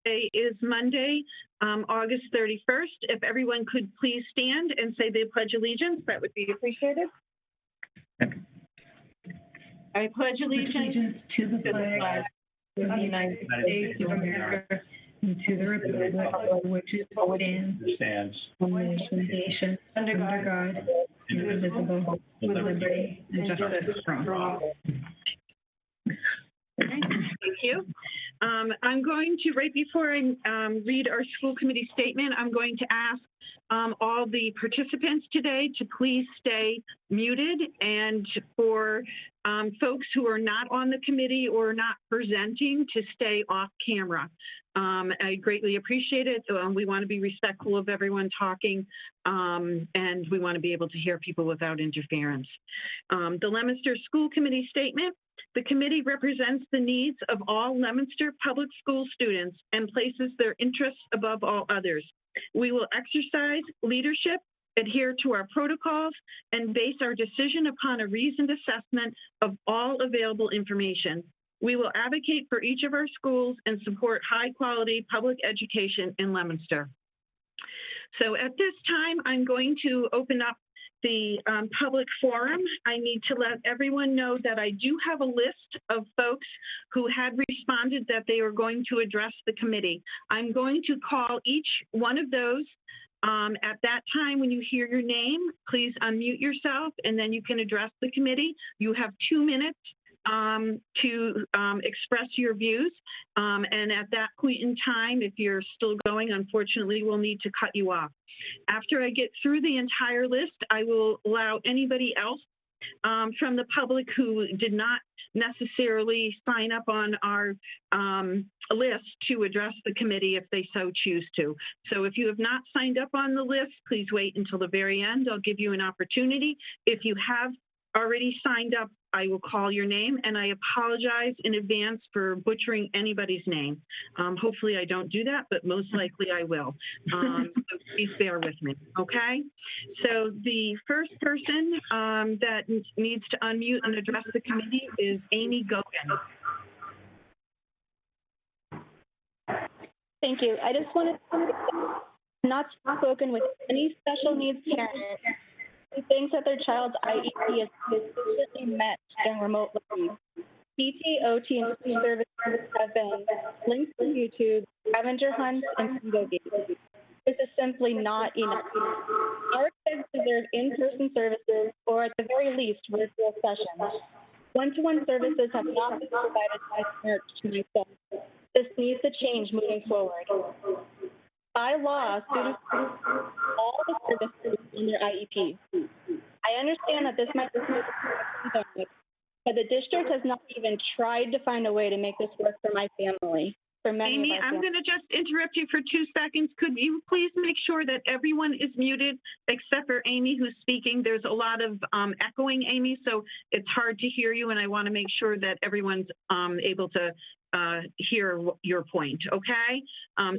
Today is Monday, August 31st. If everyone could please stand and say the Pledge of Allegiance, that would be appreciated. I pledge allegiance to the flag of the United States of America and to the republic which stands one nation under God, indivisible, with liberty and justice for all. Okay, thank you. I'm going to, right before I read our school committee statement, I'm going to ask all the participants today to please stay muted, and for folks who are not on the committee or not presenting to stay off camera. I greatly appreciate it. We want to be respectful of everyone talking, and we want to be able to hear people without interference. The Leominster School Committee statement. The committee represents the needs of all Leominster public school students and places their interests above all others. We will exercise leadership, adhere to our protocols, and base our decision upon a reasoned assessment of all available information. We will advocate for each of our schools and support high-quality public education in Leominster. So at this time, I'm going to open up the public forum. I need to let everyone know that I do have a list of folks who had responded that they are going to address the committee. I'm going to call each one of those. At that time, when you hear your name, please unmute yourself, and then you can address the committee. You have 2 minutes to express your views. And at that point in time, if you're still going, unfortunately, we'll need to cut you off. After I get through the entire list, I will allow anybody else from the public who did not necessarily sign up on our list to address the committee if they so choose to. So if you have not signed up on the list, please wait until the very end. I'll give you an opportunity. If you have already signed up, I will call your name, and I apologize in advance for butchering anybody's name. Hopefully I don't do that, but most likely I will. So please bear with me, okay? So the first person that needs to unmute and address the committee is Amy Gogan. Thank you. I just wanted to not spoken with any special needs parent who thinks that their child's IEP is consistently met during remote learning. PT, OT, and speech services have been linked to YouTube, scavenger hunts, and bingo games. This is simply not enough. Our kids deserve in-person services, or at the very least, virtual sessions. One-to-one services have not been provided by parents to my son. This needs to change moving forward. By law, students receive all the services in their IEP. I understand that this might be pandemic, but the district has not even tried to find a way to make this work for my family. For many Amy, I'm going to just interrupt you for 2 seconds. Could you please make sure that everyone is muted except for Amy, who's speaking? There's a lot of echoing, Amy, so it's hard to hear you, and I want to make sure that everyone's able to hear your point, okay?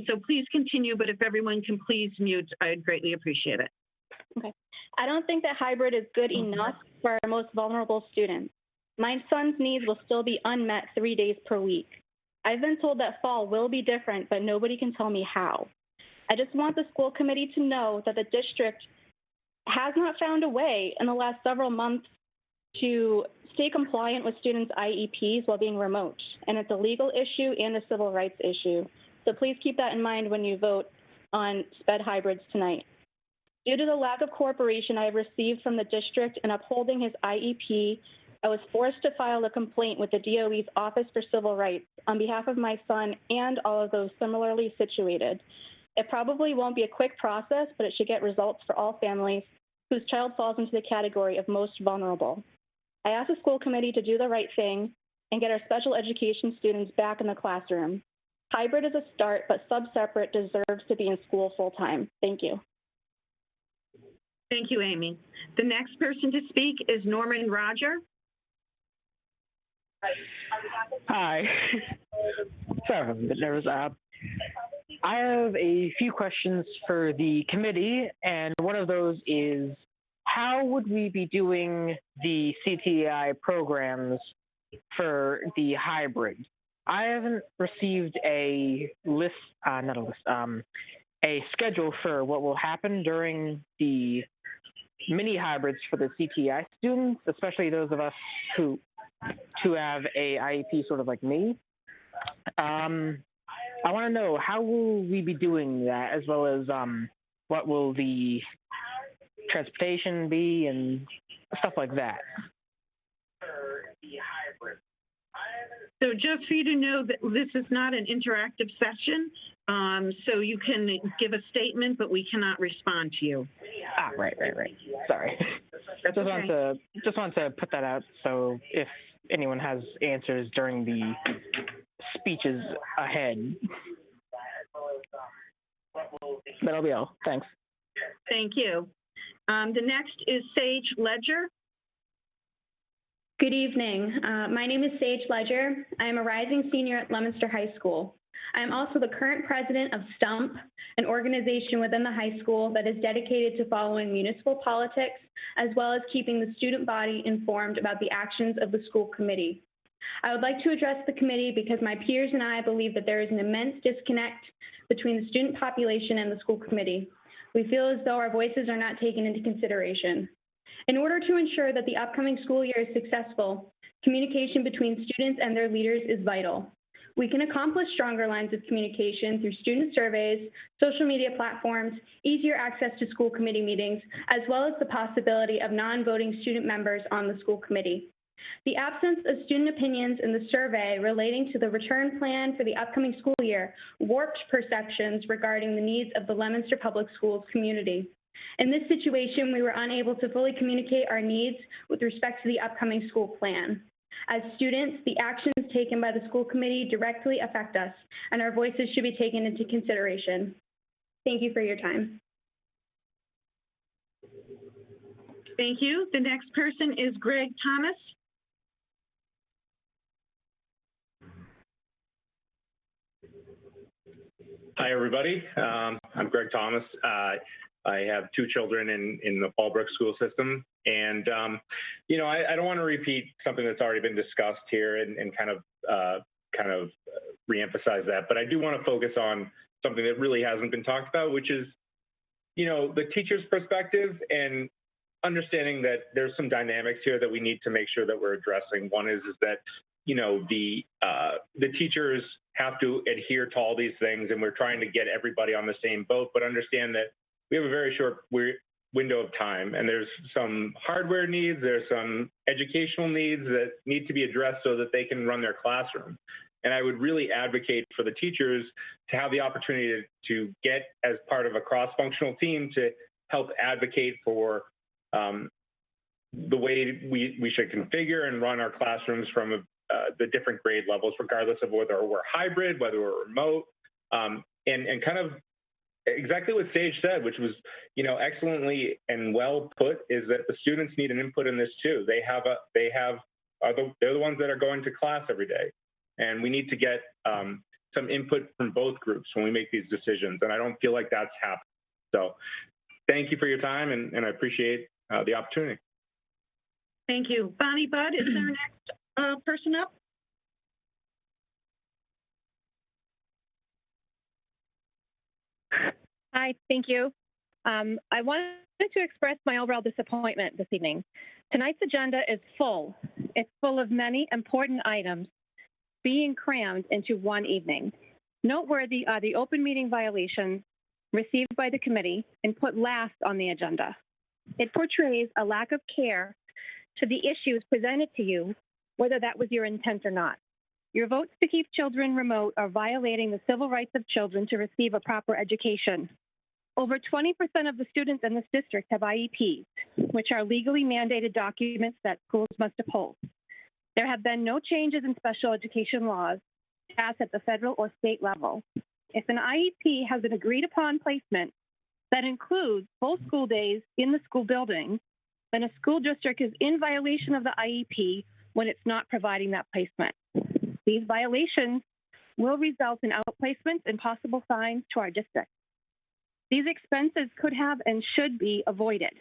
So please continue, but if everyone can please mute, I'd greatly appreciate it. Okay. I don't think that hybrid is good enough for our most vulnerable students. My son's needs will still be unmet 3 days per week. I've been told that fall will be different, but nobody can tell me how. I just want the school committee to know that the district has not found a way in the last several months to stay compliant with students' IEPs while being remote, and it's a legal issue and a civil rights issue. So please keep that in mind when you vote on SPED hybrids tonight. Due to the lack of cooperation I have received from the district in upholding his IEP, I was forced to file a complaint with the DOE's Office for Civil Rights on behalf of my son and all of those similarly situated. It probably won't be a quick process, but it should get results for all families whose child falls into the category of most vulnerable. I asked the school committee to do the right thing and get our special education students back in the classroom. Hybrid is a start, but sub-separate deserves to be in school full-time. Thank you. Thank you, Amy. The next person to speak is Norman Roger. Hi. Sorry, I'm a bit nervous. I have a few questions for the committee, and one of those is, how would we be doing the CTI programs for the hybrid? I haven't received a list, not a list, a schedule for what will happen during the mini hybrids for the CTI students, especially those of us who have a IEP sort of like me. I want to know, how will we be doing that, as well as what will the transportation be and stuff like that. So just for you to know that this is not an interactive session, so you can give a statement, but we cannot respond to you. Ah, right. Sorry. That's okay. Just want to put that out, so if anyone has answers during the speeches ahead. That'll be all. Thanks. Thank you. The next is Sage Ledger. Good evening. My name is Sage Ledger. I am a rising senior at Leominster High School. I am also the current president of STUMP, an organization within the high school that is dedicated to following municipal politics, as well as keeping the student body informed about the actions of the school committee. I would like to address the committee because my peers and I believe that there is an immense disconnect between the student population and the school committee. We feel as though our voices are not taken into consideration. In order to ensure that the upcoming school year is successful, communication between students and their leaders is vital. We can accomplish stronger lines of communication through student surveys, social media platforms, easier access to school committee meetings, as well as the possibility of non-voting student members on the school committee. The absence of student opinions in the survey relating to the return plan for the upcoming school year warped perceptions regarding the needs of the Leominster Public Schools community. In this situation, we were unable to fully communicate our needs with respect to the upcoming school plan. As students, the actions taken by the school committee directly affect us, and our voices should be taken into consideration. Thank you for your time. Thank you. The next person is Greg Thomas. Hi, everybody. I'm Greg Thomas. I have two children in the Fallbrook school system. And, you know, I don't want to repeat something that's already been discussed here and kind of reemphasize that. But I do want to focus on something that really hasn't been talked about, which is, you know, the teacher's perspective and understanding that there's some dynamics here that we need to make sure that we're addressing. One is that, you know, the teachers have to adhere to all these things, and we're trying to get everybody on the same boat, but understand that we have a very short window of time, and there's some hardware needs, there's some educational needs that need to be addressed so that they can run their classroom. And I would really advocate for the teachers to have the opportunity to get as part of a cross-functional team to help advocate for the way we should configure and run our classrooms from the different grade levels, regardless of whether we're hybrid, whether we're remote, and kind of exactly what Sage said, which was, you know, excellently and well put, is that the students need an input in this too. They're the ones that are going to class every day, and we need to get some input from both groups when we make these decisions. And I don't feel like that's happened. So, thank you for your time, and I appreciate the opportunity. Thank you. Bonnie Budd, is there next person up? Hi, thank you. I wanted to express my overall disappointment this evening. Tonight's agenda is full. It's full of many important items being crammed into one evening. Noteworthy are the open meeting violations received by the committee and put last on the agenda. It portrays a lack of care to the issues presented to you, whether that was your intent or not. Your votes to keep children remote are violating the civil rights of children to receive a proper education. Over 20% of the students in this district have IEPs, which are legally mandated documents that schools must uphold. There have been no changes in special education laws passed at the federal or state level. If an IEP has an agreed upon placement that includes full school days in the school building, then a school district is in violation of the IEP when it's not providing that placement. These violations will result in outplacements and possible fines to our district. These expenses could have and should be avoided.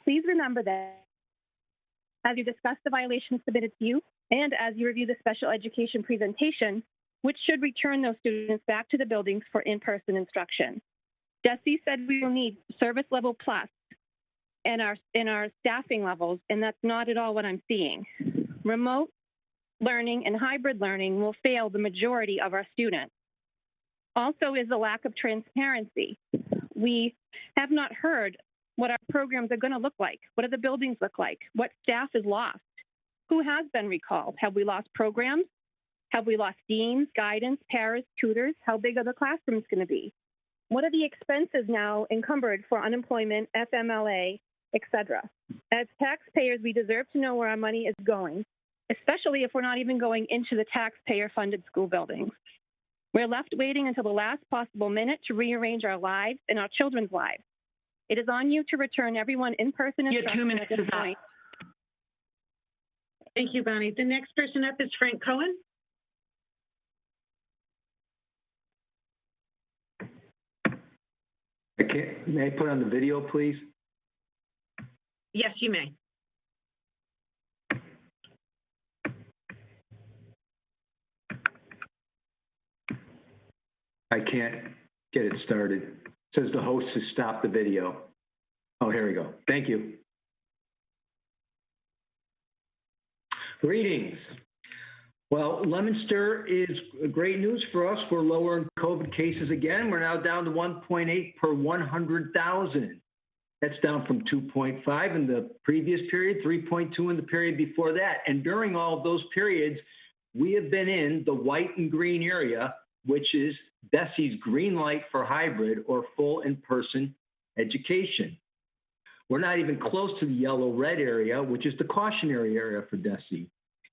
Please remember that as you discuss the violations submitted to you and as you review the special education presentation, which should return those students back to the buildings for in-person instruction. DESE said we will need service level plus in our staffing levels, and that's not at all what I'm seeing. Remote learning and hybrid learning will fail the majority of our students. Also is the lack of transparency. We have not heard what our programs are going to look like. What do the buildings look like? What staff is lost? Who has been recalled? Have we lost programs? Have we lost deans, guidance, paras, tutors? How big are the classrooms going to be? What are the expenses now encumbered for unemployment, FMLA, et cetera? As taxpayers, we deserve to know where our money is going, especially if we're not even going into the taxpayer-funded school buildings. We're left waiting until the last possible minute to rearrange our lives and our children's lives. It is on you to return everyone in-person instruction at this point. Thank you, Bonnie. The next person up is Frank Cohen. May I put on the video, please? Yes, you may. I can't get it started. It says the host has stopped the video. Oh, here we go. Thank you. Greetings. Well, Leominster is great news for us. We're lower in COVID cases again. We're now down to 1.8 per 100,000. That's down from 2.5 in the previous period, 3.2 in the period before that. And during all of those periods, we have been in the white and green area, which is DESE's green light for hybrid or full in-person education. We're not even close to the yellow-red area, which is the cautionary area for DESE.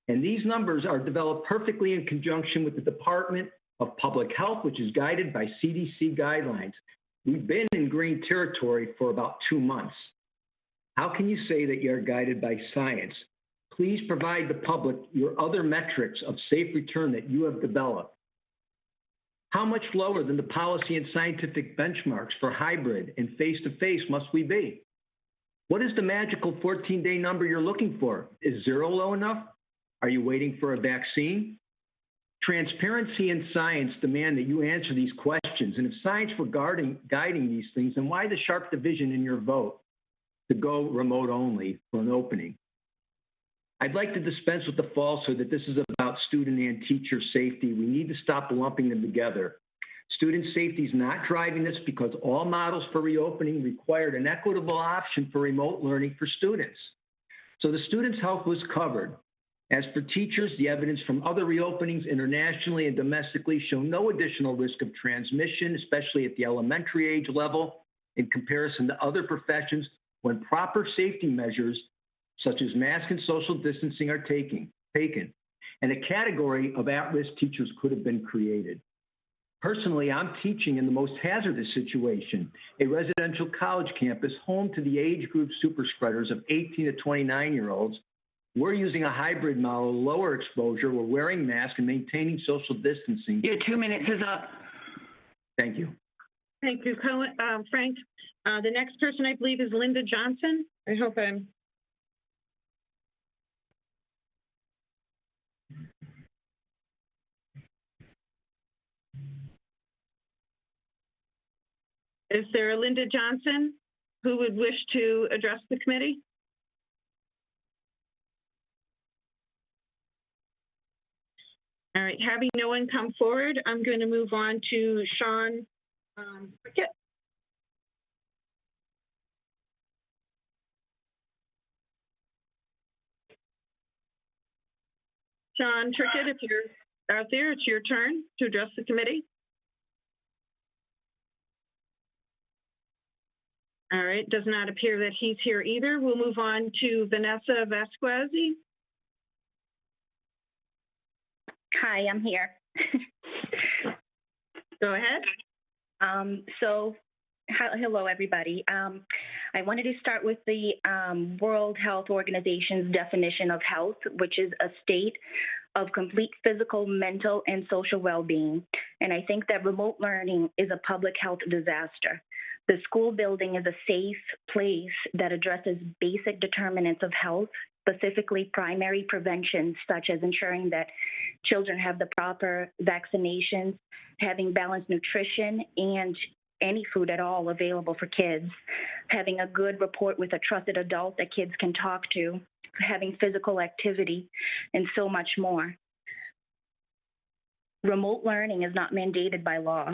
And these numbers are developed perfectly in conjunction with the Department of Public Health, which is guided by CDC guidelines. We've been in green territory for about 2 months. How can you say that you're guided by science? Please provide the public your other metrics of safe return that you have developed. How much lower than the policy and scientific benchmarks for hybrid and face-to-face must we be? What is the magical 14-day number you're looking for? Is 0 low enough? Are you waiting for a vaccine? Transparency and science demand that you answer these questions. And if science were guiding these things, then why the sharp division in your vote to go remote only for an opening? I'd like to dispense with the falsehood that this is about student and teacher safety. We need to stop lumping them together. Student safety is not driving this because all models for reopening required an equitable option for remote learning for students. So the students' health was covered. As for teachers, the evidence from other reopenings internationally and domestically show no additional risk of transmission, especially at the elementary age level, in comparison to other professions when proper safety measures such as mask and social distancing are taken. And a category of at-risk teachers could have been created. Personally, I'm teaching in the most hazardous situation, a residential college campus home to the age group super spreaders of 18 to 29-year-olds. We're using a hybrid model, lower exposure. We're wearing masks and maintaining social distancing. Your 2 minutes is up. Thank you. Thank you, Frank. The next person, I believe, is Linda Johnson. I hope I'm... Is there a Linda Johnson who would wish to address the committee? All right, having no one come forward, I'm going to move on to Sean Prickett. Sean Prickett, if you're out there, it's your turn to address the committee. All right, does not appear that he's here either. We'll move on to Vanessa Vasquez. Hi, I'm here. Go ahead. Hello, everybody. I wanted to start with the World Health Organization's definition of health, which is a state of complete physical, mental, and social well-being. And I think that remote learning is a public health disaster. The school building is a safe place that addresses basic determinants of health specifically primary prevention, such as ensuring that children have the proper vaccinations, having balanced nutrition, and any food at all available for kids, having a good rapport with a trusted adult that kids can talk to, having physical activity, and so much more. Remote learning is not mandated by law,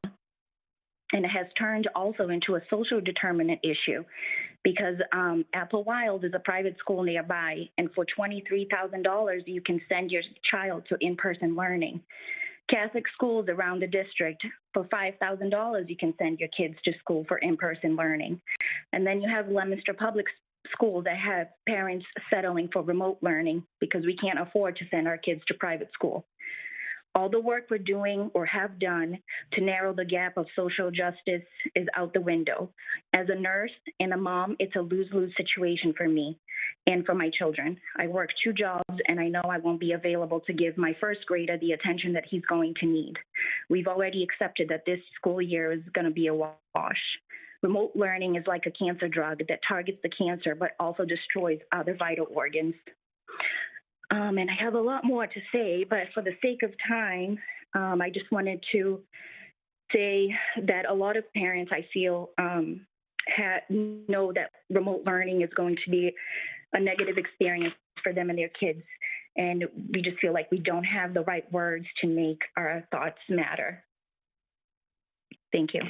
and it has turned also into a social determinant issue because Apple Wild is a private school nearby, and for $23,000, you can send your child to in-person learning. Catholic schools around the district, for $5,000, you can send your kids to school for in-person learning. And then you have Leominster Public Schools that have parents settling for remote learning because we can't afford to send our kids to private school. All the work we're doing or have done to narrow the gap of social justice is out the window. As a nurse and a mom, it's a lose-lose situation for me and for my children. I work 2 jobs, and I know I won't be available to give my first grader the attention that he's going to need. We've already accepted that this school year is going to be a wash. Remote learning is like a cancer drug that targets the cancer but also destroys other vital organs. And I have a lot more to say, but for the sake of time, I just wanted to say that a lot of parents, I feel, know that remote learning is going to be a negative experience for them and their kids. And we just feel like we don't have the right words to make our thoughts matter. Thank you.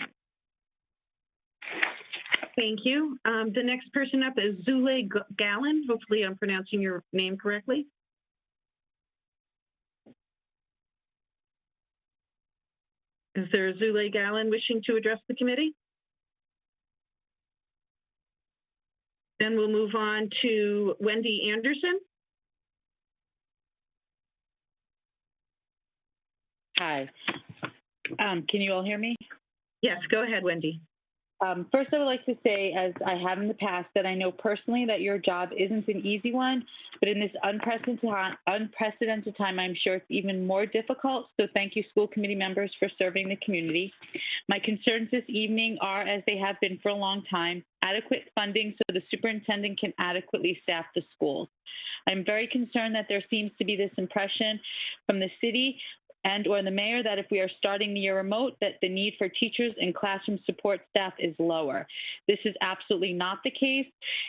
Thank you. The next person up is Zule Gallen. Hopefully I'm pronouncing your name correctly. Is there Zule Gallen wishing to address the committee? Then we'll move on to Wendy Anderson. Hi. Can you all hear me? Yes, go ahead, Wendy. First, I would like to say, as I have in the past, that I know personally that your job isn't an easy one, but in this unprecedented time, I'm sure it's even more difficult. So thank you, school committee members, for serving the community. My concerns this evening are, as they have been for a long time, adequate funding so the superintendent can adequately staff the schools. I'm very concerned that there seems to be this impression from the city and or the mayor that if we are starting the year remote, that the need for teachers and classroom support staff is lower. This is absolutely not the case.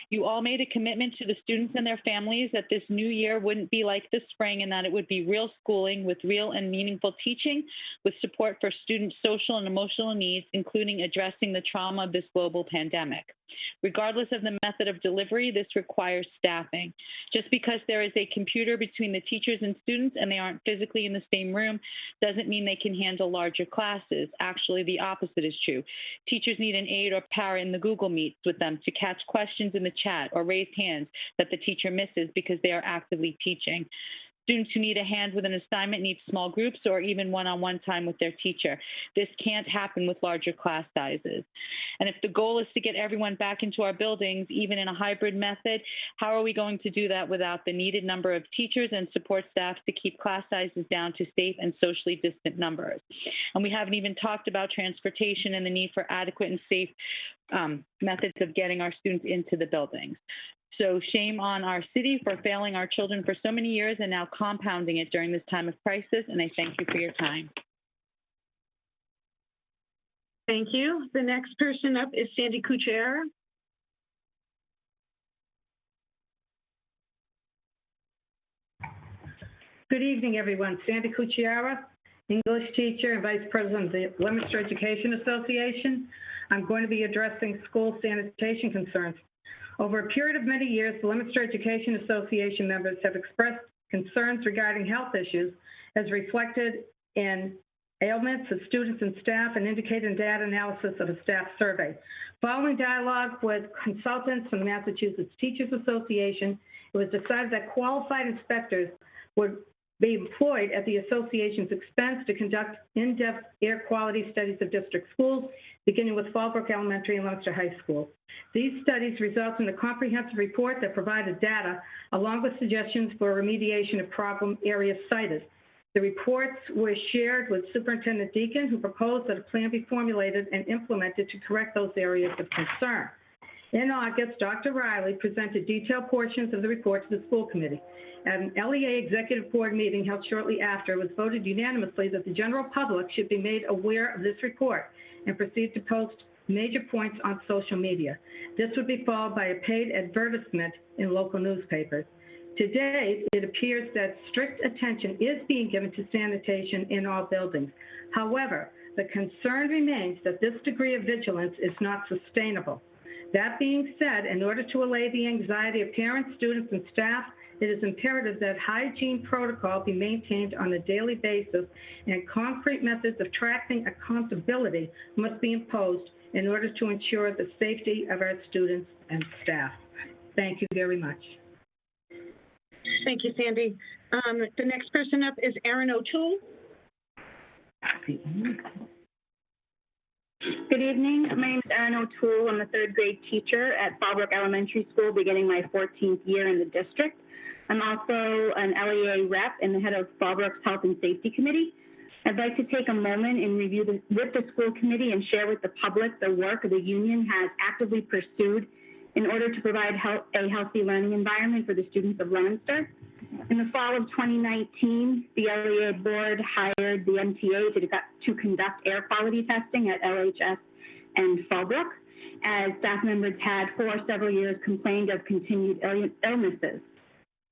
You all made a commitment to the students and their families that this new year wouldn't be like the spring and that it would be real schooling with real and meaningful teaching with support for students' social and emotional needs, including addressing the trauma of this global pandemic. Regardless of the method of delivery, this requires staffing. Just because there is a computer between the teachers and students and they aren't physically in the same room doesn't mean they can handle larger classes. Actually, the opposite is true. Teachers need an aide or para in the Google Meets with them to catch questions in the chat or raise hands that the teacher misses because they are actively teaching. Students who need a hand with an assignment need small groups or even one-on-one time with their teacher. This can't happen with larger class sizes. And if the goal is to get everyone back into our buildings, even in a hybrid method, how are we going to do that without the needed number of teachers and support staff to keep class sizes down to safe and socially distant numbers? And we haven't even talked about transportation and the need for adequate and safe methods of getting our students into the buildings. So shame on our city for failing our children for so many years and now compounding it during this time of crisis, and I thank you for your time. Thank you. The next person up is Sandy Kuchera. Good evening, everyone. Sandy Kuchera, English teacher and Vice President of the Leominster Education Association. I'm going to be addressing school sanitation concerns. Over a period of many years, the Leominster Education Association members have expressed concerns regarding health issues as reflected in ailments of students and staff and indicated in data analysis of a staff survey. Following dialogue with consultants from the Massachusetts Teachers Association, it was decided that qualified inspectors would be employed at the association's expense to conduct in-depth air quality studies of district schools, beginning with Fallbrook Elementary and Leominster High School. These studies result in a comprehensive report that provided data along with suggestions for remediation of problem areas cited. The reports were shared with Superintendent Deacon, who proposed that a plan be formulated and implemented to correct those areas of concern. In August, Dr. Riley presented detailed portions of the report to the school committee. At an LEA executive board meeting held shortly after, it was voted unanimously that the general public should be made aware of this report and proceed to post major points on social media. This would be followed by a paid advertisement in local newspapers. To date, it appears that strict attention is being given to sanitation in all buildings. However, the concern remains that this degree of vigilance is not sustainable. That being said, in order to allay the anxiety of parents, students, and staff, it is imperative that hygiene protocol be maintained on a daily basis, and concrete methods of tracking accountability must be imposed in order to ensure the safety of our students and staff. Thank you very much. Thank you, Sandy. The next person up is Erin O'Toole. Good evening. My name is Erin O'Toole. I'm a third grade teacher at Fallbrook Elementary School, beginning my 14th year in the district. I'm also an LEA rep and the head of Fallbrook's Health and Safety Committee. I'd like to take a moment and review with the school committee and share with the public the work the union has actively pursued in order to provide a healthy learning environment for the students of Leominster. In the fall of 2019, the LEA board hired the MTA to conduct air quality testing at LHS and Fallbrook, as staff members had for several years complained of continued illnesses.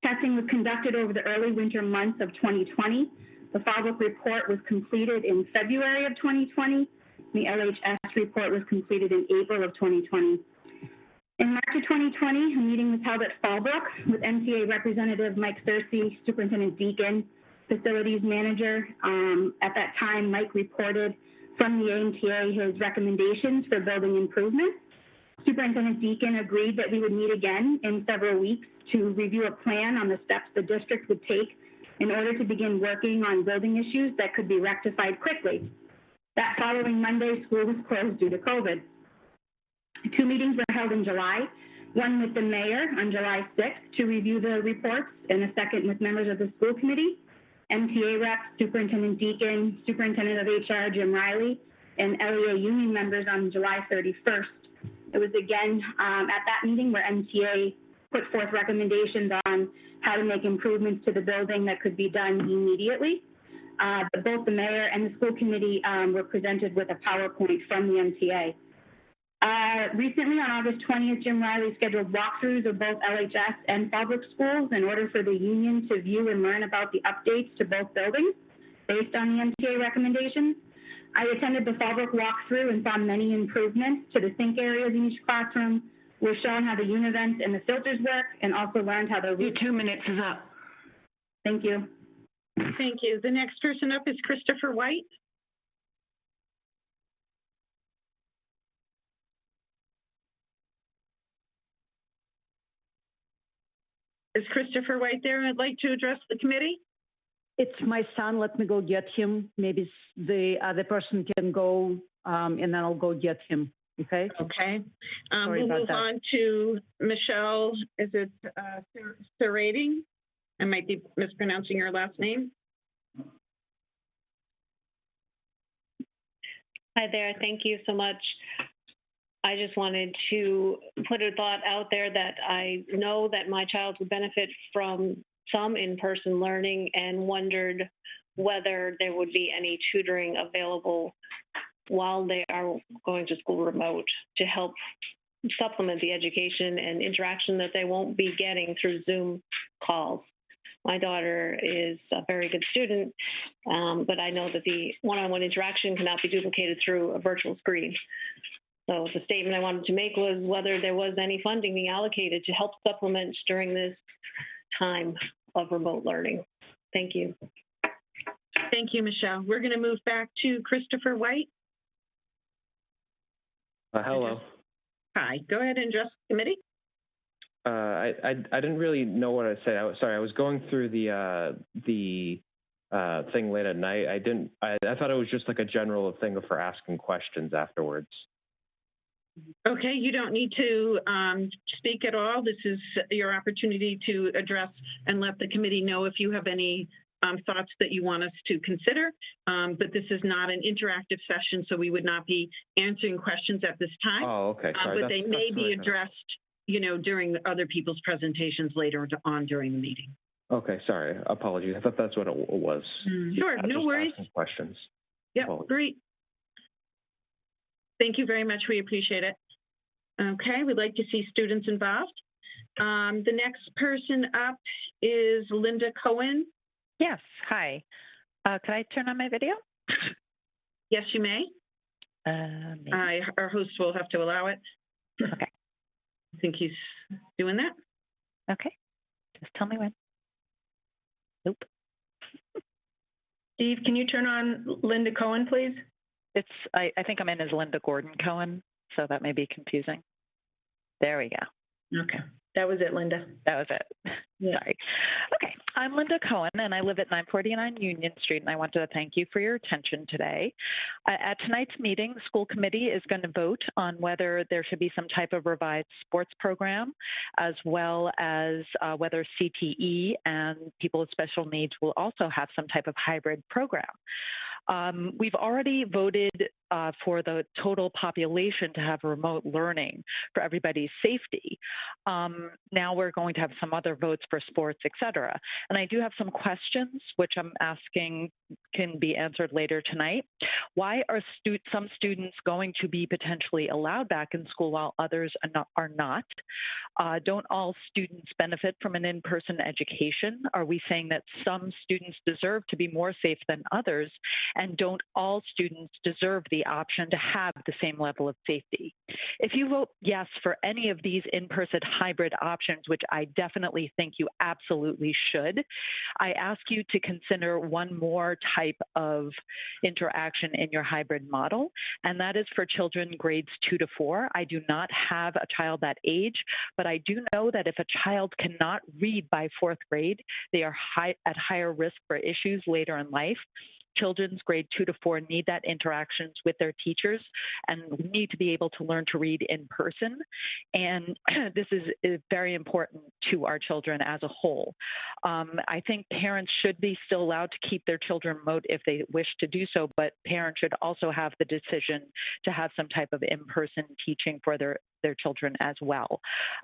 Testing was conducted over the early winter months of 2020. The Fallbrook report was completed in February of 2020. The LHS report was completed in April of 2020. In March of 2020, a meeting was held at Fallbrook with MTA Representative Mike Searcy, Superintendent Deacon, Facilities Manager. At that time, Mike reported from the MTA his recommendations for building improvements. Superintendent Deacon agreed that we would meet again in several weeks to review a plan on the steps the district would take in order to begin working on building issues that could be rectified quickly. That following Monday, school was closed due to COVID. Two meetings were held in July, one with the mayor on July 6th to review the reports, and a second with members of the school committee, MTA rep, Superintendent Deacon, Superintendent of HR, Jim Riley, and LEA union members on July 31st. It was again at that meeting where MTA put forth recommendations on how to make improvements to the building that could be done immediately. Both the mayor and the school committee were presented with a PowerPoint from the MTA. Recently, on August 20th, Jim Riley scheduled walkthroughs of both LHS and Fallbrook schools in order for the union to view and learn about the updates to both buildings based on the MTA recommendations. I attended the Fallbrook walkthrough and saw many improvements to the sink areas in each classroom. We're shown how the univents and the filters work, and also learned how the— Your 2 minutes is up. Thank you. Thank you. The next person up is Christopher White. Is Christopher White there? I'd like to address the committee. It's my son. Let me go get him. Maybe the other person can go, and then I'll go get him. Okay? Okay. We'll move on to Michelle. Is it Serrating? I might be mispronouncing your last name. Hi there. Thank you so much. I just wanted to put a thought out there that I know that my child would benefit from some in-person learning and wondered whether there would be any tutoring available while they are going to school remote to help supplement the education and interaction that they won't be getting through Zoom calls. My daughter is a very good student, but I know that the one-on-one interaction cannot be duplicated through a virtual screen. So the statement I wanted to make was whether there was any funding being allocated to help supplement during this time of remote learning. Thank you. Thank you, Michelle. We're going to move back to Christopher White. Hello. Hi. Go ahead and address the committee. I didn't really know what to say. I was going through the thing late at night. I thought it was just like a general thing for asking questions afterwards. Okay, you don't need to speak at all. This is your opportunity to address and let the committee know if you have any thoughts that you want us to consider. But this is not an interactive session, so we would not be answering questions at this time. Oh, okay. Sorry. But they may be addressed, you know, during other people's presentations later on during the meeting. Okay, sorry. Apologies. I thought that's what it was. Sure, no worries. Questions. Yeah, great. Thank you very much. We appreciate it. Okay, we'd like to see students involved. The next person up is Linda Cohen. Yes, hi. Can I turn on my video? Yes, you may. Our host will have to allow it. Okay. I think he's doing that. Okay, just tell me when. Nope. Steve, can you turn on Linda Cohen, please? I think I'm in as Linda Gordon Cohen, so that may be confusing. There we go. Okay. That was it, Linda. That was it. Yeah. Sorry. Okay. I'm Linda Cohen, and I live at 949 Union Street, and I want to thank you for your attention today. At tonight's meeting, the school committee is going to vote on whether there should be some type of revised sports program, as well as whether CTE and people with special needs will also have some type of hybrid program. We've already voted for the total population to have remote learning for everybody's safety. Now we're going to have some other votes for sports, et cetera. And I do have some questions, which I'm asking can be answered later tonight. Why are some students going to be potentially allowed back in school while others are not? Don't all students benefit from an in-person education? Are we saying that some students deserve to be more safe than others? And don't all students deserve the option to have the same level of safety? If you vote yes for any of these in-person hybrid options, which I definitely think you absolutely should, I ask you to consider one more type of interaction in your hybrid model, and that is for children grades 2 to 4. I do not have a child that age, but I do know that if a child cannot read by 4th grade, they are at higher risk for issues later in life. Children's grade 2 to 4 need that interactions with their teachers and need to be able to learn to read in person. And this is very important to our children as a whole. I think parents should be still allowed to keep their children remote if they wish to do so, but parents should also have the decision to have some type of in-person teaching for their children as well.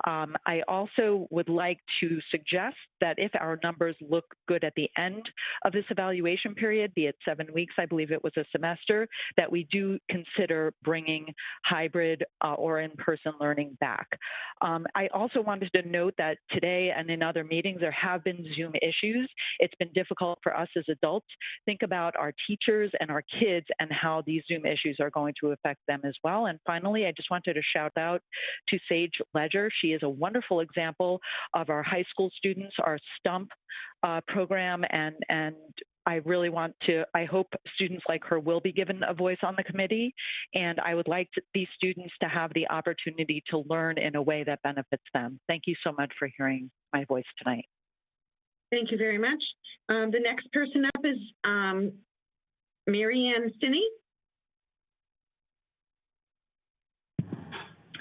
I also would like to suggest that if our numbers look good at the end of this evaluation period, be it 7 weeks, I believe it was a semester, that we do consider bringing hybrid or in-person learning back. I also wanted to note that today and in other meetings, there have been Zoom issues. It's been difficult for us as adults. Think about our teachers and our kids and how these Zoom issues are going to affect them as well. And finally, I just wanted to shout out to Sage Ledger. She is a wonderful example of our high school students, our STUMP program, and I really I hope students like her will be given a voice on the committee, and I would like these students to have the opportunity to learn in a way that benefits them. Thank you so much for hearing my voice tonight. Thank you very much. The next person up is Mary Ann Finney.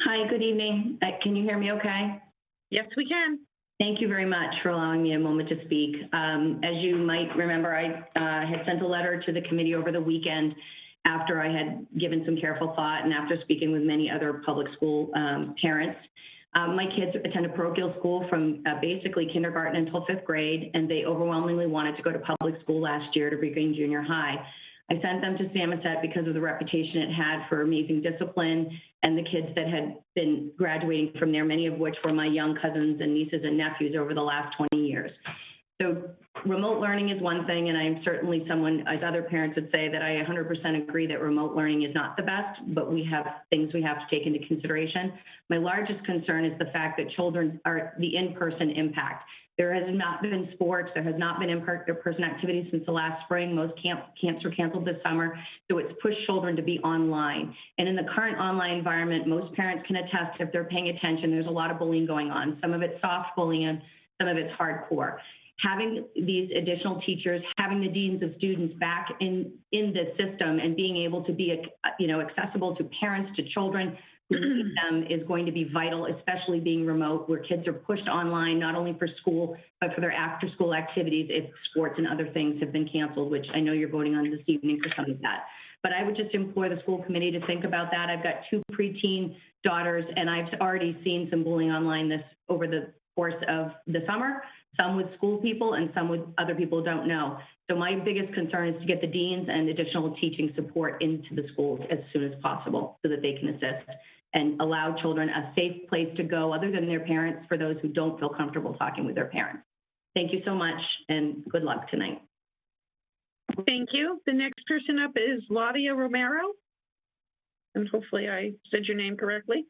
Hi, good evening. Can you hear me okay? Yes, we can. Thank you very much for allowing me a moment to speak. As you might remember, I had sent a letter to the committee over the weekend after I had given some careful thought and after speaking with many other public school parents. My kids attend a parochial school from basically kindergarten until 5th grade, and they overwhelmingly wanted to go to public school last year to begin junior high. I sent them to Samoset because of the reputation it had for amazing discipline and the kids that had been graduating from there, many of which were my young cousins and nieces and nephews over the last 20 years. So remote learning is one thing, and I'm certainly someone, as other parents would say, that I 100% agree that remote learning is not the best, but we have things we have to take into consideration. My largest concern is the fact that children are the in-person impact. There has not been sports, there has not been in-person activities since the last spring. Most camps were canceled this summer, so it's pushed children to be online. And in the current online environment, most parents can attest if they're paying attention, there's a lot of bullying going on. Some of it's soft bullying and some of it's hardcore. Having these additional teachers, having the deans of students back in the system and being able to be accessible to parents, to children, who need them is going to be vital, especially being remote, where kids are pushed online, not only for school, but for their after-school activities if sports and other things have been canceled, which I know you're voting on this evening for some of that. But I would just implore the school committee to think about that. I've got 2 preteen daughters, and I've already seen some bullying online over the course of the summer, some with school people and some with other people who don't know. So my biggest concern is to get the deans and additional teaching support into the schools as soon as possible so that they can assist and allow children a safe place to go other than their parents for those who don't feel comfortable talking with their parents. Thank you so much and good luck tonight. Thank you. The next person up is Ladia Romero. And hopefully I said your name correctly.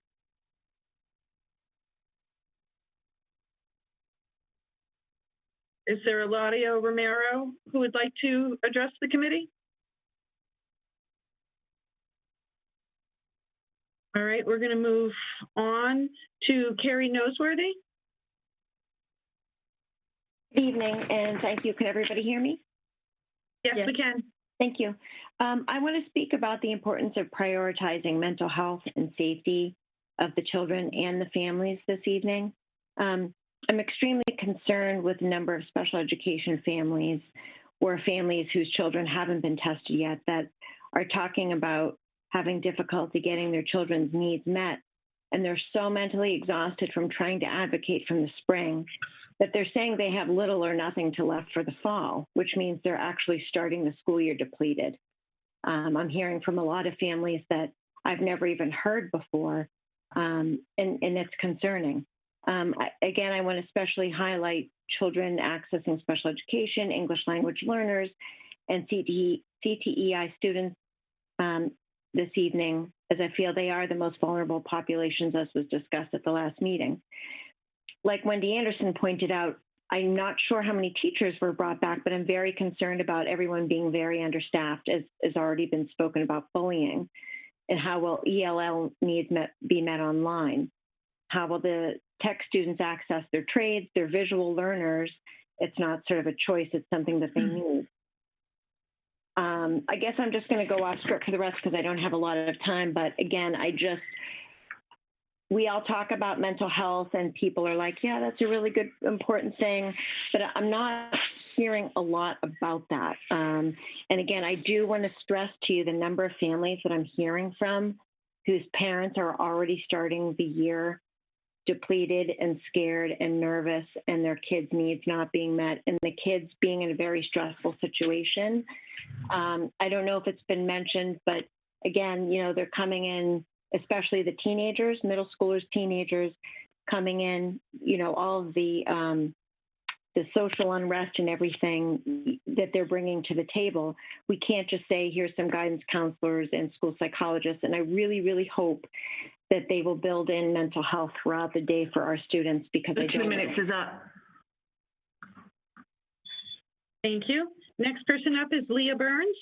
Is there a Ladia Romero who would like to address the committee? All right, we're going to move on to Carrie Noseworthy. Good evening, and thank you. Can everybody hear me? Yes, we can. Thank you. I want to speak about the importance of prioritizing mental health and safety of the children and the families this evening. I'm extremely concerned with the number of special education families or families whose children haven't been tested yet that are talking about having difficulty getting their children's needs met. And they're so mentally exhausted from trying to advocate from the spring that they're saying they have little or nothing to left for the fall, which means they're actually starting the school year depleted. I'm hearing from a lot of families that I've never even heard before, and it's concerning. Again, I want to especially highlight children accessing special education, English language learners, and CTEI students this evening, as I feel they are the most vulnerable populations, as was discussed at the last meeting. Like Wendy Anderson pointed out, I'm not sure how many teachers were brought back, but I'm very concerned about everyone being very understaffed, as has already been spoken about bullying, and how will ELL needs be met online? How will the tech students access their trades, their visual learners? It's not sort of a choice, it's something that they need. I guess I'm just going to go off script for the rest because I don't have a lot of time, but again, we all talk about mental health and people are like, yeah, that's a really good, important thing, but I'm not hearing a lot about that. And again, I do want to stress to you the number of families that I'm hearing from whose parents are already starting the year depleted and scared and nervous, and their kids' needs not being met, and the kids being in a very stressful situation. I don't know if it's been mentioned, but again, you know, they're coming in, especially the teenagers, middle schoolers, teenagers coming in, you know, all of the social unrest and everything that they're bringing to the table. We can't just say, here's some guidance counselors and school psychologists. And I really, really hope that they will build in mental health throughout the day for our students, because The 2 minutes is up. Thank you. Next person up is Leah Burns.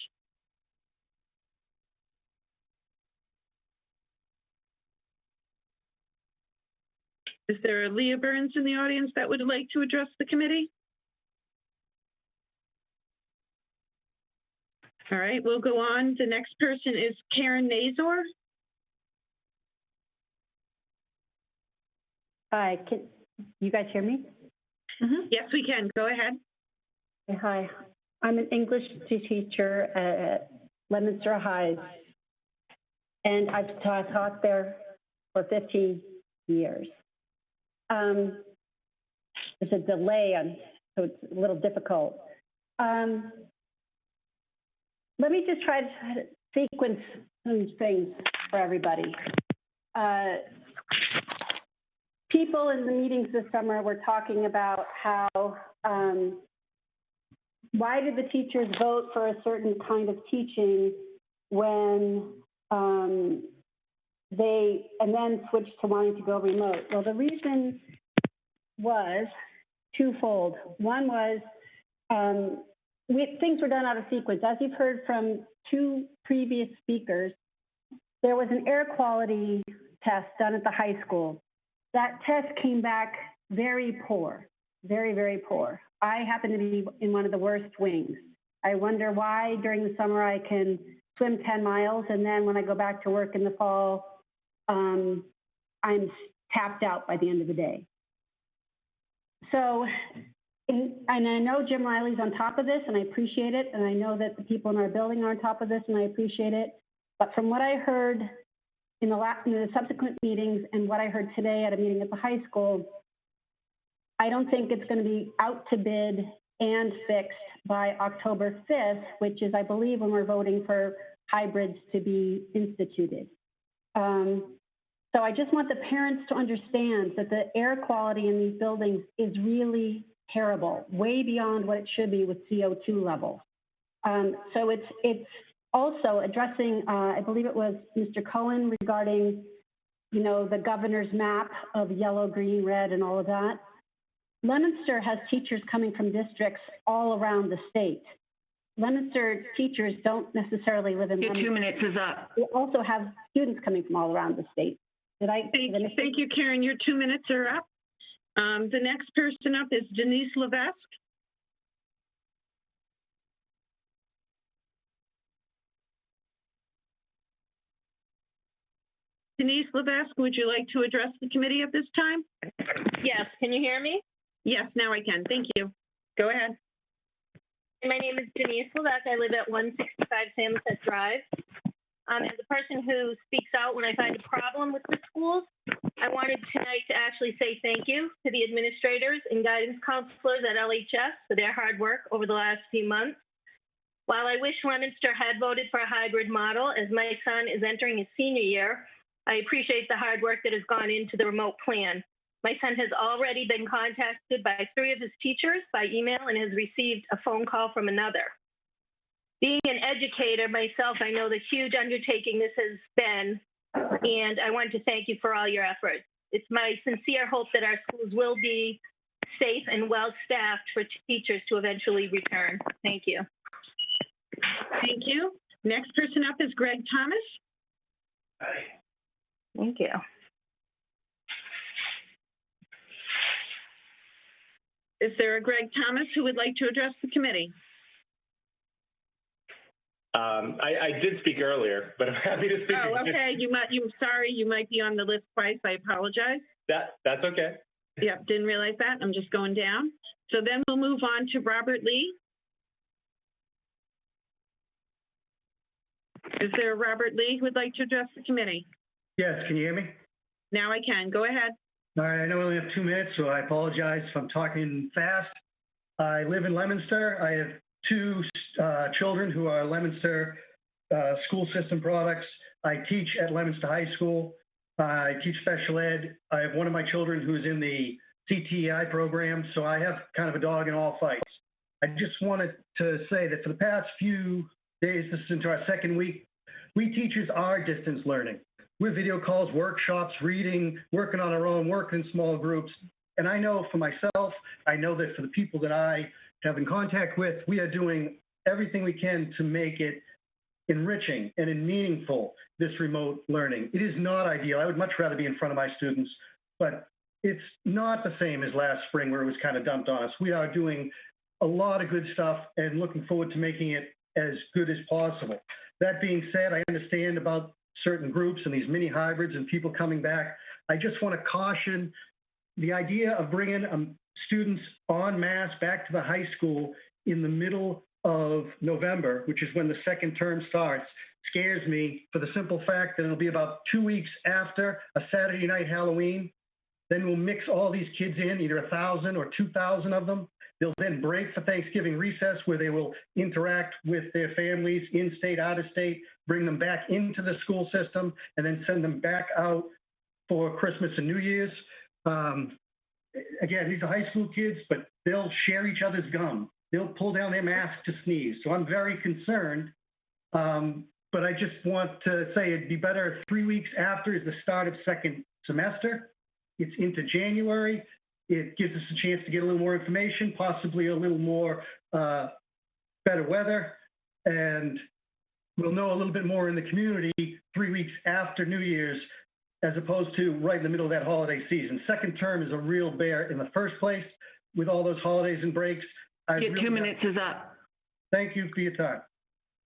Is there a Leah Burns in the audience that would like to address the committee? All right, we'll go on. The next person is Karen Nazor. Hi, can you guys hear me? Yes, we can. Go ahead. Hi, I'm an English teacher at Leominster High, and I've taught there for 15 years. There's a delay, so it's a little difficult. Let me just try to sequence some things for everybody. People in the meetings this summer were talking about how, why did the teachers vote for a certain kind of teaching when and then switched to wanting to go remote? Well, the reason was twofold. One was things were done out of sequence. As you've heard from 2 previous speakers, there was an air quality test done at the high school. That test came back very poor, very, very poor. I happen to be in one of the worst wings. I wonder why during the summer I can swim 10 miles, and then when I go back to work in the fall, I'm tapped out by the end of the day. So, and I know Jim Riley's on top of this, and I appreciate it, and I know that the people in our building are on top of this, and I appreciate it. But from what I heard in the subsequent meetings and what I heard today at a meeting at the high school, I don't think it's going to be out to bid and fixed by October 5th, which is, I believe, when we're voting for hybrids to be instituted. So I just want the parents to understand that the air quality in these buildings is really terrible, way beyond what it should be with CO2 levels. So it's also addressing, I believe it was Mr. Cohen, regarding, you know, the governor's map of yellow, green, red, and all of that. Leominster has teachers coming from districts all around the state. Leominster teachers don't necessarily live in Leominster. Your 2 minutes is up. We also have students coming from all around the state. Thank you, Karen. Your 2 minutes are up. The next person up is Denise Levesque. Denise Levesque, would you like to address the committee at this time? Yes, can you hear me? Yes, now I can. Thank you. Go ahead. My name is Denise Levesque. I live at 165 Samoset Drive. As a person who speaks out when I find a problem with the schools, I wanted tonight to actually say thank you to the administrators and guidance counselors at LHS for their hard work over the last few months. While I wish Leominster had voted for a hybrid model, as my son is entering his senior year, I appreciate the hard work that has gone into the remote plan. My son has already been contacted by 3 of his teachers by email and has received a phone call from another. Being an educator myself, I know the huge undertaking this has been, and I want to thank you for all your efforts. It's my sincere hope that our schools will be safe and well-staffed for teachers to eventually return. Thank you. Thank you. Next person up is Greg Thomas. Hi. Thank you. Is there a Greg Thomas who would like to address the committee? I did speak earlier, but I'm happy to speak. Oh, okay. Sorry, you might be on the list twice. I apologize. That's okay. Yep, didn't realize that. I'm just going down. So then we'll move on to Robert Lee. Is there a Robert Lee who would like to address the committee? Yes, can you hear me? Now I can. Go ahead. All right, I know I only have 2 minutes, so I apologize if I'm talking fast. I live in Leominster. I have 2 children who are Leominster school system products. I teach at Leominster High School. I teach special ed. I have one of my children who's in the CTEI program, so I have kind of a dog in all fights. I just wanted to say that for the past few days, this is into our 2nd week, we teachers are distance learning. We're video calls, workshops, reading, working on our own, working in small groups. And I know for myself, I know that for the people that I have in contact with, we are doing everything we can to make it enriching and meaningful, this remote learning. It is not ideal. I would much rather be in front of my students, but it's not the same as last spring where it was kind of dumped on us. We are doing a lot of good stuff and looking forward to making it as good as possible. That being said, I understand about certain groups and these mini hybrids and people coming back. I just want to caution the idea of bringing students en masse back to the high school in the middle of November, which is when the 2nd term starts, scares me for the simple fact that it'll be about 2 weeks after a Saturday night Halloween. Then we'll mix all these kids in, either 1,000 or 2,000 of them. They'll then break for Thanksgiving recess where they will interact with their families in-state, out-of-state, bring them back into the school system, and then send them back out for Christmas and New Year's. Again, these are high school kids, but they'll share each other's gum. They'll pull down their mask to sneeze. So I'm very concerned. But I just want to say it'd be better 3 weeks after is the start of 2nd semester. It's into January. It gives us a chance to get a little more information, possibly a little more better weather, and we'll know a little bit more in the community 3 weeks after New Year's, as opposed to right in the middle of that holiday season. 2nd term is a real bear in the first place with all those holidays and breaks. Your 2 minutes is up. Thank you for your time.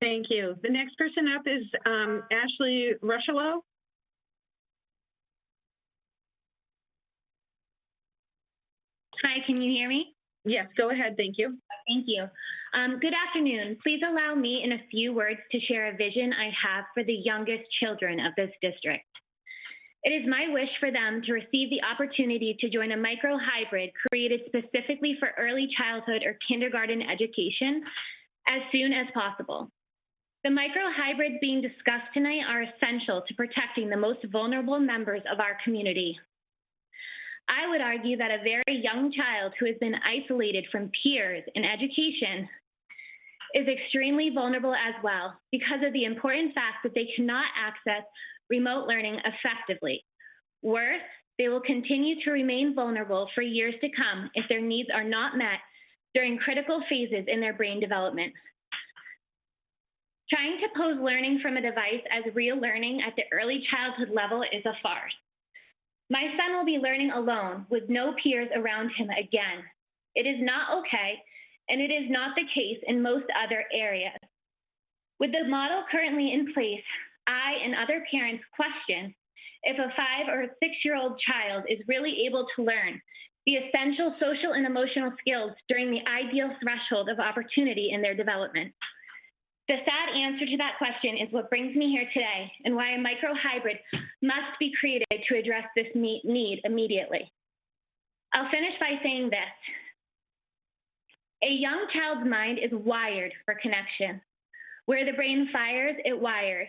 Thank you. The next person up is Ashley Rusholo. Hi, can you hear me? Yes, go ahead. Thank you. Thank you. Good afternoon. Please allow me in a few words to share a vision I have for the youngest children of this district. It is my wish for them to receive the opportunity to join a micro-hybrid created specifically for early childhood or kindergarten education as soon as possible. The micro-hybrids being discussed tonight are essential to protecting the most vulnerable members of our community. I would argue that a very young child who has been isolated from peers in education is extremely vulnerable as well because of the important fact that they cannot access remote learning effectively. Worse, they will continue to remain vulnerable for years to come if their needs are not met during critical phases in their brain development. Trying to pose learning from a device as real learning at the early childhood level is a farce. My son will be learning alone with no peers around him again. It is not okay, and it is not the case in most other areas. With the model currently in place, I and other parents question if a 5 or 6-year-old child is really able to learn the essential social and emotional skills during the ideal threshold of opportunity in their development. The sad answer to that question is what brings me here today and why a micro-hybrid must be created to address this need immediately. I'll finish by saying this. A young child's mind is wired for connection. Where the brain fires, it wires.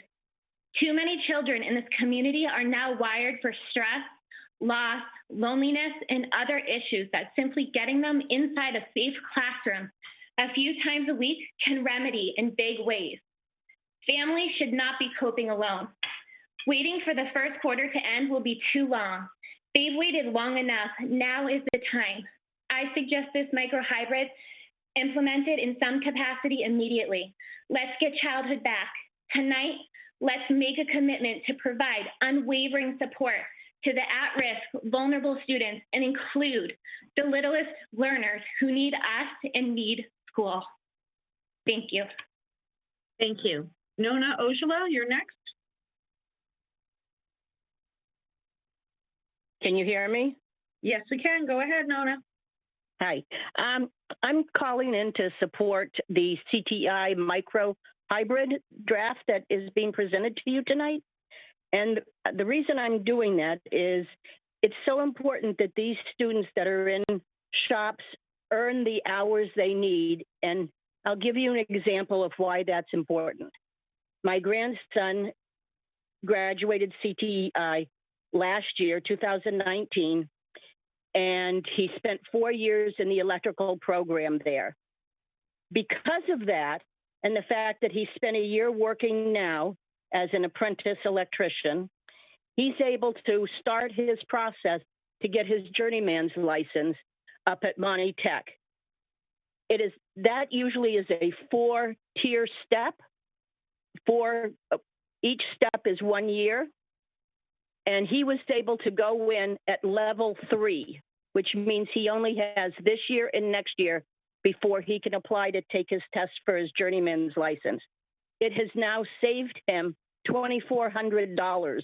Too many children in this community are now wired for stress, loss, loneliness, and other issues that simply getting them inside a safe classroom a few times a week can remedy in big ways. Families should not be coping alone. Waiting for the first quarter to end will be too long. They've waited long enough. Now is the time. I suggest this micro-hybrid implemented in some capacity immediately. Let's get childhood back. Tonight, let's make a commitment to provide unwavering support to the at-risk, vulnerable students and include the littlest learners who need us and need school. Thank you. Thank you. Nona Ojala, you're next. Can you hear me? Yes, we can. Go ahead, Nona. Hi. I'm calling in to support the CTI micro hybrid draft that is being presented to you tonight. And the reason I'm doing that is it's so important that these students that are in shops earn the hours they need. And I'll give you an example of why that's important. My grandson graduated CTI last year, 2019, and he spent 4 years in the electrical program there. Because of that, and the fact that he spent a year working now as an apprentice electrician, he's able to start his process to get his journeyman's license up at Miaa Tech. That usually is a 4-tier step. Each step is 1 year. And he was able to go in at level 3, which means he only has this year and next year before he can apply to take his test for his journeyman's license. It has now saved him $2,400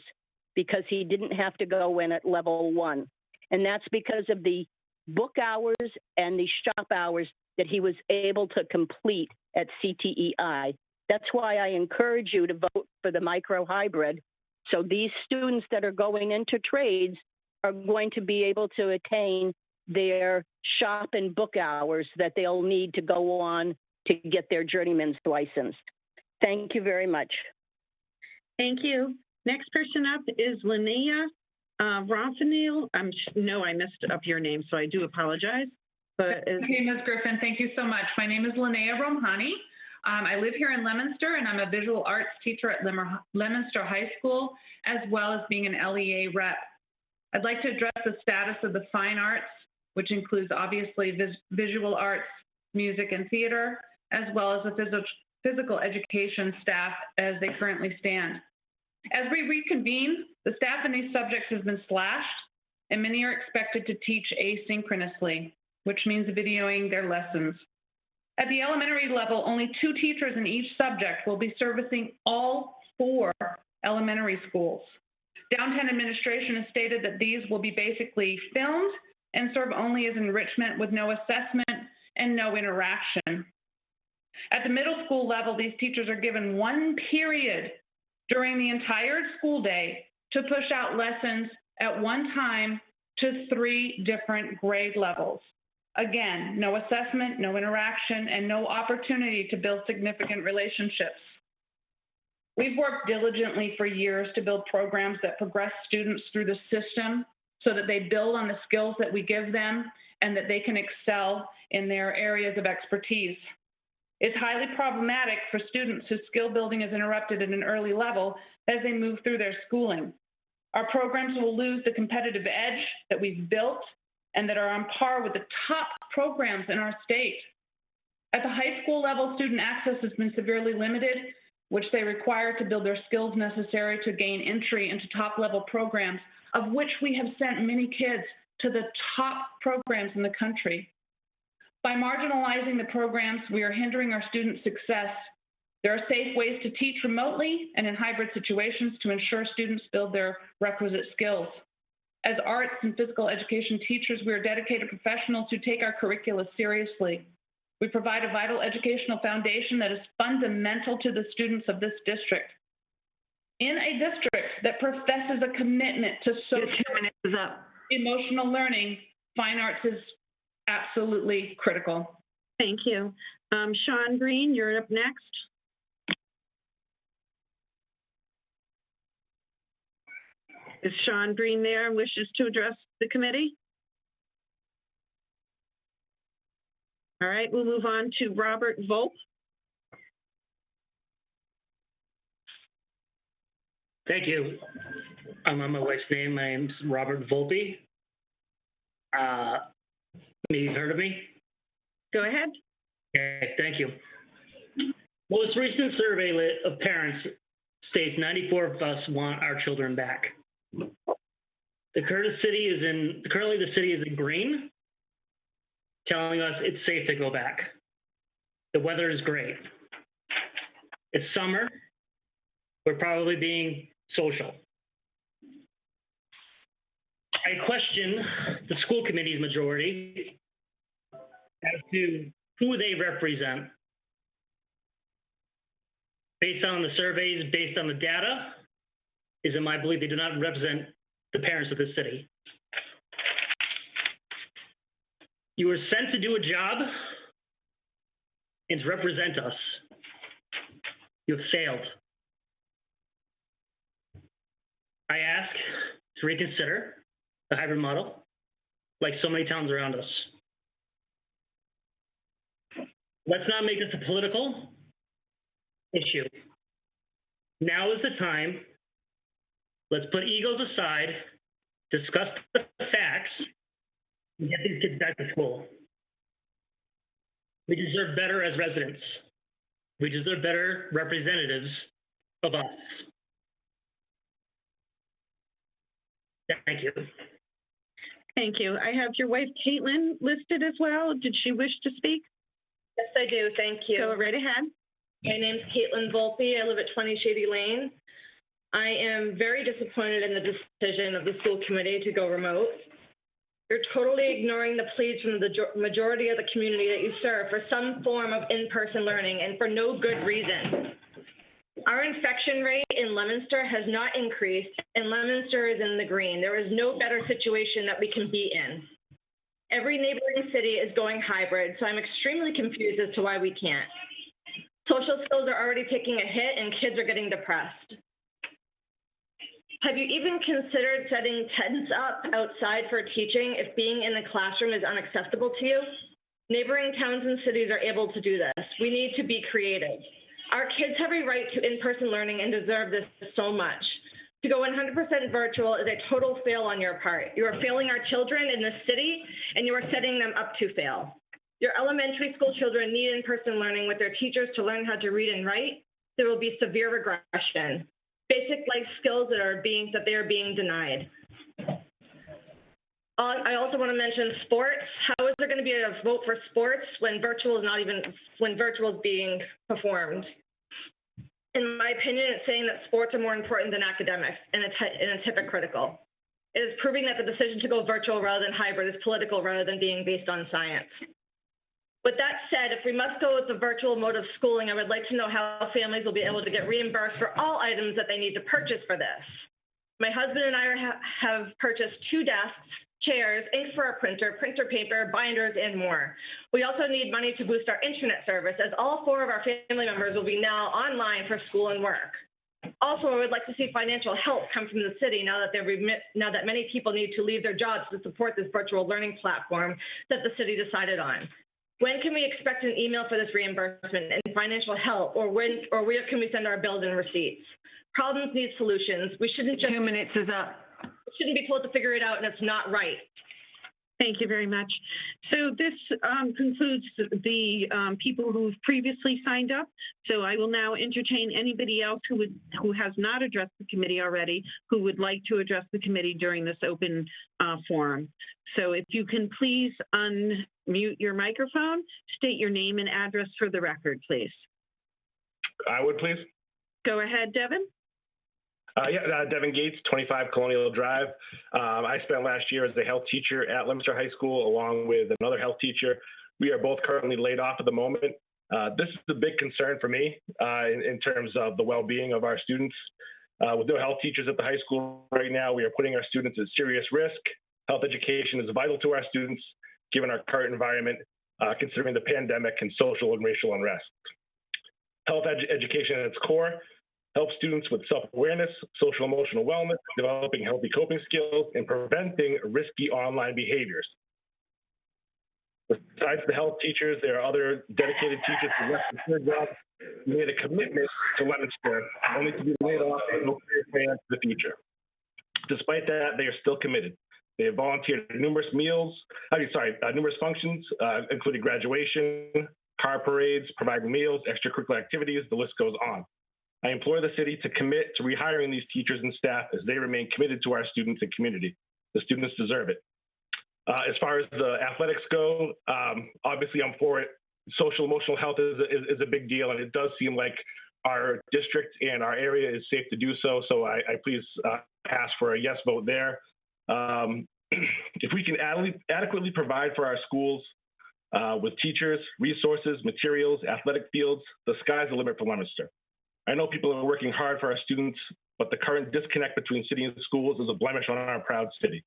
because he didn't have to go in at level 1. And that's because of the book hours and the shop hours that he was able to complete at CTEI. That's why I encourage you to vote for the micro-hybrid. So these students that are going into trades are going to be able to attain their shop and book hours that they'll need to go on to get their journeyman's license. Thank you very much. Thank you. Next person up is Linnea Ronfanil. No, I messed up your name, so I do apologize. But okay, Ms. Griffin, thank you so much. My name is Linnea Romhani. I live here in Leominster, and I'm a visual arts teacher at Leominster High School, as well as being an LEA rep. I'd like to address the status of the fine arts, which includes obviously visual arts, music, and theater, as well as the physical education staff as they currently stand. As we reconvene, the staff in these subjects has been slashed, and many are expected to teach asynchronously, which means videoing their lessons. At the elementary level, only 2 teachers in each subject will be servicing all 4 elementary schools. Downtown administration has stated that these will be basically filmed and serve only as enrichment with no assessment and no interaction. At the middle school level, these teachers are given 1 period during the entire school day to push out lessons at one time to 3 different grade levels. Again, no assessment, no interaction, and no opportunity to build significant relationships. We've worked diligently for years to build programs that progress students through the system so that they build on the skills that we give them and that they can excel in their areas of expertise. It's highly problematic for students whose skill building is interrupted at an early level as they move through their schooling. Our programs will lose the competitive edge that we've built and that are on par with the top programs in our state. At the high school level, student access has been severely limited, which they require to build their skills necessary to gain entry into top-level programs, of which we have sent many kids to the top programs in the country. By marginalizing the programs, we are hindering our students' success. There are safe ways to teach remotely and in hybrid situations to ensure students build their requisite skills. As arts and physical education teachers, we are dedicated professionals who take our curricula seriously. We provide a vital educational foundation that is fundamental to the students of this district. In a district that professes a commitment to social emotional learning, fine arts is absolutely critical. Thank you. Sean Green, you're up next. Is Sean Green there and wishes to address the committee? All right, we'll move on to Robert Volpe. Thank you. I'm on my wife's name. My name's Robert Volpe. Maybe you've heard of me? Go ahead. Okay, thank you. Most recent survey of parents states 94 of us want our children back. Currently the city is in green, telling us it's safe to go back. The weather is great. It's summer. We're probably being social. I question the school committee's majority as to who they represent. Based on the surveys, based on the data, is in my belief they do not represent the parents of this city. You were sent to do a job and to represent us. You have failed. I ask to reconsider the hybrid model, like so many towns around us. Let's not make this a political issue. Now is the time. Let's put egos aside, discuss the facts, and get these kids back to school. We deserve better as residents. We deserve better representatives of us. Thank you. Thank you. I have your wife, Caitlin, listed as well. Did she wish to speak? Yes, I do. Thank you. Go right ahead. My name's Caitlin Volpe. I live at 20 Shady Lane. I am very disappointed in the decision of the school committee to go remote. You're totally ignoring the pleas from the majority of the community that you serve for some form of in-person learning, and for no good reason. Our infection rate in Leominster has not increased, and Leominster is in the green. There is no better situation that we can be in. Every neighboring city is going hybrid, so I'm extremely confused as to why we can't. Social skills are already taking a hit, and kids are getting depressed. Have you even considered setting tents up outside for teaching if being in the classroom is unacceptable to you? Neighboring towns and cities are able to do this. We need to be creative. Our kids have a right to in-person learning and deserve this so much. To go 100% virtual is a total fail on your part. You are failing our children in this city, and you are setting them up to fail. Your elementary school children need in-person learning with their teachers to learn how to read and write. There will be severe regression. Basic life skills that they are being denied. I also want to mention sports. How is there going to be a vote for sports when virtual is being performed? In my opinion, it's saying that sports are more important than academics, and it's hypocritical. is proving that the decision to go virtual rather than hybrid is political rather than being based on science. With that said, if we must go with the virtual mode of schooling, I would like to know how families will be able to get reimbursed for all items that they need to purchase for this. My husband and I have purchased 2 desks, chairs, ink for our printer, printer paper, binders, and more. We also need money to boost our internet service, as all 4 of our family members will be now online for school and work. Also, I would like to see financial help come from the city now that many people need to leave their jobs to support this virtual learning platform that the city decided on. When can we expect an email for this reimbursement and financial help, or where can we send our bills and receipts? Problems need solutions. We shouldn't just— 2 minutes is up. Shouldn't be told to figure it out and it's not right. Thank you very much. So this concludes the people who've previously signed up. So I will now entertain anybody else who has not addressed the committee already, who would like to address the committee during this open forum. So if you can please unmute your microphone, state your name and address for the record, please. I would, please. Go ahead, Devin. Devin Gates, 25 Colonial Drive. I spent last year as the health teacher at Leominster High School, along with another health teacher. We are both currently laid off at the moment. This is a big concern for me in terms of the well-being of our students. With no health teachers at the high school right now, we are putting our students at serious risk. Health education is vital to our students, given our current environment, considering the pandemic and social and racial unrest. Health education at its core helps students with self-awareness, social-emotional wellness, developing healthy coping skills, and preventing risky online behaviors. Besides the health teachers, there are other dedicated teachers who left their jobs who made a commitment to Leominster, only to be laid off and no clear plans for the future. Despite that, they are still committed. They have volunteered at numerous functions, including graduation, car parades, providing meals, extracurricular activities, the list goes on. I implore the city to commit to rehiring these teachers and staff as they remain committed to our students and community. The students deserve it. As far as the athletics go, obviously I'm for it. Social emotional health is a big deal, and it does seem like our district and our area is safe to do so. So I please ask for a yes vote there. If we can adequately provide for our schools with teachers, resources, materials, athletic fields, the sky's the limit for Leominster. I know people are working hard for our students, but the current disconnect between city and schools is a blemish on our proud city.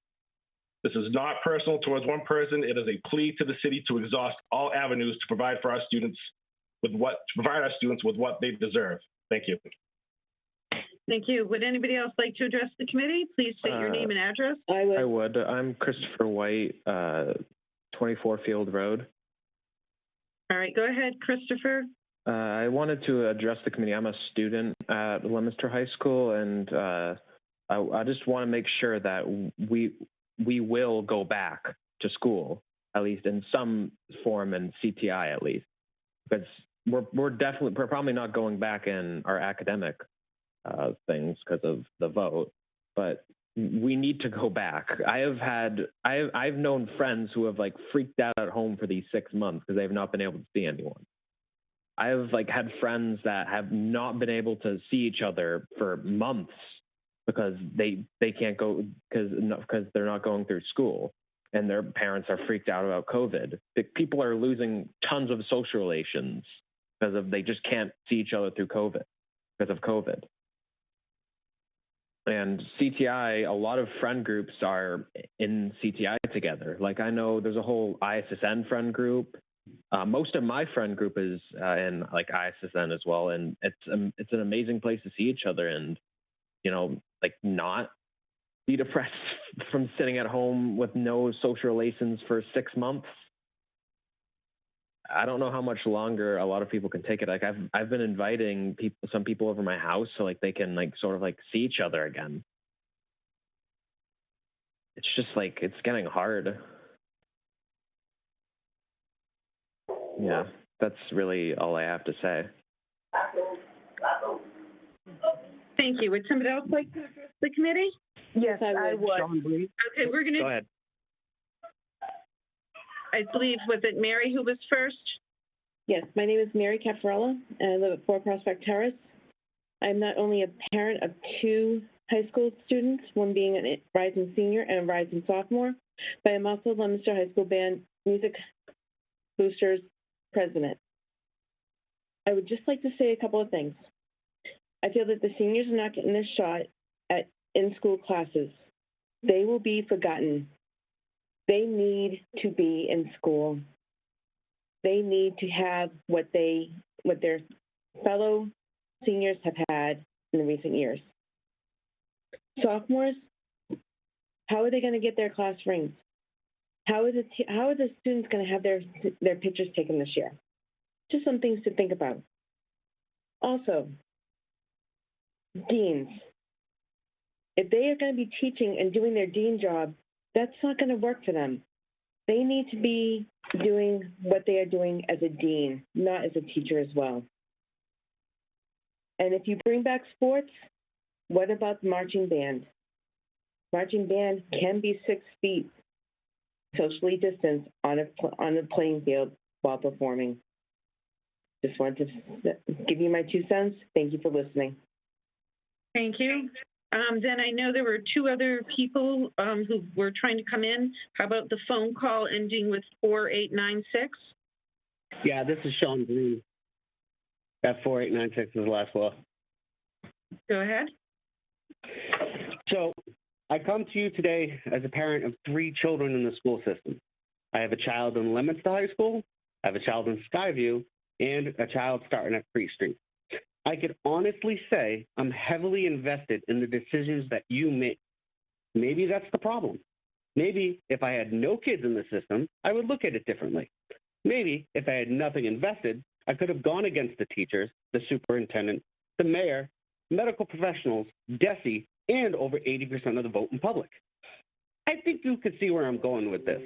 This is not personal towards one person. It is a plea to the city to exhaust all avenues to provide for our students with what they deserve. Thank you. Thank you. Would anybody else like to address the committee? Please state your name and address. I would. I'm Christopher White, 24 Field Road. All right, go ahead, Christopher. I wanted to address the committee. I'm a student at Leominster High School, and I just want to make sure that we will go back to school, at least in some form, in CTI at least, because we're probably not going back in our academic things because of the vote, but we need to go back. I've known friends who have like freaked out at home for these 6 months because they've not been able to see anyone. I've had friends that have not been able to see each other for months because they can't go because they're not going through school, and their parents are freaked out about COVID. People are losing tons of social relations because they just can't see each other through COVID because of COVID. And CTI, a lot of friend groups are in CTI together. Like I know there's a whole ISSN friend group. Most of my friend group is in ISSN as well, and it's an amazing place to see each other and not be depressed from sitting at home with no social relations for 6 months. I don't know how much longer a lot of people can take it. I've been inviting some people over my house so they can see each other again. It's just it's getting hard. Yeah, that's really all I have to say. Thank you. Would somebody else like to address the committee? Yes, I would. Okay, we're going to. Go ahead. I believe, was it Mary who was first? Yes, my name is Mary Caffarella, and I live at 4 Prospect Terrace. I'm not only a parent of 2 high school students, one being a rising senior and a rising sophomore. But I'm also Leominster High School Band Music Boosters president. I would just like to say a couple of things. I feel that the seniors are not getting their shot at in-school classes. They will be forgotten. They need to be in school. They need to have what their fellow seniors have had in the recent years. Sophomores, how are they going to get their class rings? How are the students going to have their pictures taken this year? Just some things to think about. Also, deans. If they are going to be teaching and doing their dean job, that's not going to work for them. They need to be doing what they are doing as a dean, not as a teacher as well. And if you bring back sports, what about the marching band? Marching band can be 6 feet socially distanced on a playing field while performing. Just wanted to give you my 2 cents. Thank you for listening. Thank you. Then I know there were 2 other people who were trying to come in. How about the phone call ending with 4896? Yeah, this is Sean Green. That 4896 is the last law. Go ahead. So I come to you today as a parent of 3 children in the school system. I have a child in Leominster High School, I have a child in Skyview, and a child starting at Free Street. I could honestly say I'm heavily invested in the decisions that you make. Maybe that's the problem. Maybe if I had no kids in the system, I would look at it differently. Maybe if I had nothing invested, I could have gone against the teachers, the superintendent, the mayor, medical professionals, DESE, and over 80% of the voting public. I think you could see where I'm going with this.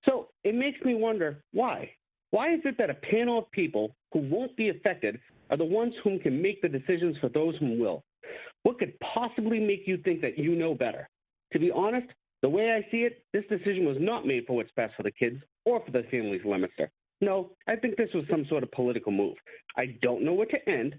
So it makes me wonder why. Why is it that a panel of people who won't be affected are the ones whom can make the decisions for those whom will? What could possibly make you think that you know better? To be honest, the way I see it, this decision was not made for what's best for the kids or for the families of Leominster. No, I think this was some sort of political move. I don't know what to end,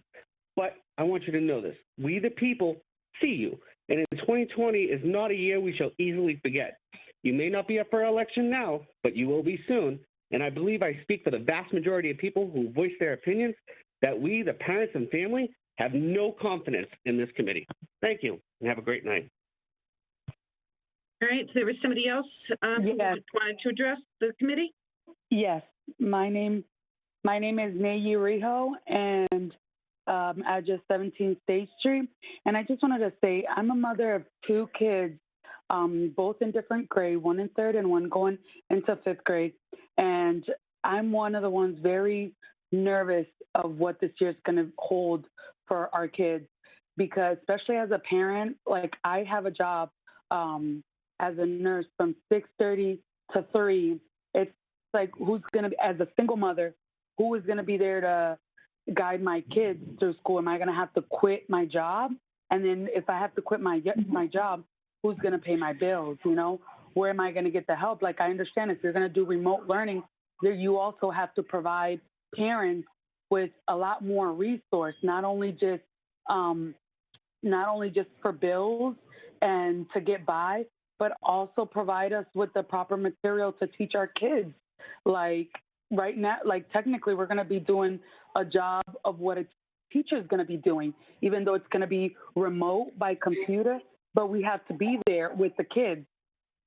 but I want you to know this. We the people see you, and in 2020 is not a year we shall easily forget. You may not be up for election now, but you will be soon, and I believe I speak for the vast majority of people who voice their opinions that we, the parents and family, have no confidence in this committee. Thank you, and have a great night. All right, so there was somebody else who wanted to address the committee? Yes, my name is Miaa Rijo, and address 17 State Street. And I just wanted to say I'm a mother of 2 kids, both in different grade, one in 3rd and one going into 5th grade. And I'm one of the ones very nervous of what this year's going to hold for our kids, because especially as a parent, like I have a job as a nurse from 6:30 to 3. It's like, who's going to be, as a single mother, who is going to be there to guide my kids through school? Am I going to have to quit my job? And then if I have to quit my job, who's going to pay my bills? You know, where am I going to get the help? Like, I understand if you're going to do remote learning, you also have to provide parents with a lot more resource, not only just for bills and to get by, but also provide us with the proper material to teach our kids. Like right now, like technically we're going to be doing a job of what a teacher is going to be doing, even though it's going to be remote by computer, but we have to be there with the kids.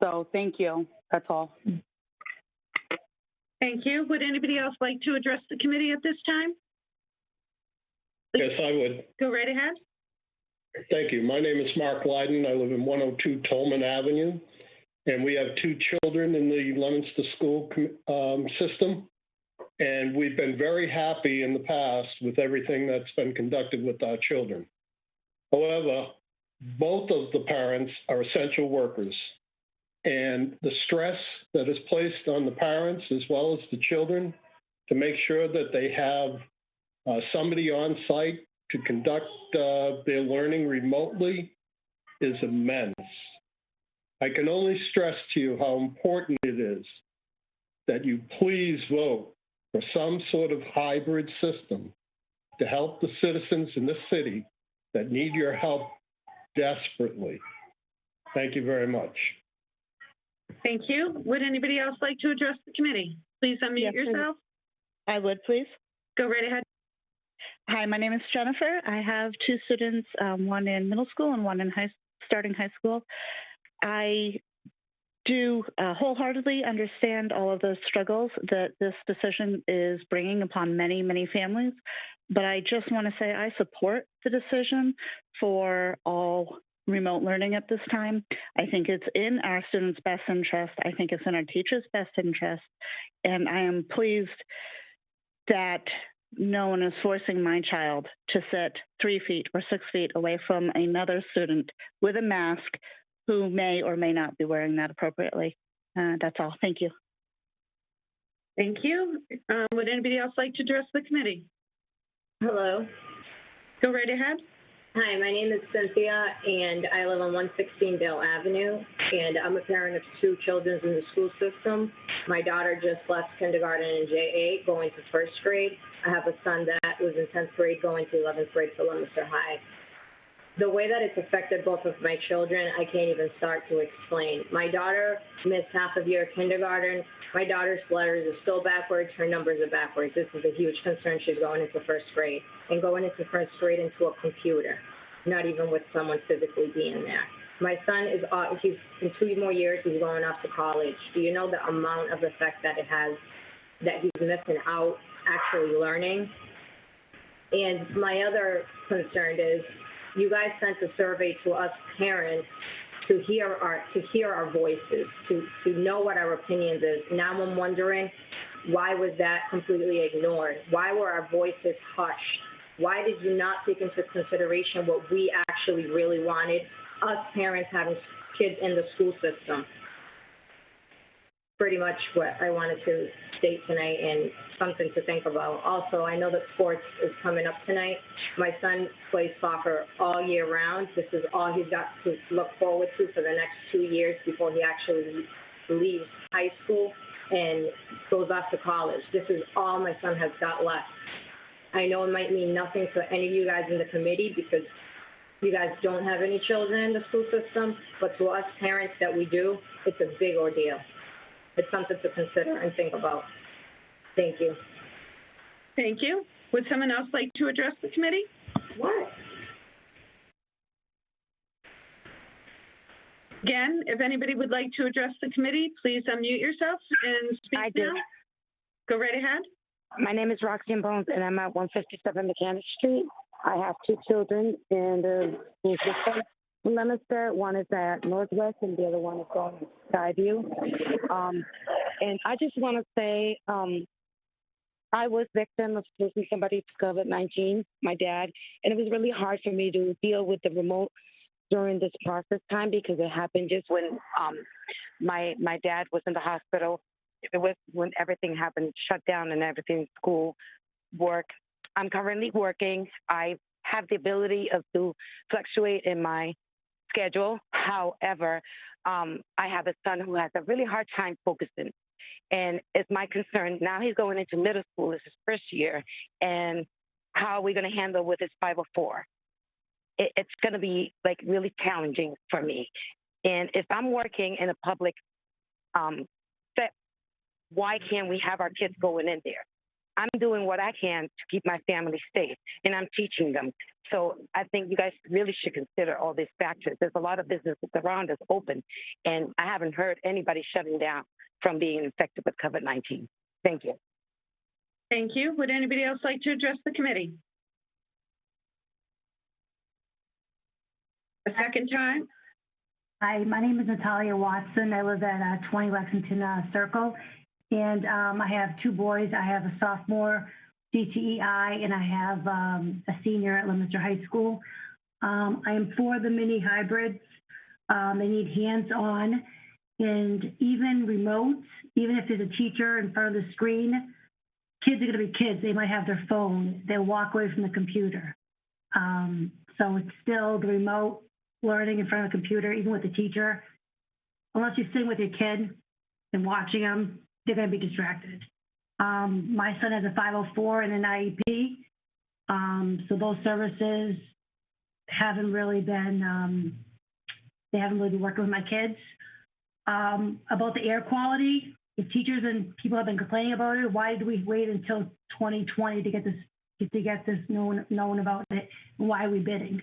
So thank you. That's all. Thank you. Would anybody else like to address the committee at this time? Yes, I would. Go right ahead. Thank you. My name is Mark Lyden. I live in 102 Tolman Avenue, and we have 2 children in the Leominster School system. And we've been very happy in the past with everything that's been conducted with our children. However, both of the parents are essential workers, and the stress that is placed on the parents as well as the children to make sure that they have somebody on site to conduct their learning remotely is immense. I can only stress to you how important it is that you please vote for some sort of hybrid system to help the citizens in this city that need your help desperately. Thank you very much. Thank you. Would anybody else like to address the committee? Please unmute yourself. I would, please. Go right ahead. Hi, my name is Jennifer. I have two students, one in middle school and one in starting high school. I do wholeheartedly understand all of the struggles that this decision is bringing upon many, many families, but I just want to say I support the decision for all remote learning at this time. I think it's in our students' best interest. I think it's in our teachers' best interest, and I am pleased that no one is forcing my child to sit 3 feet or 6 feet away from another student with a mask who may or may not be wearing that appropriately. That's all. Thank you. Thank you. Would anybody else like to address the committee? Hello. Go right ahead. Hi, my name is Cynthia, and I live on 116 Dale Avenue, and I'm a parent of two children in the school system. My daughter just left kindergarten in J8, going to first grade. I have a son that was in 10th grade, going to 11th grade for Leominster High. The way that it's affected both of my children, I can't even start to explain. My daughter missed half of year kindergarten. My daughter's letters are still backwards. Her numbers are backwards. This is a huge concern. She's going into first grade and going into first grade into a computer, not even with someone physically being there. My son is, he's in 2 more years, he's going off to college. Do you know the amount of effect that it has, that he's missing out actually learning? And my other concern is, you guys sent a survey to us parents to hear our voices, to know what our opinions is. Now I'm wondering, why was that completely ignored? Why were our voices hushed? Why did you not take into consideration what we actually really wanted, us parents having kids in the school system? Pretty much what I wanted to state tonight, and something to think about. Also, I know that sports is coming up tonight. My son plays soccer all year round. This is all he's got to look forward to for the next 2 years before he actually leaves high school and goes off to college. This is all my son has got left. I know it might mean nothing to any of you guys in the committee because you guys don't have any children in the school system, but to us parents that we do, it's a big ordeal. It's something to consider and think about. Thank you. Thank you. Would someone else like to address the committee? What? Again, if anybody would like to address the committee, please unmute yourself and speak now. Go right ahead. My name is Roxanne Bones, and I'm at 157 Mechanic Street. I have 2 children in the school system in Leominster. One is at Northwest, and the other one is going to Skyview. And I just want to say, I was victim of losing somebody to COVID-19, my dad, and it was really hard for me to deal with the remote during this process time because it happened just when my dad was in the hospital. It was when everything happened, shut down and everything, school, work. I'm currently working. I have the ability to fluctuate in my schedule. However, I have a son who has a really hard time focusing. And it's my concern. Now he's going into middle school. It's his first year. And how are we going to handle with his 504? It's going to be like really challenging for me. And if I'm working in a public set, why can't we have our kids going in there? I'm doing what I can to keep my family safe, and I'm teaching them. So I think you guys really should consider all these factors. There's a lot of businesses around us open, and I haven't heard anybody shutting down from being infected with COVID-19. Thank you. Thank you. Would anybody else like to address the committee? A second time. Hi, my name is Natalia Watson. I live at 20 Lexington Circle, and I have 2 boys. I have a sophomore DTEI, and I have a senior at Leominster High School. I am for the mini hybrids. They need hands-on, and even remote, even if there's a teacher in front of the screen, kids are going to be kids. They might have their phone. They'll walk away from the computer. So it's still the remote learning in front of the computer, even with the teacher. Unless you're sitting with your kid and watching them, they're going to be distracted. My son has a 504 and an IEP. So those services haven't really been, they haven't really been working with my kids. About the air quality, if teachers and people have been complaining about it, why did we wait until 2020 to get this known about it? And why are we bidding?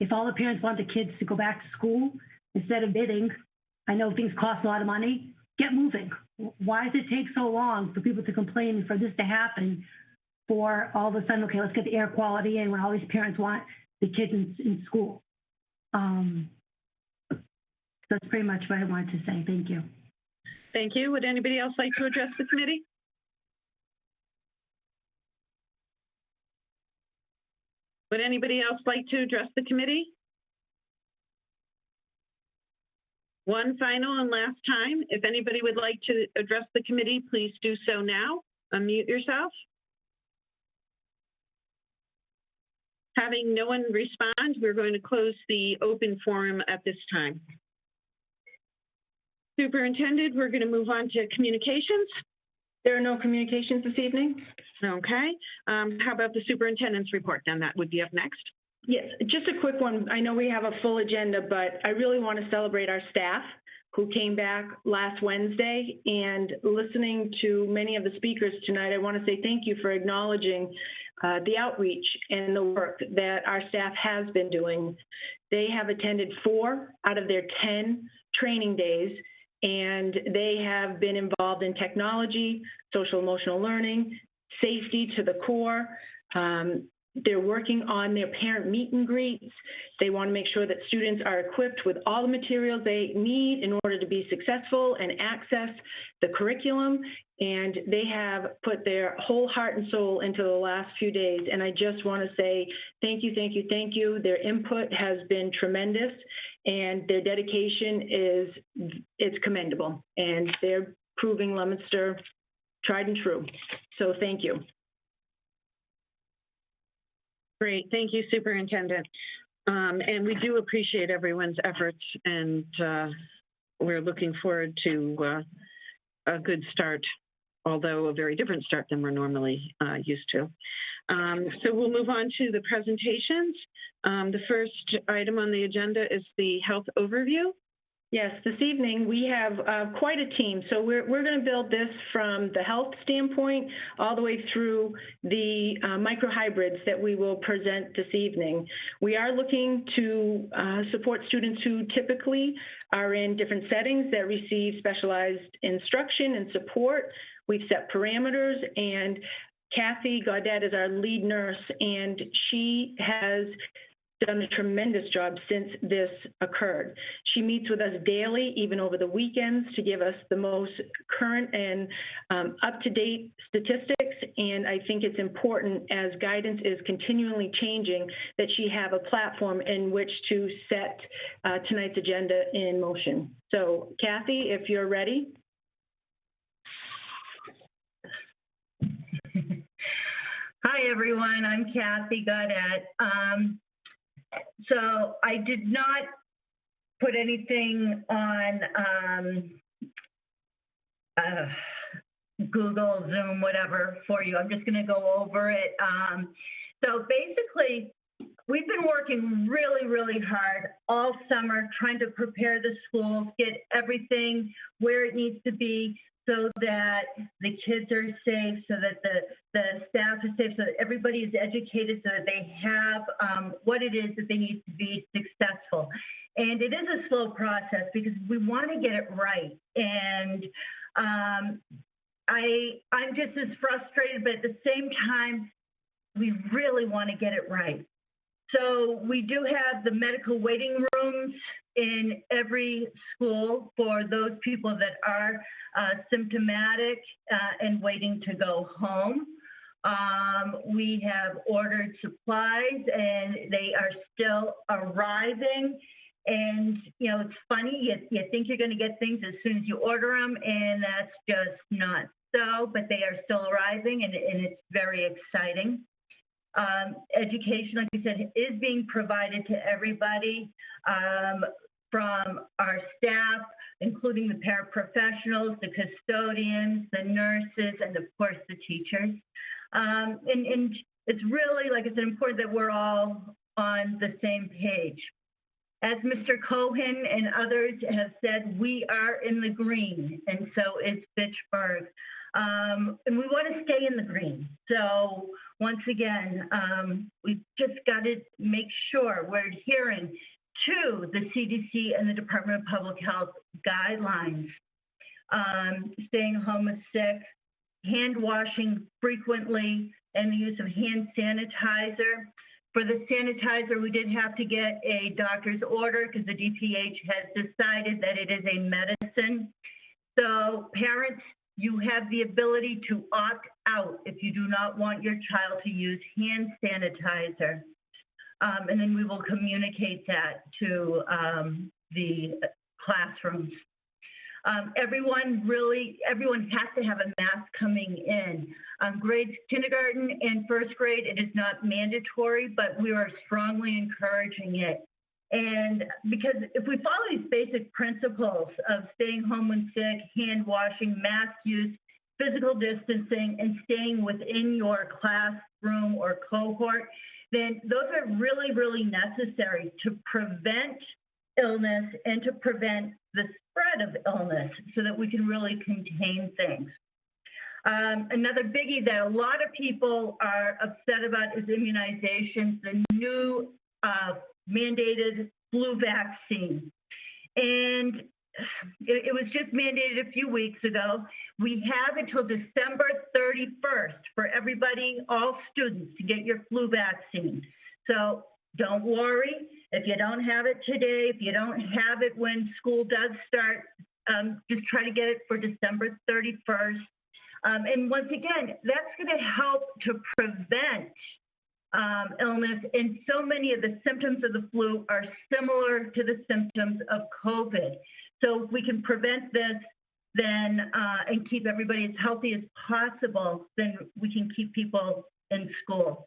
If all the parents want the kids to go back to school instead of bidding, I know things cost a lot of money, get moving. Why does it take so long for people to complain and for this to happen for all of a sudden, okay, let's get the air quality in when all these parents want the kids in school? That's pretty much what I wanted to say. Thank you. Thank you. Would anybody else like to address the committee? Would anybody else like to address the committee? One final and last time. If anybody would like to address the committee, please do so now. Unmute yourself. Having no one respond, we're going to close the open forum at this time. Superintendent, we're going to move on to communications. There are no communications this evening. Okay. How about the superintendent's report then? That would be up next. Yes, just a quick one. I know we have a full agenda, but I really want to celebrate our staff who came back last Wednesday, and listening to many of the speakers tonight, I want to say thank you for acknowledging the outreach and the work that our staff has been doing. They have attended 4 out of their 10 training days, and they have been involved in technology, social emotional learning, safety to the core. They're working on their parent meet and greets. They want to make sure that students are equipped with all the materials they need in order to be successful and access the curriculum. And they have put their whole heart and soul into the last few days. And I just want to say thank you, thank you, thank you. Their input has been tremendous, and their dedication it's commendable. And they're proving Leominster tried and true. So thank you. Great, thank you, Superintendent. And we do appreciate everyone's efforts, and we're looking forward to a good start, although a very different start than we're normally used to. So we'll move on to the presentations. The first item on the agenda is the health overview. Yes, this evening we have quite a team. So we're going to build this from the health standpoint all the way through the microhybrids that we will present this evening. We are looking to support students who typically are in different settings that receive specialized instruction and support. We've set parameters, and Kathy Gaudet is our lead nurse, and she has done a tremendous job since this occurred. She meets with us daily, even over the weekends, to give us the most current and up-to-date statistics. And I think it's important, as guidance is continually changing, that she have a platform in which to set tonight's agenda in motion. So Kathy, if you're ready. Hi, everyone. I'm Kathy Gaudet. So I did not put anything on Google, Zoom, whatever for you. I'm just going to go over it. So basically, we've been working really, really hard all summer trying to prepare the schools, get everything where it needs to be, so that the kids are safe, so that the staff is safe, so that everybody is educated, so that they have what it is that they need to be successful. And it is a slow process because we want to get it right. And I'm just as frustrated, but at the same time, we really want to get it right. So we do have the medical waiting rooms in every school for those people that are symptomatic and waiting to go home. We have ordered supplies, and they are still arriving. And, you know, it's funny, you think you're going to get things as soon as you order them, and that's just not so, but they are still arriving, and it's very exciting. Education, like I said, is being provided to everybody, from our staff, including the paraprofessionals, the custodians, the nurses, and of course the teachers. And it's really, like I said, important that we're all on the same page. As Mr. Cohen and others have said, we are in the green, and so is Fitchburg. And we want to stay in the green. So once again, we've just got to make sure we're adhering to the CDC and the Department of Public Health guidelines. Staying home is sick, hand washing frequently, and the use of hand sanitizer. For the sanitizer, we did have to get a doctor's order because the DPH has decided that it is a medicine. So parents, you have the ability to opt out if you do not want your child to use hand sanitizer. And then we will communicate that to the classrooms. Everyone has to have a mask coming in. Grades kindergarten and first grade, it is not mandatory, but we are strongly encouraging it. And because if we follow these basic principles of staying home when sick, hand washing, mask use, physical distancing, and staying within your classroom or cohort, then those are really, really necessary to prevent illness and to prevent the spread of illness so that we can really contain things. Another biggie that a lot of people are upset about is immunizations, the new mandated flu vaccine. And it was just mandated a few weeks ago. We have until December 31st for everybody, all students, to get your flu vaccine. So don't worry if you don't have it today, if you don't have it when school does start, just try to get it for December 31st. And once again, that's going to help to prevent illness, and so many of the symptoms of the flu are similar to the symptoms of COVID. So if we can prevent this, then and keep everybody as healthy as possible, then we can keep people in school.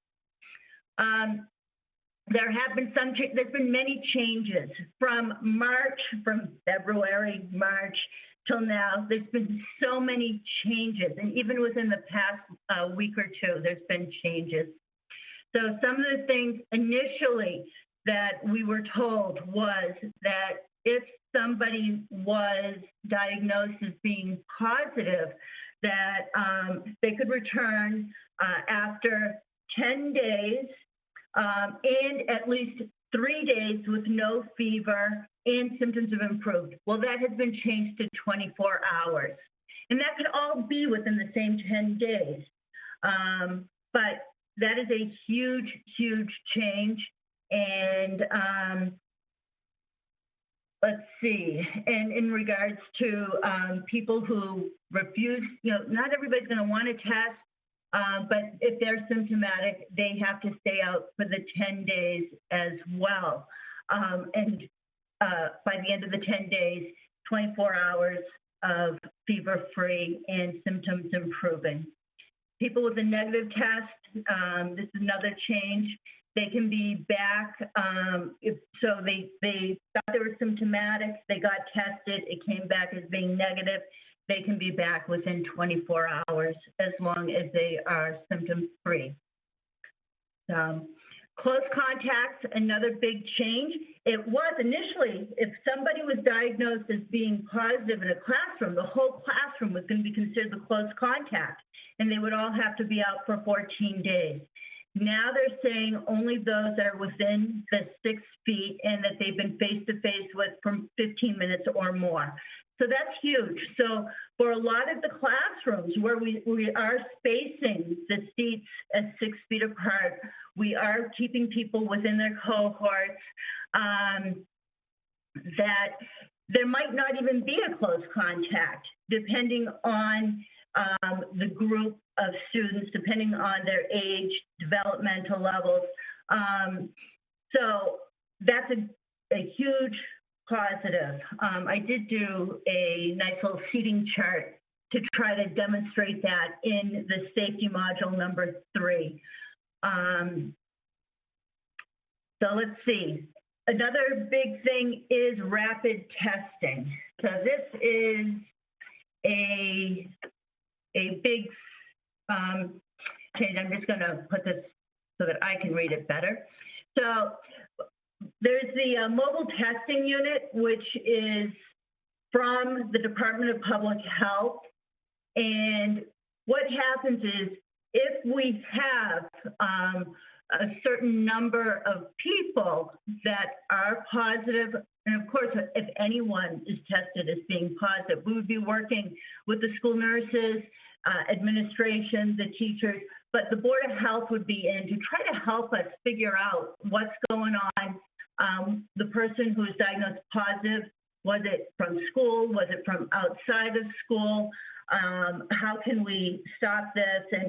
There have been there's been many changes from February, March till now. There's been so many changes, and even within the past week or two, there's been changes. So some of the things initially that we were told was that if somebody was diagnosed as being positive, that they could return after 10 days and at least 3 days with no fever and symptoms have improved. Well, that has been changed to 24 hours. And that could all be within the same 10 days. But that is a huge, huge change. And let's see, and in regards to people who refuse, not everybody's going to want to test, but if they're symptomatic, they have to stay out for the 10 days as well. And by the end of the 10 days, 24 hours of fever-free and symptoms improving. People with a negative test, this is another change. They can be back, so they thought they were symptomatic, they got tested, it came back as being negative, they can be back within 24 hours as long as they are symptom-free. Close contacts, another big change. It was initially, if somebody was diagnosed as being positive in a classroom, the whole classroom was going to be considered a close contact, and they would all have to be out for 14 days. Now they're saying only those that are within the 6 feet and that they've been face-to-face with for 15 minutes or more. So that's huge. So for a lot of the classrooms where we are spacing the seats at 6 feet apart, we are keeping people within their cohorts, that there might not even be a close contact, depending on the group of students, depending on their age, developmental levels. So that's a huge positive. I did do a nice little seating chart to try to demonstrate that in the safety module number 3. So let's see. Another big thing is rapid testing. So this is a big change. I'm just going to put this so that I can read it better. So there's the mobile testing unit, which is from the Department of Public Health. And what happens is if we have a certain number of people that are positive, and of course, if anyone is tested as being positive, we would be working with the school nurses, administration, the teachers, but the Board of Health would be in to try to help us figure out what's going on. The person who was diagnosed positive, was it from school? Was it from outside of school? How can we stop this?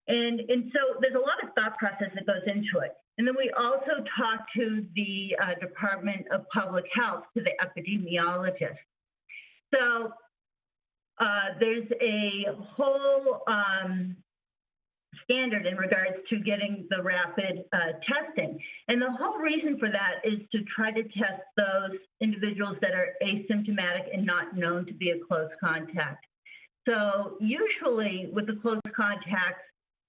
And so there's a lot of thought process that goes into it. And then we also talk to the Department of Public Health, to the epidemiologist. So there's a whole standard in regards to getting the rapid testing. And the whole reason for that is to try to test those individuals that are asymptomatic and not known to be a close contact. So usually with the close contacts,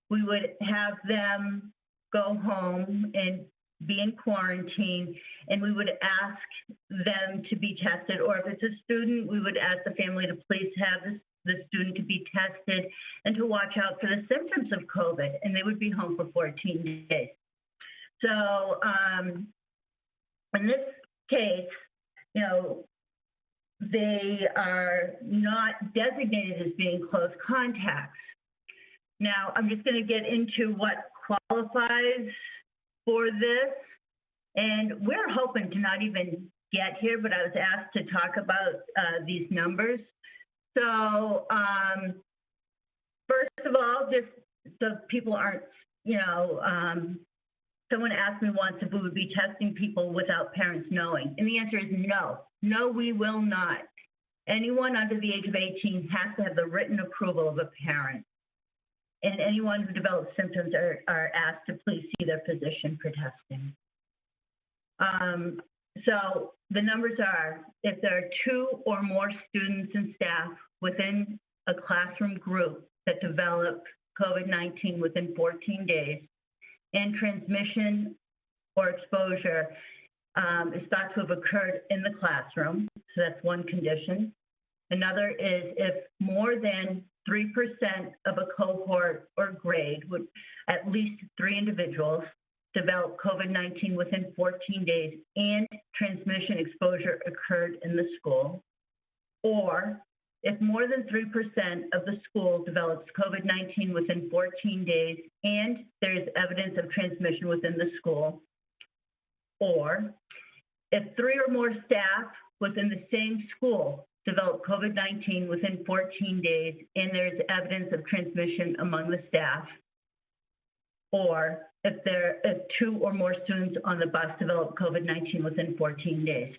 we would have them go home and be in quarantine, and we would ask them to be tested, or if it's a student, we would ask the family to please have the student to be tested and to watch out for the symptoms of COVID, and they would be home for 14 days. So in this case, you know, they are not designated as being close contacts. Now, I'm just going to get into what qualifies for this, and we're hoping to not even get here, but I was asked to talk about these numbers. So first of all, just so people aren't, you know, someone asked me once if we would be testing people without parents knowing, and the answer is no. No, we will not. Anyone under the age of 18 has to have the written approval of a parent. And anyone who develops symptoms are asked to please see their physician for testing. So the numbers are, if there are 2 or more students and staff within a classroom group that develop COVID-19 within 14 days, and transmission or exposure is thought to have occurred in the classroom, so that's one condition. Another is if more than 3% of a cohort or grade, would at least 3 individuals, develop COVID-19 within 14 days and transmission exposure occurred in the school, or if more than 3% of the school develops COVID-19 within 14 days and there is evidence of transmission within the school, or if 3 or more staff within the same school develop COVID-19 within 14 days and there's evidence of transmission among the staff, or if 2 or more students on the bus develop COVID-19 within 14 days.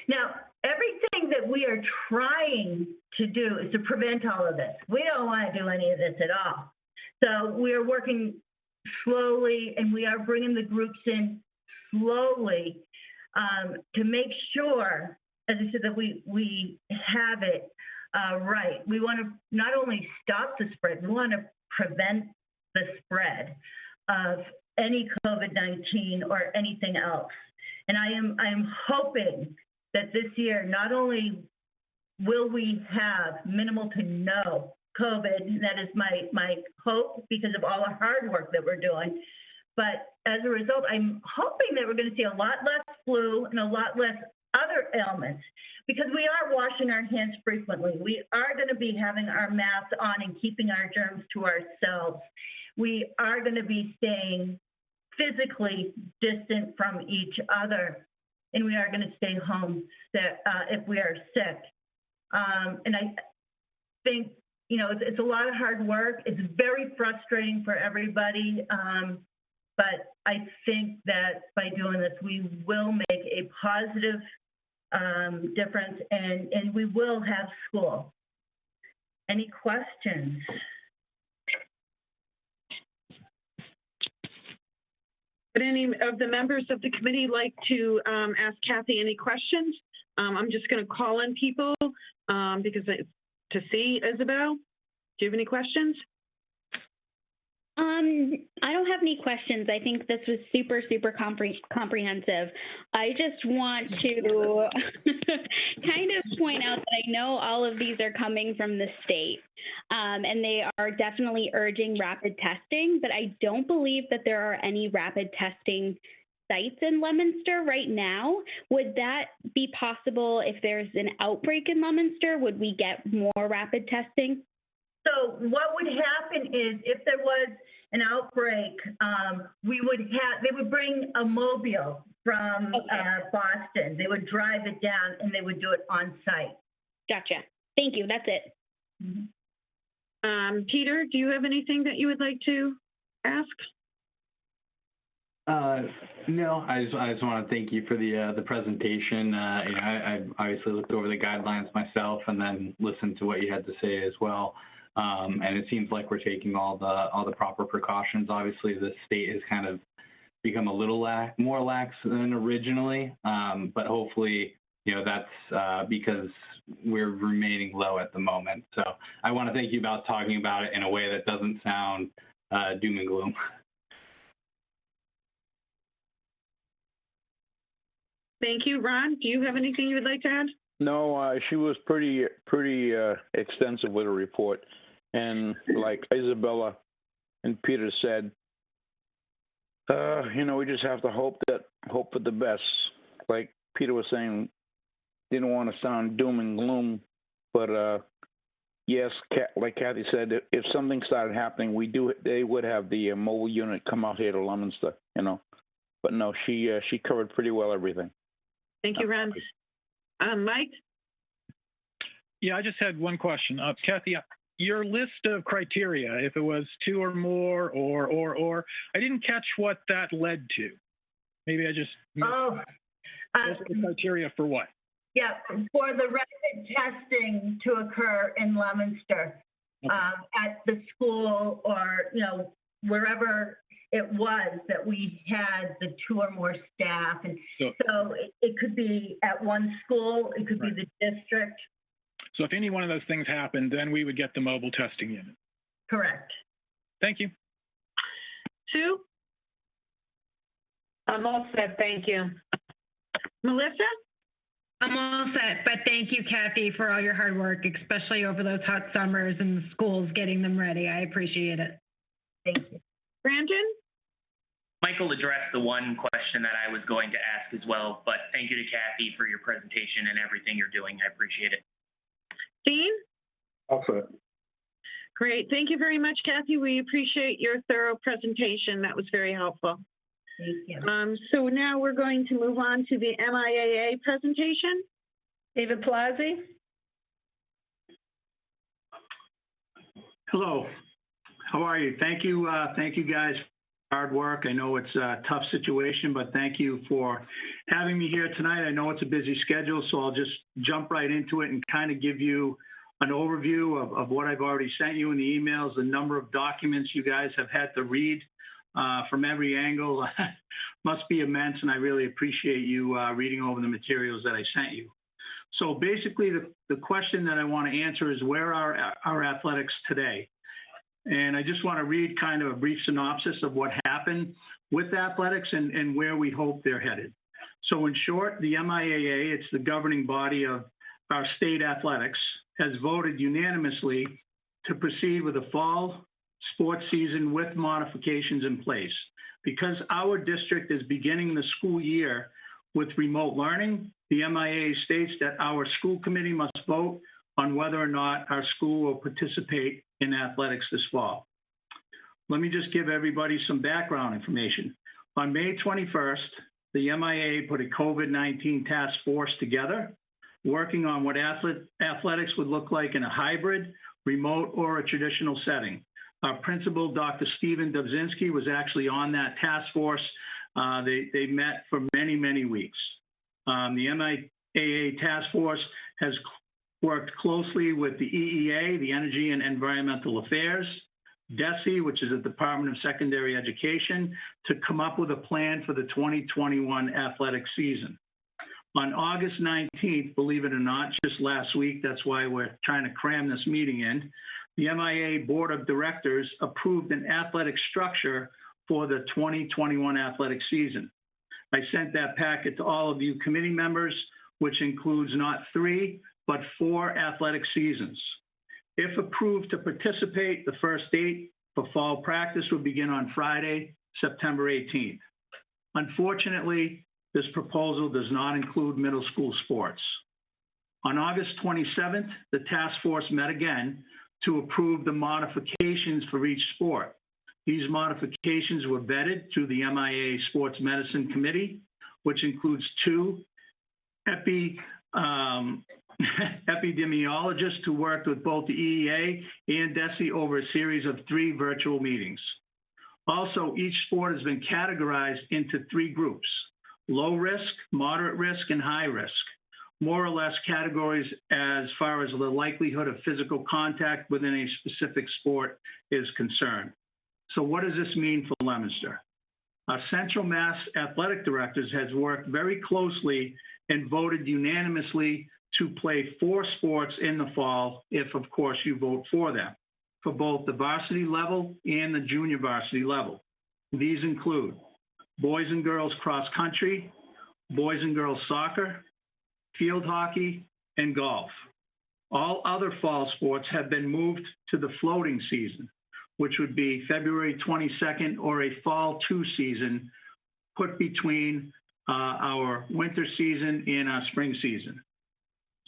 Now, everything that we are trying to do is to prevent all of this. We don't want to do any of this at all. So we are working slowly, and we are bringing the groups in slowly to make sure, as I said, that we have it right. We want to not only stop the spread, we want to prevent the spread of any COVID-19 or anything else. And I am hoping that this year, not only will we have minimal to no COVID, that is my hope because of all the hard work that we're doing, but as a result, I'm hoping that we're going to see a lot less flu and a lot less other ailments, because we are washing our hands frequently. We are going to be having our masks on and keeping our germs to ourselves. We are going to be staying physically distant from each other, and we are going to stay home if we are sick. And I think, you know, it's a lot of hard work. It's very frustrating for everybody, but I think that by doing this, we will make a positive difference, and we will have school. Any questions? Would any of the members of the committee like to ask Kathy any questions? I'm just going to call in people because to see Isabel. Do you have any questions? I don't have any questions. I think this was super, super comprehensive. I just want to kind of point out that I know all of these are coming from the state, and they are definitely urging rapid testing, but I don't believe that there are any rapid testing sites in Leominster right now. Would that be possible if there's an outbreak in Leominster? Would we get more rapid testing? So what would happen is if there was an outbreak, they would bring a mobile from Boston. They would drive it down and they would do it on site. Gotcha. Thank you. That's it. Mm-hmm. Peter, do you have anything that you would like to ask? No, I just want to thank you for the presentation. I obviously looked over the guidelines myself and then listened to what you had to say as well. And it seems like we're taking all the proper precautions. Obviously, the state has kind of become a little more lax than originally, but hopefully, that's because we're remaining low at the moment. So I want to thank you about talking about it in a way that doesn't sound doom and gloom. Thank you. Ron, do you have anything you would like to add? No, she was pretty extensive with her report. And like Isabella and Peter said, we just have to hope for the best. Like Peter was saying, didn't want to sound doom and gloom, but yes, like Kathy said, if something started happening, they would have the mobile unit come out here to Leominster, But no, she covered pretty well everything. Thank you, Ron. Mike? Yeah, I just had one question. Kathy, your list of criteria, if it was 2 or more or, I didn't catch what that led to. Maybe I just missed the criteria for what? Yeah, for the rapid testing to occur in Leominster, at the school or, wherever it was that we had the 2 or more staff. And so it could be at one school, it could be the district. So if any one of those things happened, then we would get the mobile testing unit. Correct. Thank you. Sue? I'm all set, thank you. Melissa? I'm all set, but thank you, Kathy, for all your hard work, especially over those hot summers and the schools getting them ready. I appreciate it. Thank you. Brandon? Michael addressed the one question that I was going to ask as well, but thank you to Kathy for your presentation and everything you're doing. I appreciate it. Dean? All set. Great. Thank you very much, Kathy. We appreciate your thorough presentation. That was very helpful. Thank you. So now we're going to move on to the MIAA presentation. David Palazzi? Hello. How are you? Thank you guys for hard work. I know it's a tough situation, but thank you for having me here tonight. I know it's a busy schedule, so I'll just jump right into it and kind of give you an overview of what I've already sent you in the emails, the number of documents you guys have had to read from every angle. Must be immense, and I really appreciate you reading over the materials that I sent you. So basically, the question that I want to answer is, where are our athletics today? And I just want to read kind of a brief synopsis of what happened with athletics and where we hope they're headed. So in short, the MIAA, it's the governing body of our state athletics, has voted unanimously to proceed with a fall sports season with modifications in place. Because our district is beginning the school year with remote learning, the MIAA states that our school committee must vote on whether or not our school will participate in athletics this fall. Let me just give everybody some background information. On May 21st, the MIAA put a COVID-19 task force together, working on what athletics would look like in a hybrid, remote, or a traditional setting. Our principal, Dr. Stephen Dobzinski, was actually on that task force. They met for many, many weeks. The MIAA task force has worked closely with the EEA, the Energy and Environmental Affairs, DESE, which is the Department of Secondary Education, to come up with a plan for the 2021 athletic season. On August 19th, believe it or not, just last week, that's why we're trying to cram this meeting in, the MIA Board of Directors approved an athletic structure for the 2021 athletic season. I sent that packet to all of you committee members, which includes not 3, but 4 athletic seasons. If approved to participate, the first date for fall practice will begin on Friday, September 18th. Unfortunately, this proposal does not include middle school sports. On August 27th, the task force met again to approve the modifications for each sport. These modifications were vetted through the MIA Sports Medicine Committee, which includes 2 epidemiologists who worked with both the EEA and DESE over a series of 3 virtual meetings. Also, each sport has been categorized into 3 groups: low risk, moderate risk, and high risk. More or less categories as far as the likelihood of physical contact within a specific sport is concerned. So what does this mean for Leominster? Our Central Mass Athletic Directors has worked very closely and voted unanimously to play 4 sports in the fall, if of course you vote for them, for both the varsity level and the junior varsity level. These include boys and girls cross country, boys and girls soccer, field hockey, and golf. All other fall sports have been moved to the floating season, which would be February 22nd, or a fall 2 season put between our winter season and our spring season.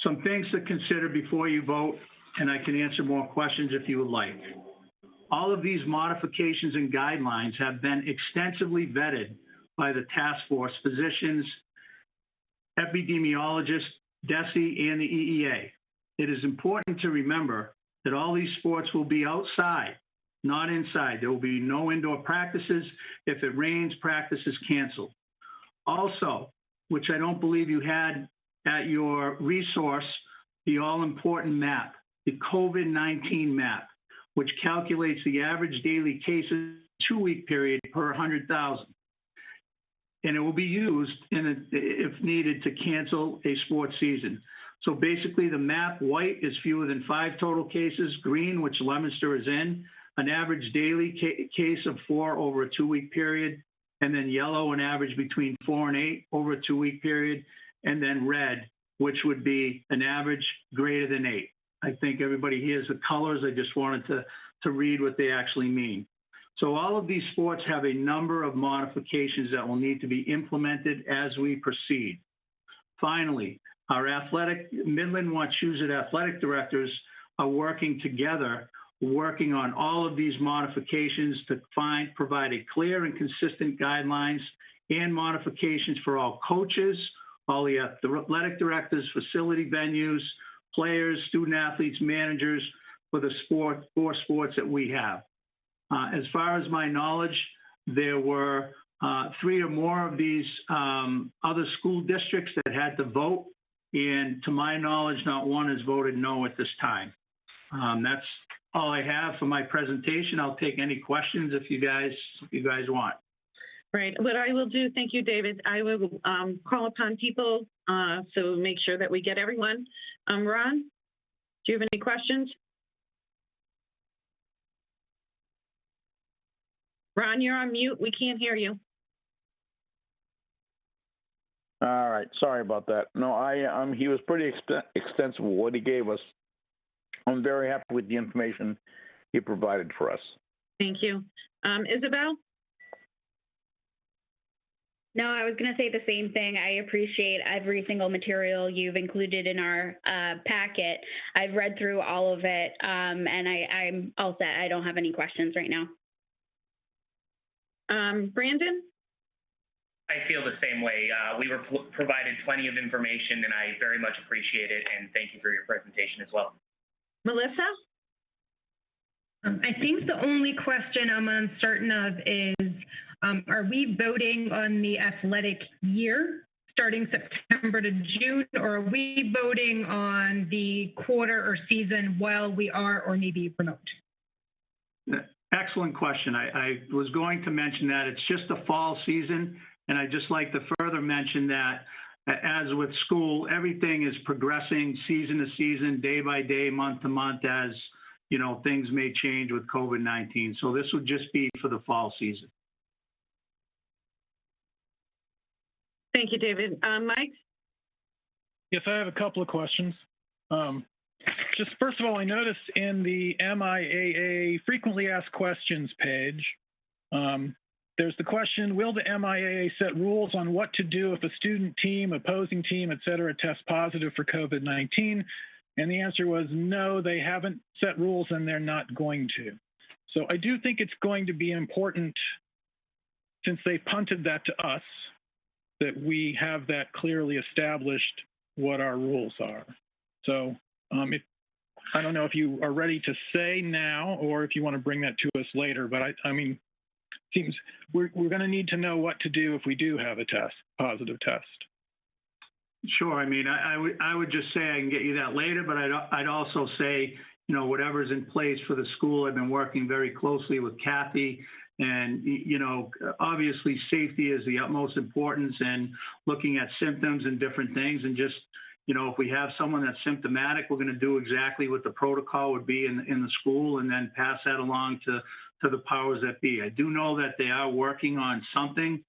Some things to consider before you vote, and I can answer more questions if you would like. All of these modifications and guidelines have been extensively vetted by the task force, physicians, epidemiologists, DESE, and the EEA. It is important to remember that all these sports will be outside, not inside. There will be no indoor practices. If it rains, practice is canceled. Also, which I don't believe you had at your resource, the all-important map, the COVID-19 map, which calculates the average daily cases 2-week period per 100,000. And it will be used if needed to cancel a sports season. So basically the map, white is fewer than 5 total cases, green, which Leominster is in, an average daily case of 4 over a 2-week period, and then yellow, an average between 4 and 8 over a 2-week period, and then red, which would be an average greater than 8. I think everybody hears the colors. I just wanted to read what they actually mean. So all of these sports have a number of modifications that will need to be implemented as we proceed. Finally, our Midland-Wachusett athletic directors are working together, working on all of these modifications to provide a clear and consistent guidelines and modifications for all coaches, all the athletic directors, facility venues, players, student athletes, managers for the 4 sports that we have. As far as my knowledge, there were 3 or more of these other school districts that had to vote, and to my knowledge, not one has voted no at this time. That's all I have for my presentation. I'll take any questions if you guys want. Right. What I will do, thank you, David, I will call upon people so make sure that we get everyone. Ron, do you have any questions? Ron, you're on mute. We can't hear you. All right. Sorry about that. No, he was pretty extensive with what he gave us. I'm very happy with the information he provided for us. Thank you. Isabel? No, I was going to say the same thing. I appreciate every single material you've included in our packet. I've read through all of it, and I'm all set. I don't have any questions right now. Brandon? I feel the same way. We were provided plenty of information, and I very much appreciate it, and thank you for your presentation as well. Melissa? I think the only question I'm uncertain of is, are we voting on the athletic year starting September to June, or are we voting on the quarter or season while we are or maybe remote? Excellent question. I was going to mention that it's just a fall season, and I'd just like to further mention that as with school, everything is progressing season to season, day by day, month to month, as you know, things may change with COVID-19. So this would just be for the fall season. Thank you, David. Mike? Yes, I have a couple of questions. Just first of all, I noticed in the MIAA frequently asked questions page, there's the question, will the MIAA set rules on what to do if a student, team, opposing team, et cetera, tests positive for COVID-19? And the answer was no, they haven't set rules and they're not going to. So I do think it's going to be important, since they punted that to us, that we have that clearly established what our rules are. So I don't know if you are ready to say now or if you want to bring that to us later, but I mean, it seems we're going to need to know what to do if we do have a positive test. Sure. I mean, I would just say I can get you that later, but I'd also say, you know, whatever's in place for the school. I've been working very closely with Kathy, and, you know, obviously safety is the utmost importance, and looking at symptoms and different things, and just, you know, if we have someone that's symptomatic, we're going to do exactly what the protocol would be in the school, and then pass that along to the powers that be. I do know that they are working on something.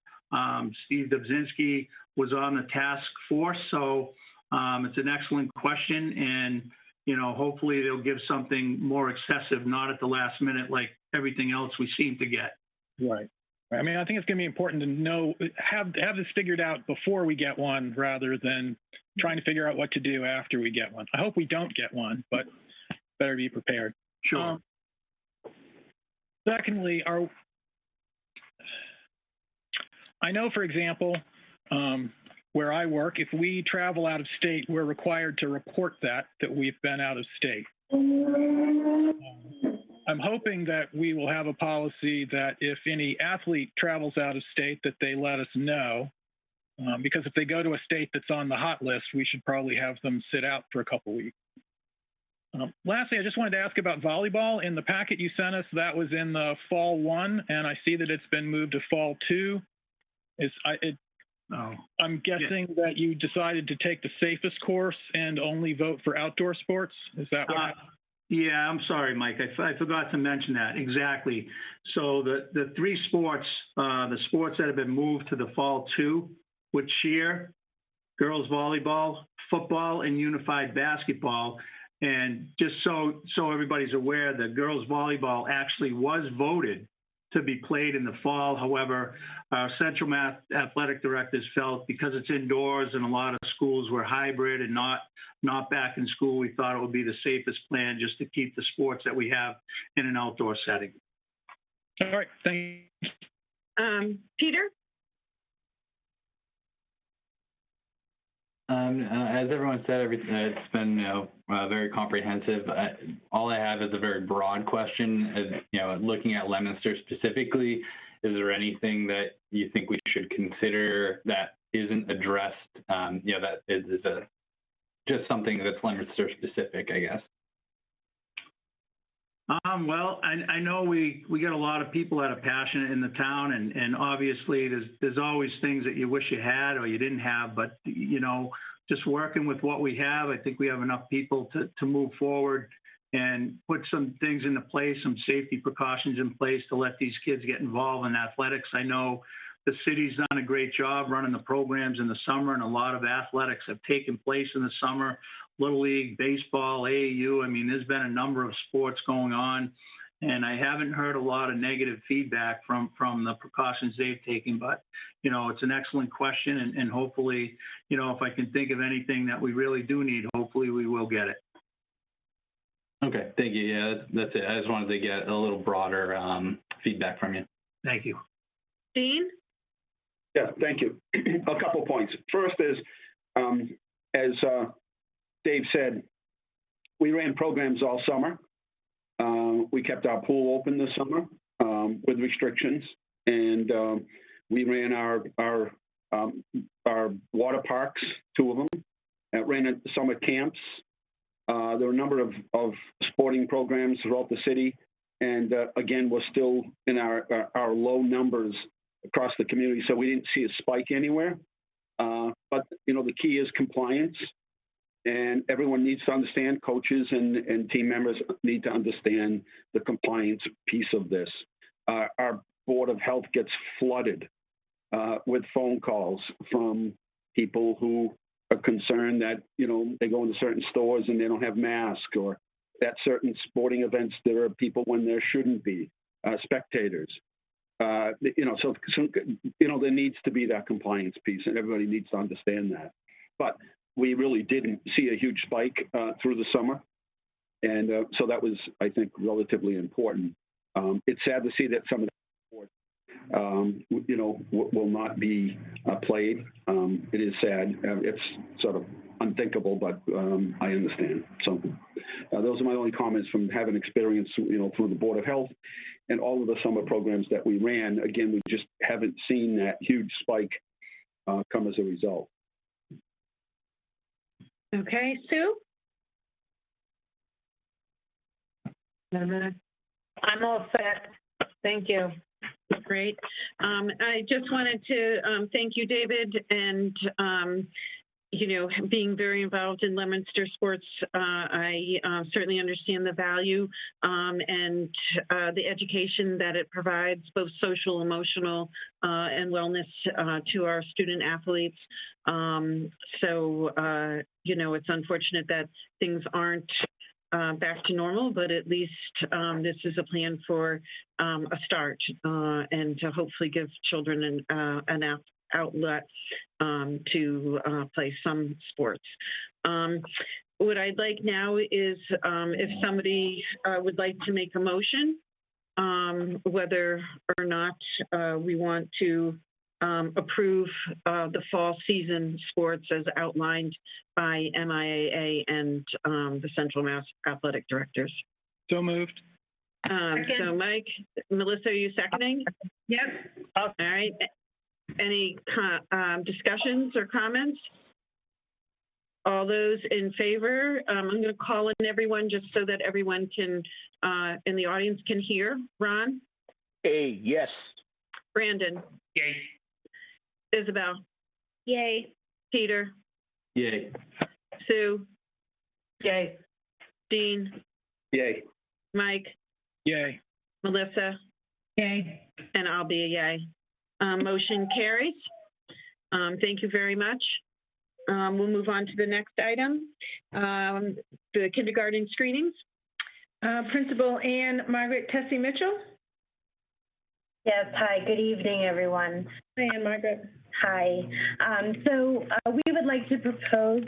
Steve Dobzinski was on the task force, so it's an excellent question, and, you know, hopefully they'll give something more excessive, not at the last minute like everything else we seem to get. Right. I mean, I think it's going to be important to know, have this figured out before we get one, rather than trying to figure out what to do after we get one. I hope we don't get one, but better be prepared. Sure. Secondly, I know, for example, where I work, if we travel out of state, we're required to report that we've been out of state. I'm hoping that we will have a policy that if any athlete travels out of state, that they let us know, because if they go to a state that's on the hot list, we should probably have them sit out for a couple weeks. Lastly, I just wanted to ask about volleyball. In the packet you sent us, that was in the fall 1, and I see that it's been moved to fall 2. I'm guessing that you decided to take the safest course and only vote for outdoor sports. Is that what happened? Yeah, I'm sorry, Mike. I forgot to mention that. Exactly. So the three sports, the sports that have been moved to the fall 2, with cheer, girls volleyball, football, and unified basketball. And just so everybody's aware, the girls volleyball actually was voted to be played in the fall. However, our Central Mass athletic directors felt, because it's indoors and a lot of schools were hybrid and not back in school, we thought it would be the safest plan just to keep the sports that we have in an outdoor setting. All right, thank you. Peter? As everyone said, it's been very comprehensive. All I have is a very broad question. Looking at Leominster specifically, is there anything that you think we should consider that isn't addressed? That is just something that's Leominster specific, I guess. Well, I know we get a lot of people that are passionate in the town, and obviously there's always things that you wish you had or you didn't have, but just working with what we have, I think we have enough people to move forward and put some things into place, some safety precautions in place to let these kids get involved in athletics. I know the city's done a great job running the programs in the summer, and a lot of athletics have taken place in the summer. Little League, baseball, AAU. I mean, there's been a number of sports going on, and I haven't heard a lot of negative feedback from the precautions they've taken. But, it's an excellent question, and hopefully, if I can think of anything that we really do need, hopefully we will get it. Okay, thank you. Yeah, that's it. I just wanted to get a little broader feedback from you. Thank you. Dean? Yeah, thank you. A couple points. First is, as Dave said, we ran programs all summer. We kept our pool open this summer with restrictions, and we ran our water parks, 2 of them. Ran at summer camps. There were a number of sporting programs throughout the city, and again, we're still in our low numbers across the community, so we didn't see a spike anywhere. But the key is compliance. And everyone needs to understand, coaches and team members need to understand the compliance piece of this. Our Board of Health gets flooded with phone calls from people who are concerned that, you know, they go into certain stores and they don't have masks, or at certain sporting events, there are people when there shouldn't be, spectators. You know, so, you know, there needs to be that compliance piece, and everybody needs to understand that. But we really didn't see a huge spike through the summer. And so that was, I think, relatively important. It's sad to see that some of the sports, you know, will not be played. It is sad. It's sort of unthinkable, but I understand. So those are my only comments from having experience, you know, through the Board of Health and all of the summer programs that we ran. Again, we just haven't seen that huge spike come as a result. Okay, Sue? I'm all set. Thank you. Great. I just wanted to thank you, David, and you know, being very involved in Leominster sports, I certainly understand the value and the education that it provides, both social, emotional, and wellness to our student athletes. So, you know, it's unfortunate that things aren't back to normal, but at least this is a plan for a start and to hopefully give children an outlet to play some sports. What I'd like now is if somebody would like to make a motion, whether or not we want to approve the fall season sports as outlined by MIAA and the Central Mass Athletic Directors. So moved. So Mike, Melissa, are you seconding? Yep. All right. Any discussions or comments? All those in favor? I'm going to call in everyone just so that everyone can, in the audience can hear. Ron? A, yes. Brandon? Yay. Isabel? Yay. Peter? Yay. Sue? Yay. Dean? Yay. Mike? Yay. Melissa? Yay. And I'll be a yay. Motion carries. Thank you very much. We'll move on to the next item, the kindergarten screenings. Principal Ann Margaret Tessie Mitchell. Yes, hi, good evening, everyone. Hi, Ann Margaret. Hi. So we would like to propose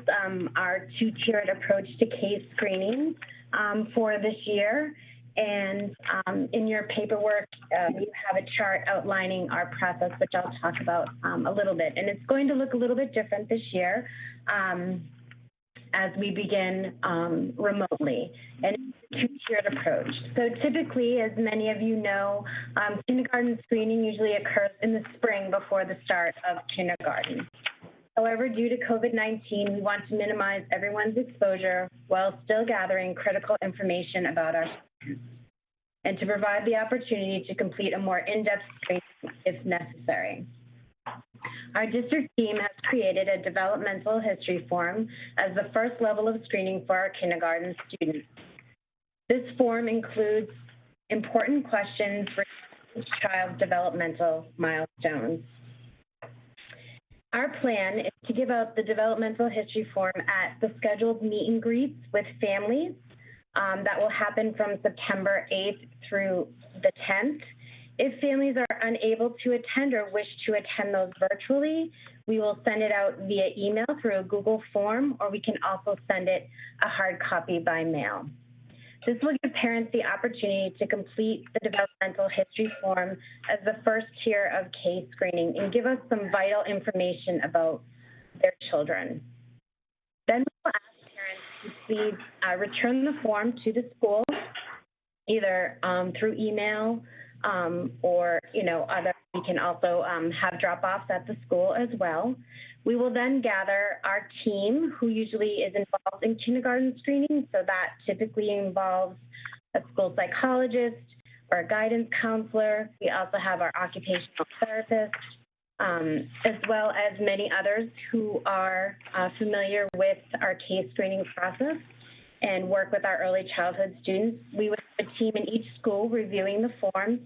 our two-tiered approach to case screening for this year. And in your paperwork, you have a chart outlining our process, which I'll talk about a little bit. And it's going to look a little bit different this year as we begin remotely. And it's a two-tiered approach. So typically, as many of you know, kindergarten screening usually occurs in the spring before the start of kindergarten. However, due to COVID-19, we want to minimize everyone's exposure while still gathering critical information about our students, and to provide the opportunity to complete a more in-depth screening if necessary. Our district team has created a developmental history form as the first level of screening for our kindergarten students. This form includes important questions for each child's developmental milestones. Our plan is to give out the developmental history form at the scheduled meet and greets with families that will happen from September 8th through the 10th. If families are unable to attend or wish to attend those virtually, we will send it out via email through a Google form, or we can also send it a hard copy by mail. This will give parents the opportunity to complete the developmental history form as the first tier of case screening and give us some vital information about their children. Then we'll ask parents to please return the form to the school, either through email or, we can also have drop-offs at the school as well. We will then gather our team, who usually is involved in kindergarten screening. So that typically involves a school psychologist or a guidance counselor. We also have our occupational therapist, as well as many others who are familiar with our case screening process and work with our early childhood students. We would have a team in each school reviewing the forms,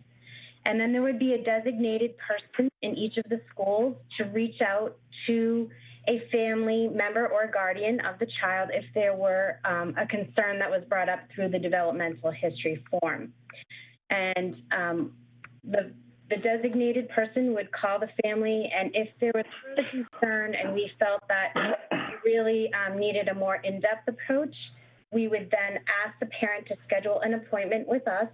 and then there would be a designated person in each of the schools to reach out to a family member or guardian of the child if there were a concern that was brought up through the developmental history form. And the designated person would call the family, and if there was a concern and we felt that we really needed a more in-depth approach, we would then ask the parent to schedule an appointment with us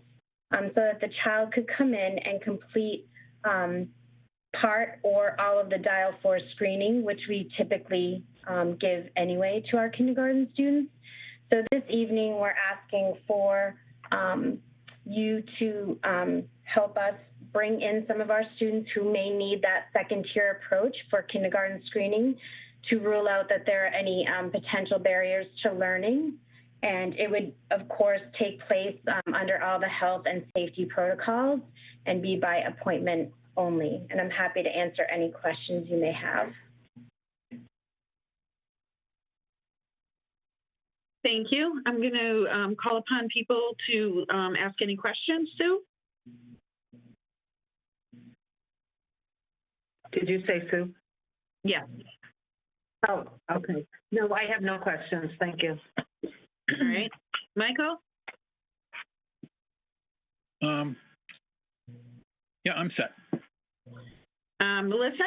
so that the child could come in and complete part or all of the Dial 4 screening, which we typically give anyway to our kindergarten students. So this evening, we're asking for you to help us bring in some of our students who may need that second tier approach for kindergarten screening to rule out that there are any potential barriers to learning. And it would, of course, take place under all the health and safety protocols and be by appointment only. And I'm happy to answer any questions you may have. Thank you. I'm going to call upon people to ask any questions. Sue? Did you say Sue? Yes. Oh, okay. No, I have no questions. Thank you. All right. Michael? Yeah, I'm set. Melissa?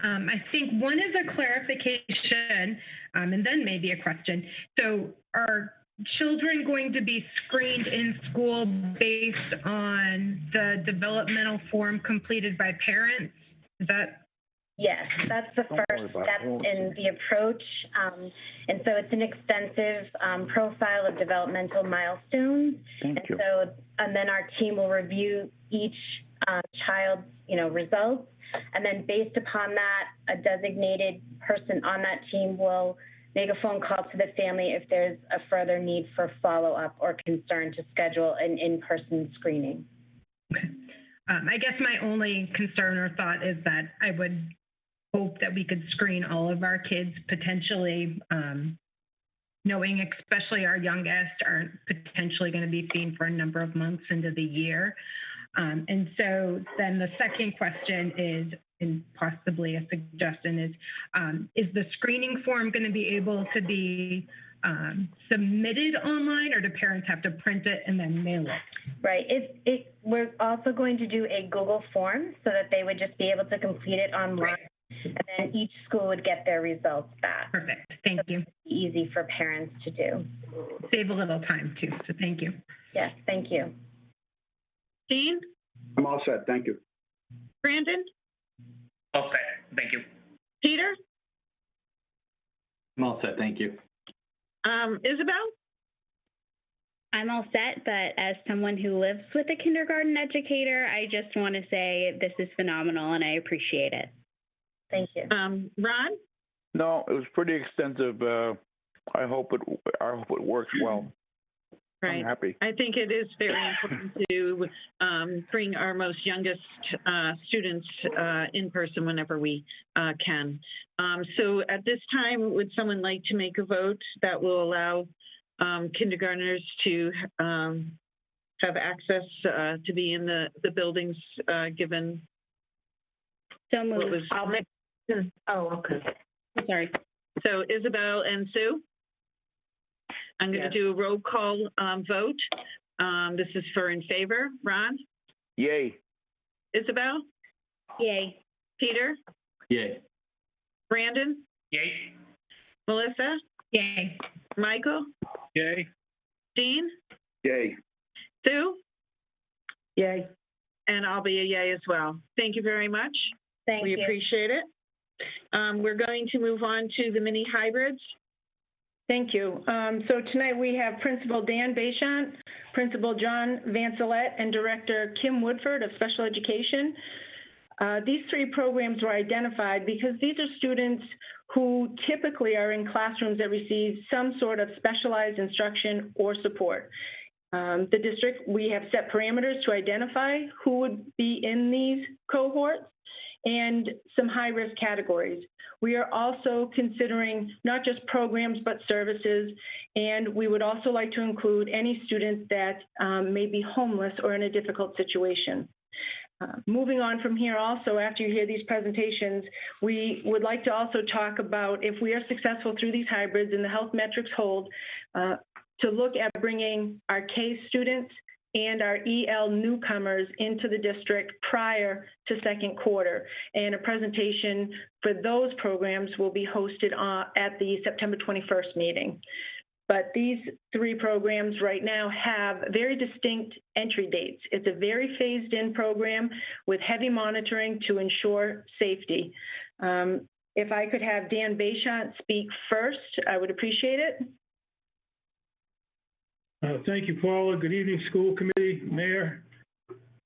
I think one is a clarification, and then maybe a question. So are children going to be screened in school based on the developmental form completed by parents? Is that? Yes, that's the first step in the approach. And so it's an extensive profile of developmental milestones. Thank you. And then our team will review each child's, results. And then based upon that, a designated person on that team will make a phone call to the family if there's a further need for follow-up or concern to schedule an in-person screening. Okay. I guess my only concern or thought is that I would hope that we could screen all of our kids potentially, knowing especially our youngest aren't potentially going to be seen for a number of months into the year. And so then the second question is, and possibly a suggestion is the screening form going to be able to be submitted online, or do parents have to print it and then mail it? Right. We're also going to do a Google form so that they would just be able to complete it online. And then each school would get their results back. Perfect. Thank you. Easy for parents to do. Save a little time too, so thank you. Yes, thank you. Dean? I'm all set. Thank you. Brandon? Okay, thank you. Peter? I'm all set. Thank you. Isabel? I'm all set, but as someone who lives with a kindergarten educator, I just want to say this is phenomenal and I appreciate it. Thank you. Ron? No, it was pretty extensive. I hope it works well. Right. I'm happy. I think it is very important to bring our most youngest students in person whenever we can. So at this time, would someone like to make a vote that will allow kindergartners to have access to be in the buildings given? So moved. I'll make. Oh, okay. Sorry. So Isabel and Sue? I'm going to do a roll call vote. This is for in favor. Ron? Yay. Isabel? Yay. Peter? Yay. Brandon? Yay. Melissa? Yay. Michael? Yay. Dean? Yay. Sue? Yay. And I'll be a yay as well. Thank you very much. Thank you. We appreciate it. We're going to move on to the mini hybrids. Thank you. So tonight we have Principal Dan Bayshant, Principal John Vancelette, and Director Kim Woodford of Special Education. These three programs were identified because these are students who typically are in classrooms that receive some sort of specialized instruction or support. The district, we have set parameters to identify who would be in these cohorts. and some high-risk categories. We are also considering not just programs, but services, and we would also like to include any students that may be homeless or in a difficult situation. Moving on from here also, after you hear these presentations, we would like to also talk about if we are successful through these hybrids and the health metrics hold, to look at bringing our K students and our EL newcomers into the district prior to second quarter. And a presentation for those programs will be hosted at the September 21st meeting. But these three programs right now have very distinct entry dates. It's a very phased-in program with heavy monitoring to ensure safety. If I could have Dan Bayshant speak first, I would appreciate it. Thank you, Paula. Good evening, school committee, mayor,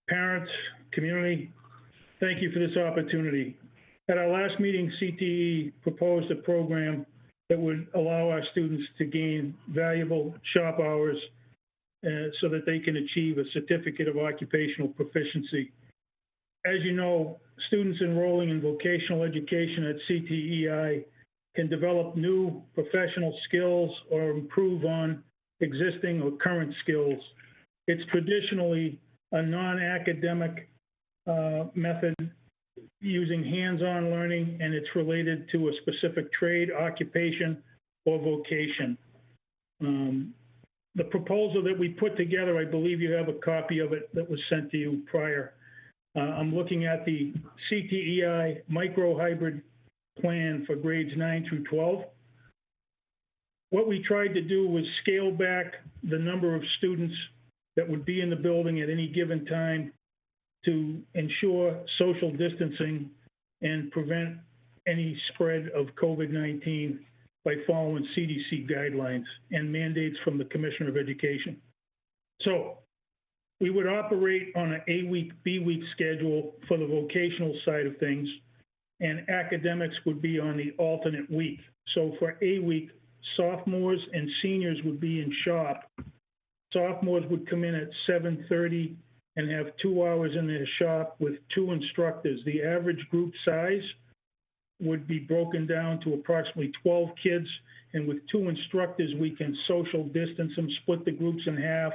parents, community. Thank you for this opportunity. At our last meeting, CTE proposed a program that would allow our students to gain valuable shop hours so that they can achieve a certificate of occupational proficiency. As you know, students enrolling in vocational education at CTEI can develop new professional skills or improve on existing or current skills. It's traditionally a non-academic method using hands-on learning, and it's related to a specific trade, occupation, or vocation. The proposal that we put together, I believe you have a copy of it that was sent to you prior. I'm looking at the CTEI micro-hybrid plan for grades 9 through 12. What we tried to do was scale back the number of students that would be in the building at any given time to ensure social distancing and prevent any spread of COVID-19 by following CDC guidelines and mandates from the Commissioner of Education. So we would operate on an A-week, B-week schedule for the vocational side of things, and academics would be on the alternate week. So for A-week, sophomores and seniors would be in shop. Sophomores would come in at 7:30 and have 2 hours in their shop with 2 instructors. The average group size would be broken down to approximately 12 kids, and with 2 instructors, we can social distance them, split the groups in half.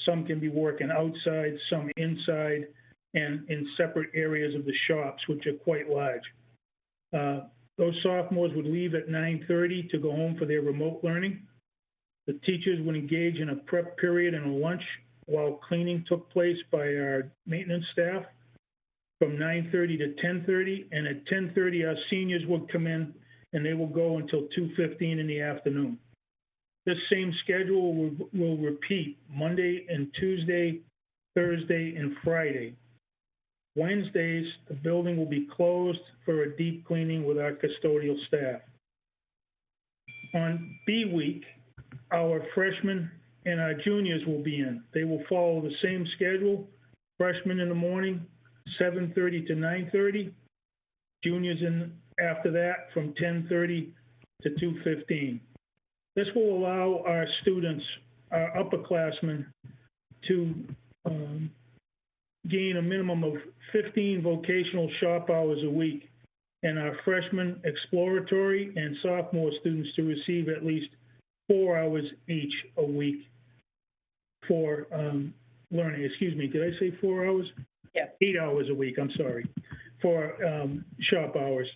Some can be working outside, some inside, and in separate areas of the shops, which are quite large. Those sophomores would leave at 9:30 to go home for their remote learning. The teachers would engage in a prep period and a lunch while cleaning took place by our maintenance staff from 9:30 to 10:30. And at 10:30, our seniors would come in and they will go until 2:15 in the afternoon. This same schedule will repeat Monday and Tuesday, Thursday, and Friday. Wednesdays, the building will be closed for a deep cleaning with our custodial staff. On B week, our freshmen and our juniors will be in. They will follow the same schedule. Freshmen in the morning, 7:30 to 9:30. Juniors in after that from 10:30 to 2:15. This will allow our students, our upperclassmen, to gain a minimum of 15 vocational shop hours a week, and our freshmen, exploratory, and sophomore students to receive at least 4 hours each a week for learning. Excuse me, did I say 4 hours? Yeah. 8 hours a week, I'm sorry, for shop hours.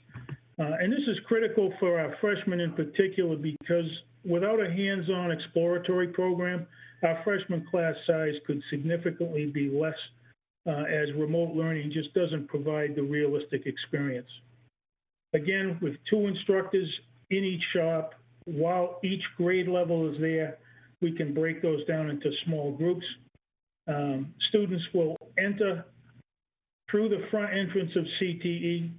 And this is critical for our freshmen in particular because without a hands-on exploratory program, our freshman class size could significantly be less as remote learning just doesn't provide the realistic experience. Again, with 2 instructors in each shop, while each grade level is there, we can break those down into small groups. Students will enter through the front entrance of CTE.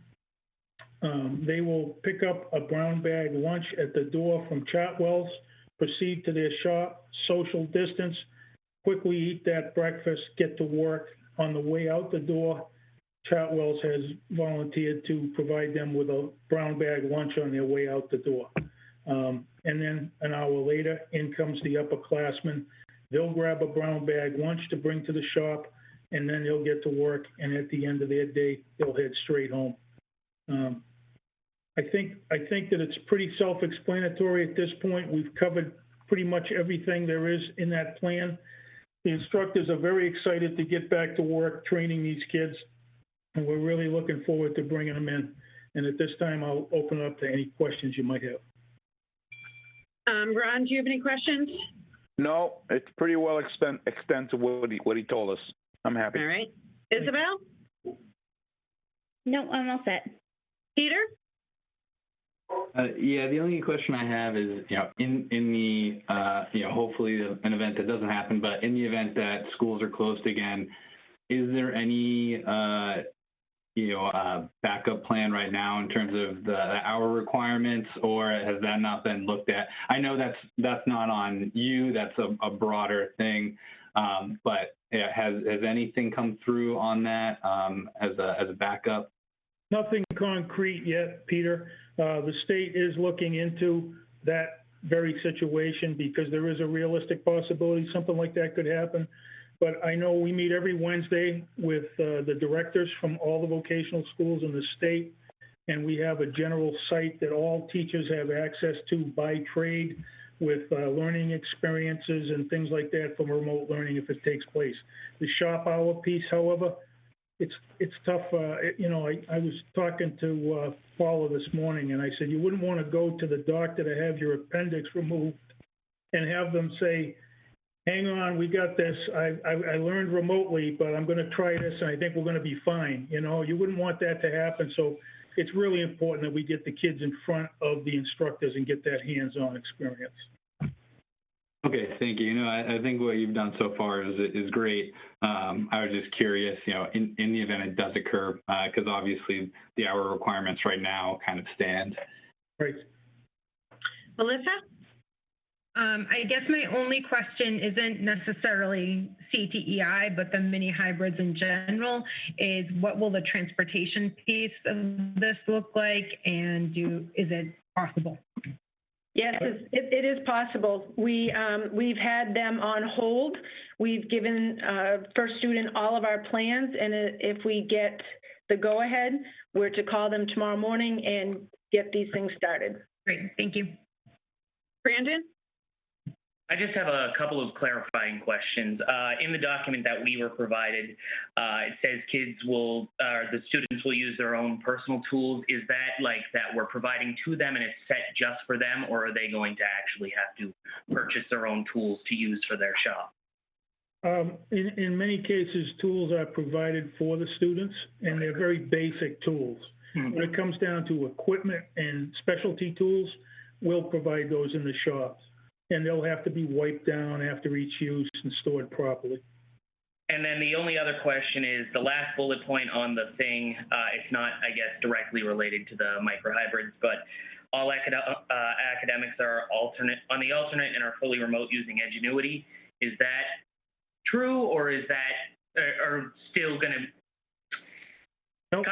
They will pick up a brown bag lunch at the door from Chartwell's, proceed to their shop, social distance, quickly eat that breakfast, get to work. On the way out the door, Chartwell's has volunteered to provide them with a brown bag lunch on their way out the door. And then an hour later, in comes the upperclassmen. They'll grab a brown bag lunch to bring to the shop, and then they'll get to work, and at the end of their day, they'll head straight home. I think that it's pretty self-explanatory at this point. We've covered pretty much everything there is in that plan. The instructors are very excited to get back to work training these kids, and we're really looking forward to bringing them in. And at this time, I'll open it up to any questions you might have. Ron, do you have any questions? No, it's pretty well extensive what he told us. I'm happy. All right. Isabel? No, I'm all set. Peter? Yeah, the only question I have is, in the, hopefully an event that doesn't happen, but in the event that schools are closed again, is there any, backup plan right now in terms of the hour requirements, or has that not been looked at? I know that's not on you, that's a broader thing, but has anything come through on that as a backup? Nothing concrete yet, Peter. The state is looking into that very situation because there is a realistic possibility something like that could happen. But I know we meet every Wednesday with the directors from all the vocational schools in the state, and we have a general site that all teachers have access to by trade with learning experiences and things like that for remote learning if it takes place. The shop hour piece, however, it's tough. I was talking to Paula this morning, and I said, you wouldn't want to go to the doctor to have your appendix removed and have them say, hang on, we got this. I learned remotely, but I'm going to try this, and I think we're going to be fine. You wouldn't want that to happen. So it's really important that we get the kids in front of the instructors and get that hands-on experience. Okay, thank you. I think what you've done so far is great. I was just curious, in the event it does occur, because obviously the hour requirements right now kind of stand. Right. Melissa? I guess my only question isn't necessarily CTEI, but the mini hybrids in general, is what will the transportation piece of this look like, and is it possible? Yes, it is possible. We've had them on hold. We've given First Student all of our plans, and if we get the go-ahead, we're to call them tomorrow morning and get these things started. Great, thank you. Brandon? I just have a couple of clarifying questions. In the document that we were provided, it says the students will use their own personal tools. Is that like that we're providing to them and it's set just for them, or are they going to actually have to purchase their own tools to use for their shop? In many cases, tools are provided for the students, and they're very basic tools. Mm-hmm. When it comes down to equipment and specialty tools, we'll provide those in the shops. And they'll have to be wiped down after each use and stored properly. And then the only other question is the last bullet point on the thing. It's not, I guess, directly related to the microhybrids, but all academics are on the alternate and are fully remote using Edgenuity. Is that true, or is that or still going to? Nope.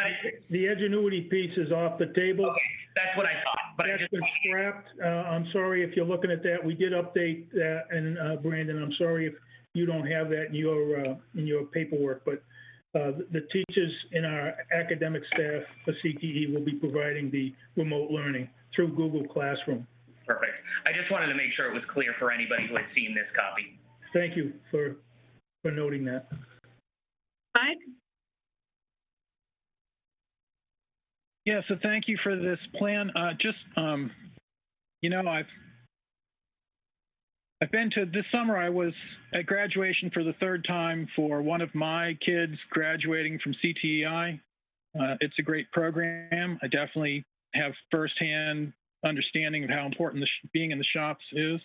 The Edgenuity piece is off the table. Okay, that's what I thought. But that's been scrapped. I'm sorry if you're looking at that. We did update that, and Brandon, I'm sorry if you don't have that in your paperwork. But the teachers in our academic staff for CTE will be providing the remote learning through Google Classroom. Perfect. I just wanted to make sure it was clear for anybody who had seen this copy. Thank you for noting that. Mike? Yeah, so thank you for this plan. I've been to, this summer I was at graduation for the third time for one of my kids graduating from CTEI. It's a great program. I definitely have firsthand understanding of how important being in the shops is.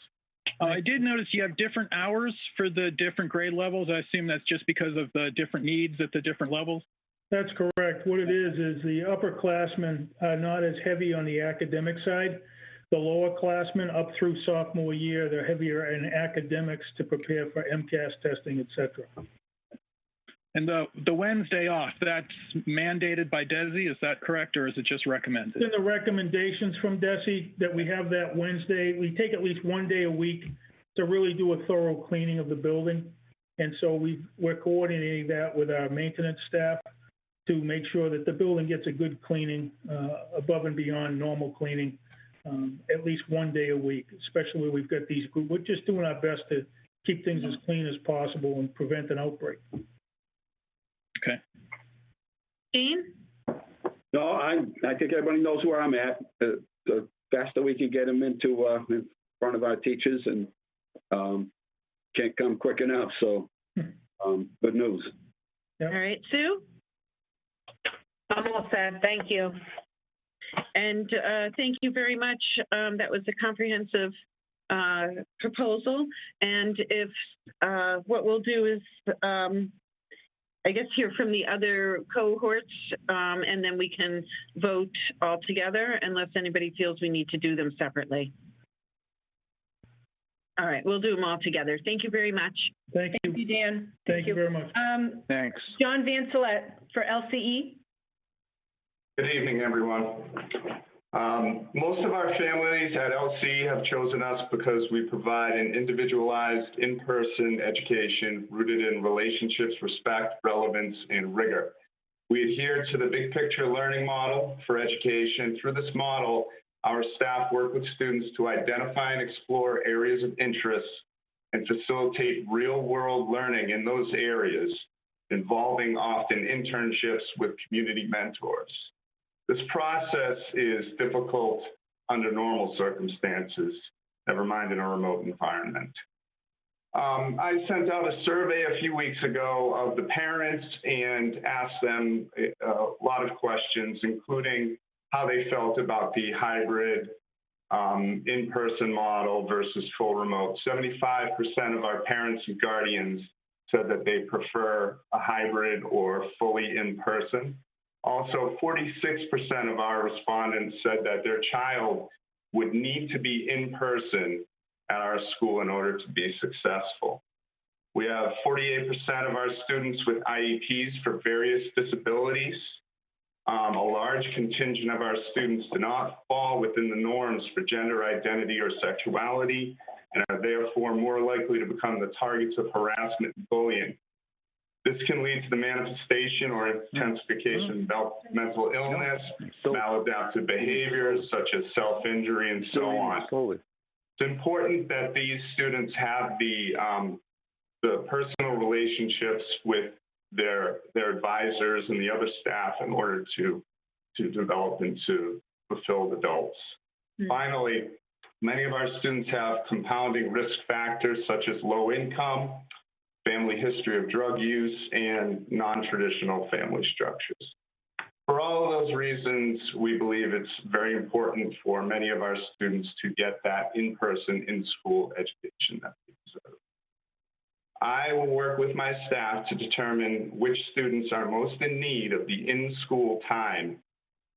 I did notice you have different hours for the different grade levels. I assume that's just because of the different needs at the different levels. That's correct. What it is the upperclassmen are not as heavy on the academic side. The lowerclassmen up through sophomore year, they're heavier in academics to prepare for MCAS testing, et cetera. And the Wednesday off, that's mandated by DESE, is that correct, or is it just recommended? It's in the recommendations from DESE that we have that Wednesday. We take at least one day a week to really do a thorough cleaning of the building. And so we're coordinating that with our maintenance staff. to make sure that the building gets a good cleaning, above and beyond normal cleaning, at least one day a week, especially where we've got these groups. We're just doing our best to keep things as clean as possible and prevent an outbreak. Okay. Dean? No, I think everybody knows where I'm at. The faster we can get them into in front of our teachers, and can't come quick enough. So, good news. All right, Sue? I'm all set, thank you. And thank you very much. That was a comprehensive proposal. And if what we'll do is, I guess, hear from the other cohorts, and then we can vote all together unless anybody feels we need to do them separately. All right, we'll do them all together. Thank you very much. Thank you. Thank you, Dan. Thank you very much. Thanks. John Van Salette for LCE. Good evening, everyone. Most of our families at LC have chosen us because we provide an individualized in-person education rooted in relationships, respect, relevance, and rigor. We adhere to the big picture learning model for education. Through this model, our staff work with students to identify and explore areas of interest and facilitate real-world learning in those areas, involving often internships with community mentors. This process is difficult under normal circumstances, never mind in a remote environment. I sent out a survey a few weeks ago of the parents and asked them a lot of questions, including how they felt about the hybrid in-person model versus full remote. 75% of our parents and guardians said that they prefer a hybrid or fully in-person. Also, 46% of our respondents said that their child would need to be in person at our school in order to be successful. We have 48% of our students with IEPs for various disabilities. A large contingent of our students do not fall within the norms for gender identity or sexuality and are therefore more likely to become the targets of harassment and bullying. This can lead to the manifestation or intensification of mental illness, maladaptive behaviors such as self-injury, and so on. It's important that these students have the personal relationships with their advisors and the other staff in order to develop into fulfilled adults. Finally, many of our students have compounding risk factors such as low income, family history of drug use, and non-traditional family structures. For all of those reasons, we believe it's very important for many of our students to get that in-person, in-school education that they deserve. I will work with my staff to determine which students are most in need of the in-school time,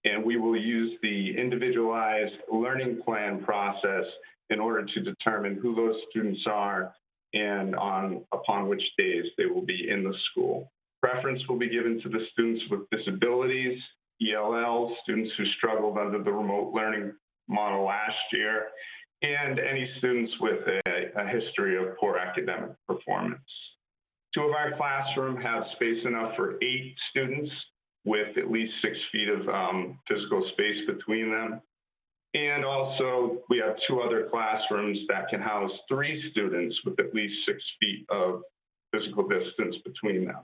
and we will use the individualized learning plan process in order to determine who those students are and upon which days they will be in the school. Preference will be given to the students with disabilities, ELLs, students who struggled under the remote learning model last year, and any students with a history of poor academic performance. 2 of our classrooms have space enough for 8 students with at least 6 feet of physical space between them. And also, we have 2 other classrooms that can house 3 students with at least 6 feet of physical distance between them.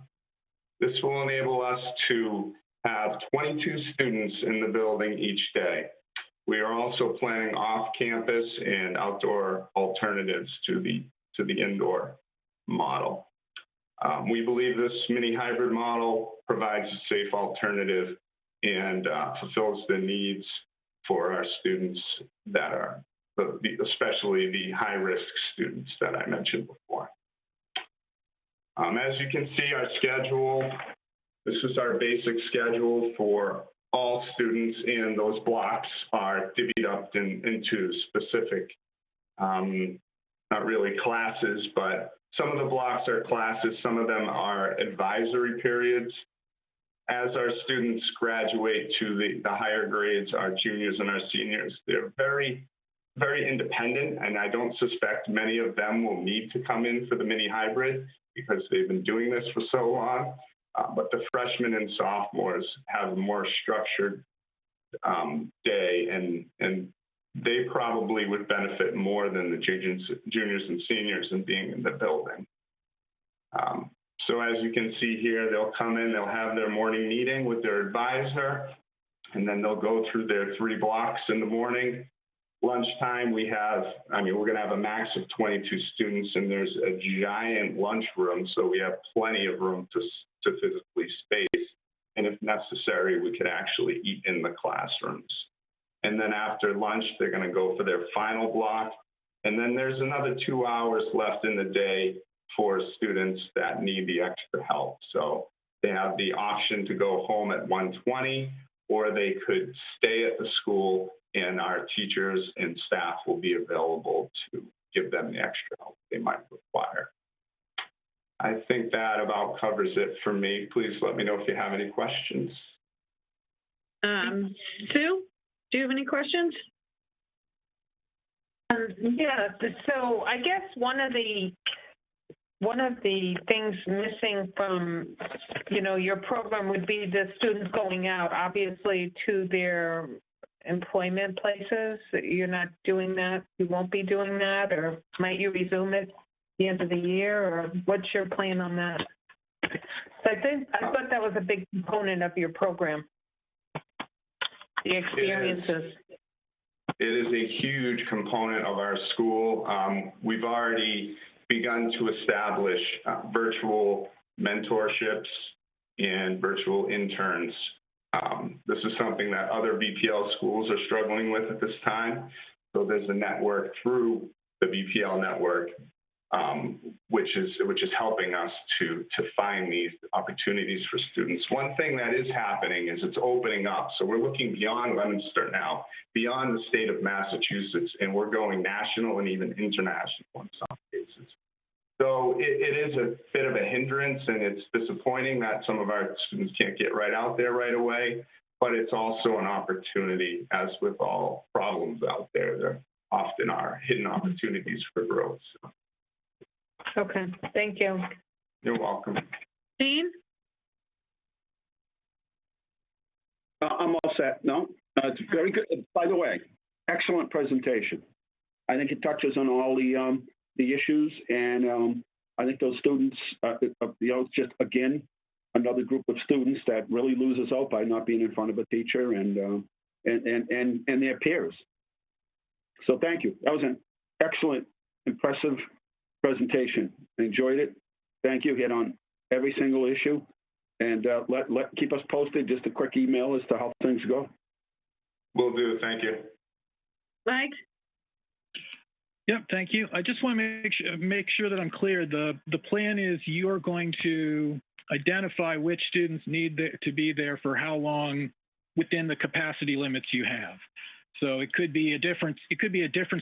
This will enable us to have 22 students in the building each day. We are also planning off-campus and outdoor alternatives to the indoor model. We believe this mini hybrid model provides a safe alternative and fulfills the needs for our students that are, especially the high-risk students that I mentioned before. As you can see, our schedule, this is our basic schedule for all students, and those blocks are divvied up into specific, not really classes, but some of the blocks are classes, some of them are advisory periods. As our students graduate to the higher grades, our juniors and our seniors, they're very, very independent, and I don't suspect many of them will need to come in for the mini hybrid because they've been doing this for so long. But the freshmen and sophomores have a more structured day, and they probably would benefit more than the juniors and seniors in being in the building. So as you can see here, they'll come in, they'll have their morning meeting with their advisor, and then they'll go through their 3 blocks in the morning. Lunchtime, we're going to have a max of 22 students, and there's a giant lunchroom, so we have plenty of room to physically space. And if necessary, we could actually eat in the classrooms. And then after lunch, they're going to go for their final block. And then there's another 2 hours left in the day for students that need the extra help. So they have the option to go home at 1:20, or they could stay at the school, and our teachers and staff will be available to give them the extra help they might require. I think that about covers it for me. Please let me know if you have any questions. Sue, do you have any questions? Yeah, so I guess one of the things missing from, your program would be the students going out, obviously, to their employment places. You're not doing that? You won't be doing that? Or might you resume it at the end of the year? Or what's your plan on that? I thought that was a big component of your program, the experiences. It is a huge component of our school. We've already begun to establish virtual mentorships and virtual interns. This is something that other BPL schools are struggling with at this time. So there's a network through the BPL network, which is helping us to find these opportunities for students. One thing that is happening is it's opening up. So we're looking beyond Leominster now, beyond the state of Massachusetts, and we're going national and even international in some cases. So it is a bit of a hindrance, and it's disappointing that some of our students can't get right out there right away, but it's also an opportunity. As with all problems out there, there often are hidden opportunities for growth. So. Okay, thank you. You're welcome. Dean? I'm all set. No, it's very good. By the way, excellent presentation. I think it touches on all the issues, and I think those students, just again, another group of students that really loses out by not being in front of a teacher and their peers. So thank you. That was an excellent, impressive presentation. I enjoyed it. Thank you. Hit on every single issue, and keep us posted. Just a quick email as to how things go. Will do. Thank you. Mike? Yep, thank you. I just want to make sure that I'm clear. The plan is you're going to identify which students need to be there for how long within the capacity limits you have. So it could be a different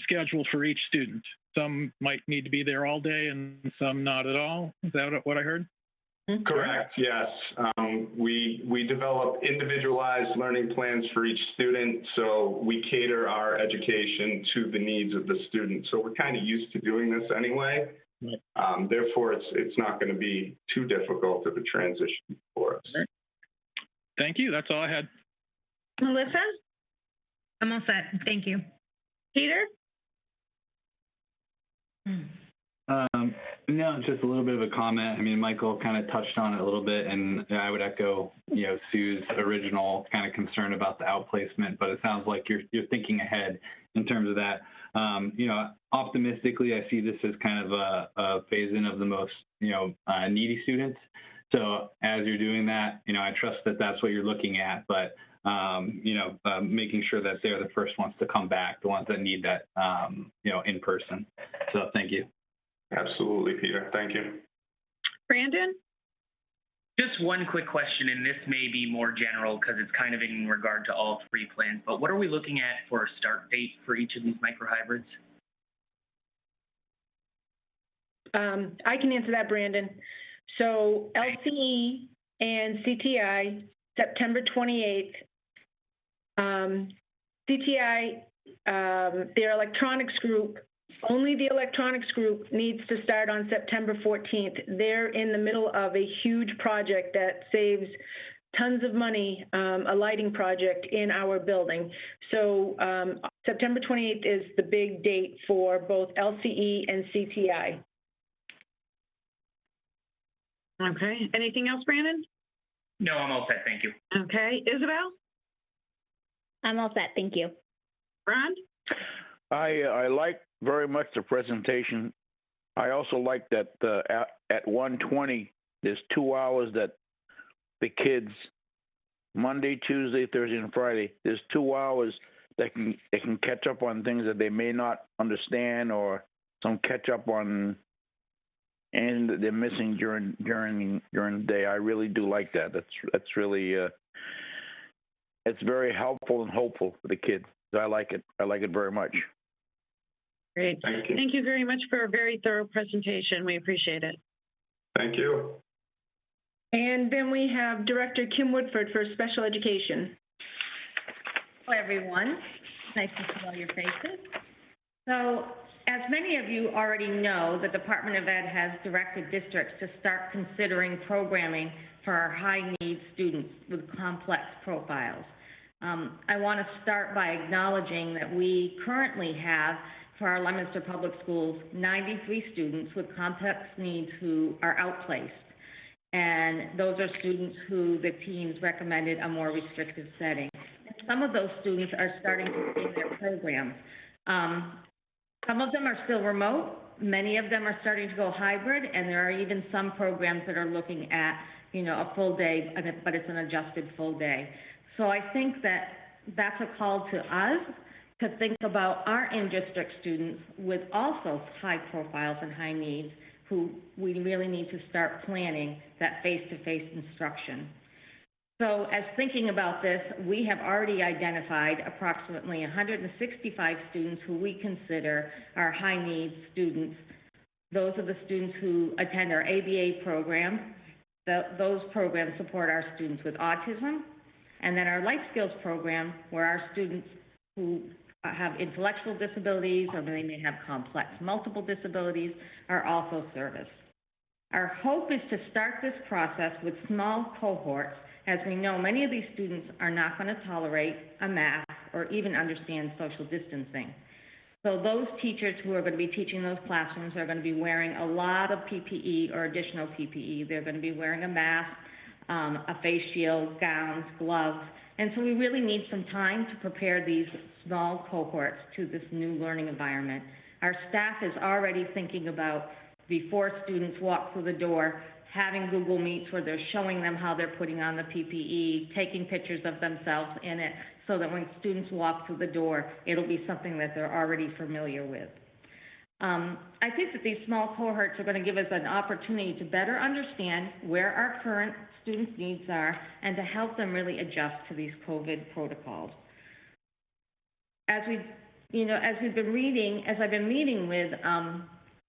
schedule for each student. Some might need to be there all day and some not at all. Is that what I heard? Correct, yes. We develop individualized learning plans for each student, so we cater our education to the needs of the student. So we're kind of used to doing this anyway. Therefore, it's not going to be too difficult of a transition for us. Thank you. That's all I had. Melissa? I'm all set. Thank you. Peter? No, just a little bit of a comment. I mean, Michael kind of touched on it a little bit, and I would echo, Sue's original kind of concern about the outplacement, but it sounds like you're thinking ahead in terms of that. Optimistically, I see this as kind of a phase-in of the most, needy students. So as you're doing that, I trust that that's what you're looking at, but, making sure that they're the first ones to come back, the ones that need that, in person. So thank you. Absolutely, Peter. Thank you. Brandon? Just one quick question, and this may be more general because it's kind of in regard to all 3 plans, but what are we looking at for a start date for each of these microhybrids? I can answer that, Brandon. So LCE and CTI, September 28th. CTI, their electronics group Only the electronics group needs to start on September 14th. They're in the middle of a huge project that saves tons of money, a lighting project in our building. So September 28th is the big date for both LCE and CTI. Okay, anything else, Brandon? No, I'm all set, thank you. Okay, Isabel? I'm all set, thank you. Ron? I like very much the presentation. I also like that at 1:20, there's 2 hours that the kids, Monday, Tuesday, Thursday, and Friday, there's 2 hours that they can catch up on things that they may not understand, or some catch up on anything that they're missing during the day. I really do like that. That's really it's very helpful and hopeful for the kids. I like it. I like it very much. Great. Thank you very much for a very thorough presentation. We appreciate it. Thank you. And then we have Director Kim Woodford for Special Education. Hello, everyone. Nice to see all your faces. So, as many of you already know, the Department of Ed has directed districts to start considering programming for our high-need students with complex profiles. I want to start by acknowledging that we currently have, for our Leominster Public Schools, 93 students with complex needs who are outplaced. And those are students who the teams recommended a more restrictive setting. And some of those students are starting to see their programs. Some of them are still remote. Many of them are starting to go hybrid, and there are even some programs that are looking at, a full day, but it's an adjusted full day. So I think that that's a call to us to think about our in-district students with also high profiles and high needs, who we really need to start planning that face-to-face instruction. So as thinking about this, we have already identified approximately 165 students who we consider our high-needs students. Those are the students who attend our ABA program. Those programs support our students with autism. And then our life skills program, where our students who have intellectual disabilities, or they may have complex multiple disabilities, are also serviced. Our hope is to start this process with small cohorts, as we know many of these students are not going to tolerate a mask or even understand social distancing. So those teachers who are going to be teaching those classrooms are going to be wearing a lot of PPE or additional PPE. They're going to be wearing a mask, a face shield, gowns, gloves. And so we really need some time to prepare these small cohorts to this new learning environment. Our staff is already thinking about, before students walk through the door, having Google Meets where they're showing them how they're putting on the PPE, taking pictures of themselves in it, so that when students walk through the door, it'll be something that they're already familiar with. I think that these small cohorts are going to give us an opportunity to better understand where our current students' needs are and to help them really adjust to these COVID protocols. As I've been meeting with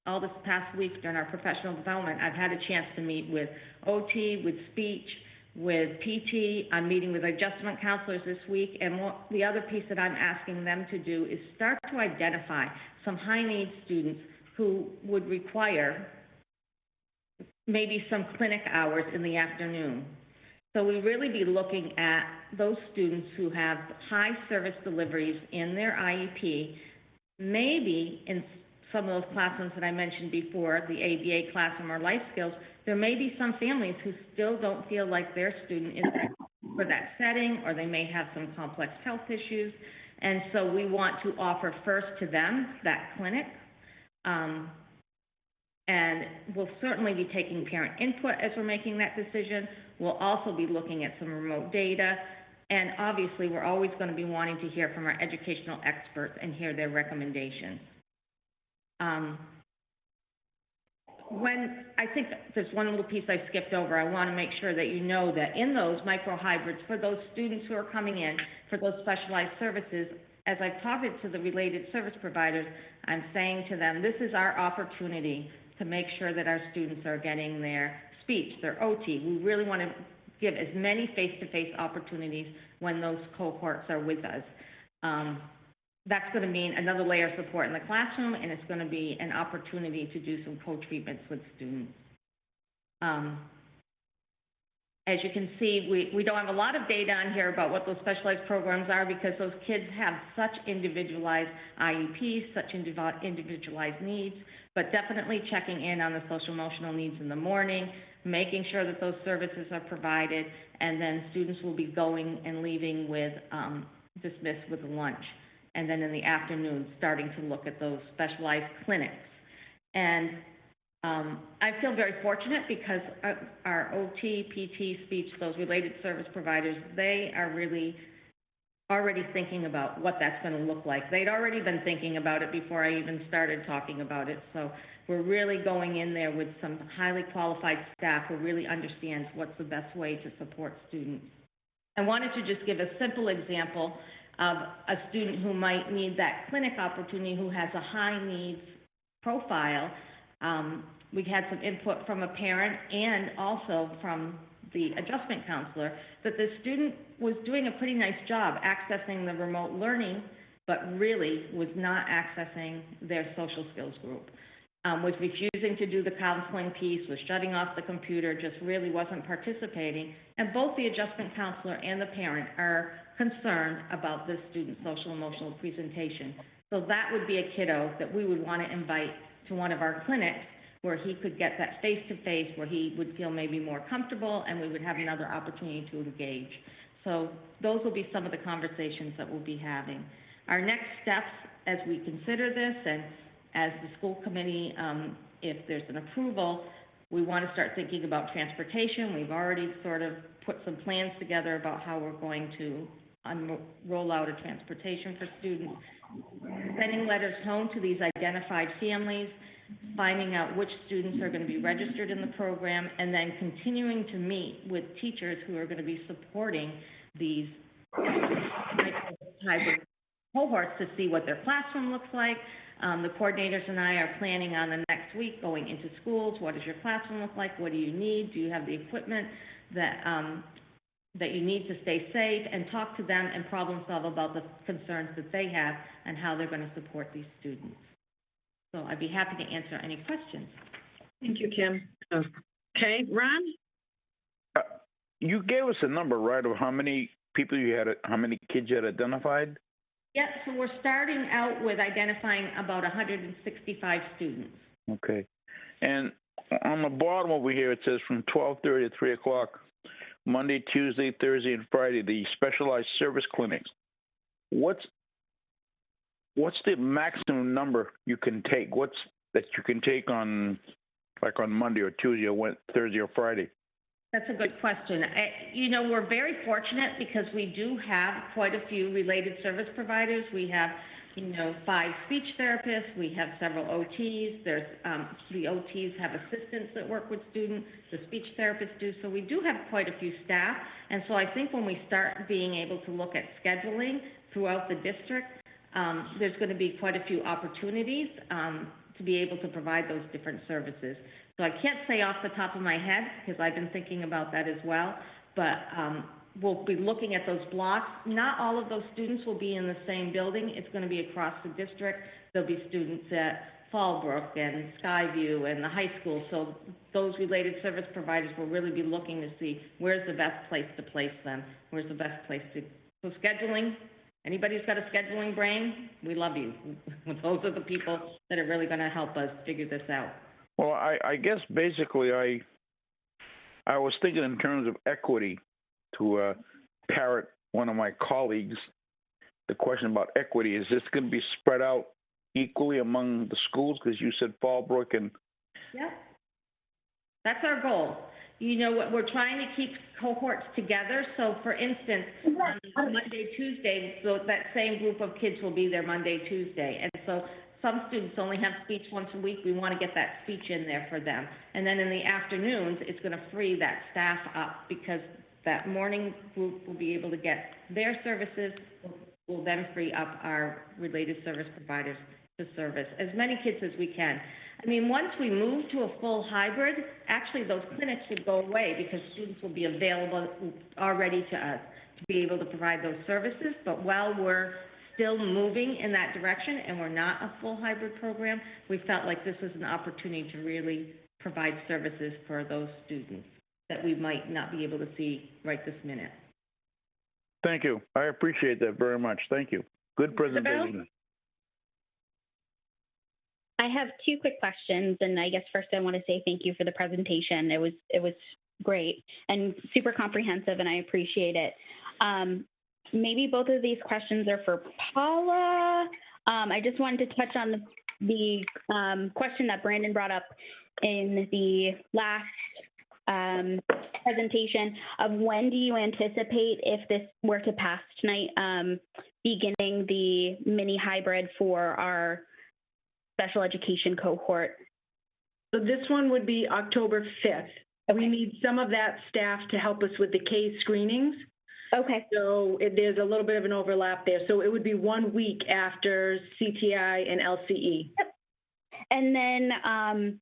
all this past week during our professional development, I've had a chance to meet with OT, with speech, with PT. I'm meeting with adjustment counselors this week, and the other piece that I'm asking them to do is start to identify some high-need students who would require maybe some clinic hours in the afternoon. So we really be looking at those students who have high service deliveries in their IEP, maybe in some of those classrooms that I mentioned before, the ABA classroom or life skills, there may be some families who still don't feel like their student is for that setting, or they may have some complex health issues. And so we want to offer first to them that clinic. And we'll certainly be taking parent input as we're making that decision. We'll also be looking at some remote data. And obviously, we're always going to be wanting to hear from our educational experts and hear their recommendations. I think there's one little piece I skipped over. I want to make sure that you know that in those micro-hybrids, for those students who are coming in for those specialized services, as I've talked to the related service providers, I'm saying to them, this is our opportunity to make sure that our students are getting their speech, their OT. We really want to give as many face-to-face opportunities when those cohorts are with us. that's going to mean another layer of support in the classroom, and it's going to be an opportunity to do some co-treatments with students. As you can see, we don't have a lot of data on here about what those specialized programs are because those kids have such individualized IEPs, such individualized needs, but definitely checking in on the social emotional needs in the morning, making sure that those services are provided, and then students will be going and leaving with dismissed with lunch. And then in the afternoon, starting to look at those specialized clinics. And I feel very fortunate because our OT, PT, speech, those related service providers, they are really already thinking about what that's going to look like. They'd already been thinking about it before I even started talking about it. So we're really going in there with some highly qualified staff who really understands what's the best way to support students. I wanted to just give a simple example of a student who might need that clinic opportunity who has a high needs profile. We had some input from a parent and also from the adjustment counselor that the student was doing a pretty nice job accessing the remote learning, but really was not accessing their social skills group. Was refusing to do the counseling piece, was shutting off the computer, just really wasn't participating. And both the adjustment counselor and the parent are concerned about this student's social emotional presentation. So that would be a kiddo that we would want to invite to one of our clinics where he could get that face-to-face, where he would feel maybe more comfortable, and we would have another opportunity to engage. So those will be some of the conversations that we'll be having. Our next steps as we consider this, and as the school committee, if there's an approval, we want to start thinking about transportation. We've already sort of put some plans together about how we're going to roll out a transportation for students, sending letters home to these identified families, finding out which students are going to be registered in the program, and then continuing to meet with teachers who are going to be supporting these hybrid cohorts to see what their classroom looks like. The coordinators and I are planning on the next week going into schools. What does your classroom look like? What do you need? Do you have the equipment that that you need to stay safe, and talk to them and problem solve about the concerns that they have and how they're going to support these students. So I'd be happy to answer any questions. Thank you, Kim. Okay, Ron? You gave us a number, right, of how many people you had, how many kids you had identified? Yeah, so we're starting out with identifying about 165 students. Okay. And on the bottom over here, it says from 12:30 to 3 o'clock, Monday, Tuesday, Thursday, and Friday, the specialized service clinics. What's the maximum number you can take? What's that you can take on, like on Monday or Tuesday or Thursday or Friday? That's a good question. You know, we're very fortunate because we do have quite a few related service providers. We have, you know, 5 speech therapists. We have several OTs. There's the OTs have assistants that work with students. The speech therapists do. So we do have quite a few staff. And so I think when we start being able to look at scheduling throughout the district, there's going to be quite a few opportunities to be able to provide those different services. So I can't say off the top of my head because I've been thinking about that as well, but we'll be looking at those blocks. Not all of those students will be in the same building. It's going to be across the district. There'll be students at Fallbrook and Skyview and the high school. So those related service providers will really be looking to see where's the best place to place them. Where's the best place to, so scheduling. Anybody who's got a scheduling brain, we love you. Those are the people that are really going to help us figure this out. Well, I guess basically I was thinking in terms of equity to parrot one of my colleagues. The question about equity, is this going to be spread out equally among the schools? Because you said Fallbrook and... Yeah, that's our goal. You know, we're trying to keep cohorts together. So, for instance, on Monday, Tuesday, so that same group of kids will be there Monday, Tuesday. And so some students only have speech once a week. We want to get that speech in there for them. And then in the afternoons, it's going to free that staff up because that morning group will be able to get their services. We'll then free up our related service providers to service as many kids as we can. I mean, once we move to a full hybrid, actually those clinics would go away because students will be available already to us to be able to provide those services. But while we're still moving in that direction and we're not a full hybrid program, we felt like this was an opportunity to really provide services for those students that we might not be able to see right this minute. Thank you. I appreciate that very much. Thank you. Good presentation. I have two quick questions, and I guess first I want to say thank you for the presentation. It was great and super comprehensive, and I appreciate it. Maybe both of these questions are for Paula. I just wanted to touch on the question that Brandon brought up in the last presentation of when do you anticipate, if this were to pass tonight, beginning the mini hybrid for our special education cohort? So this one would be October 5th. Okay. We need some of that staff to help us with the K screenings. Okay. So there's a little bit of an overlap there. So it would be 1 week after CTI and LCE. Yep. And then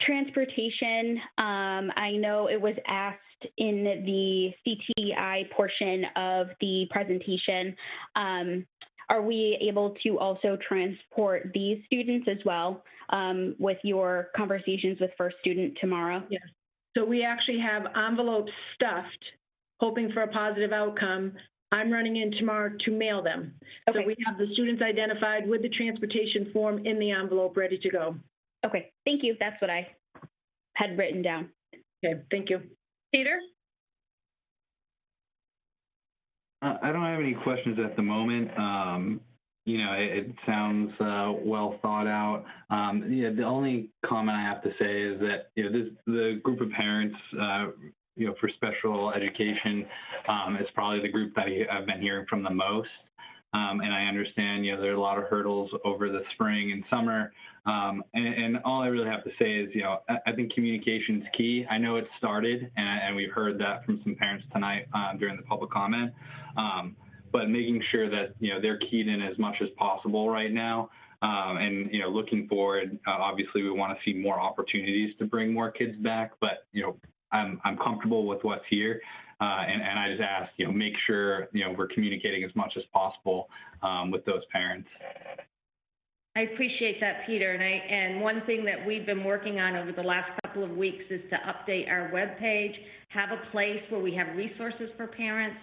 transportation, I know it was asked in the CTI portion of the presentation. Are we able to also transport these students as well with your conversations with First Student tomorrow? Yes. So we actually have envelopes stuffed, hoping for a positive outcome. I'm running in tomorrow to mail them. Okay. So we have the students identified with the transportation form in the envelope ready to go. Okay, thank you. That's what I had written down. Okay, thank you. Peter? I don't have any questions at the moment. You know, it sounds well thought out. Yeah, the only comment I have to say is that, you know, the group of parents, you know, for special education is probably the group that I've been hearing from the most. And I understand, you know, there are a lot of hurdles over the spring and summer. And all I really have to say is, you know, I think communication is key. I know it started, and we've heard that from some parents tonight during the public comment. But making sure that, you know, they're keyed in as much as possible right now. And, you know, looking forward, obviously we want to see more opportunities to bring more kids back, but, you know, I'm comfortable with what's here. And I just ask, you know, make sure, you know, we're communicating as much as possible with those parents. I appreciate that, Peter. And one thing that we've been working on over the last couple of weeks is to update our webpage, have a place where we have resources for parents,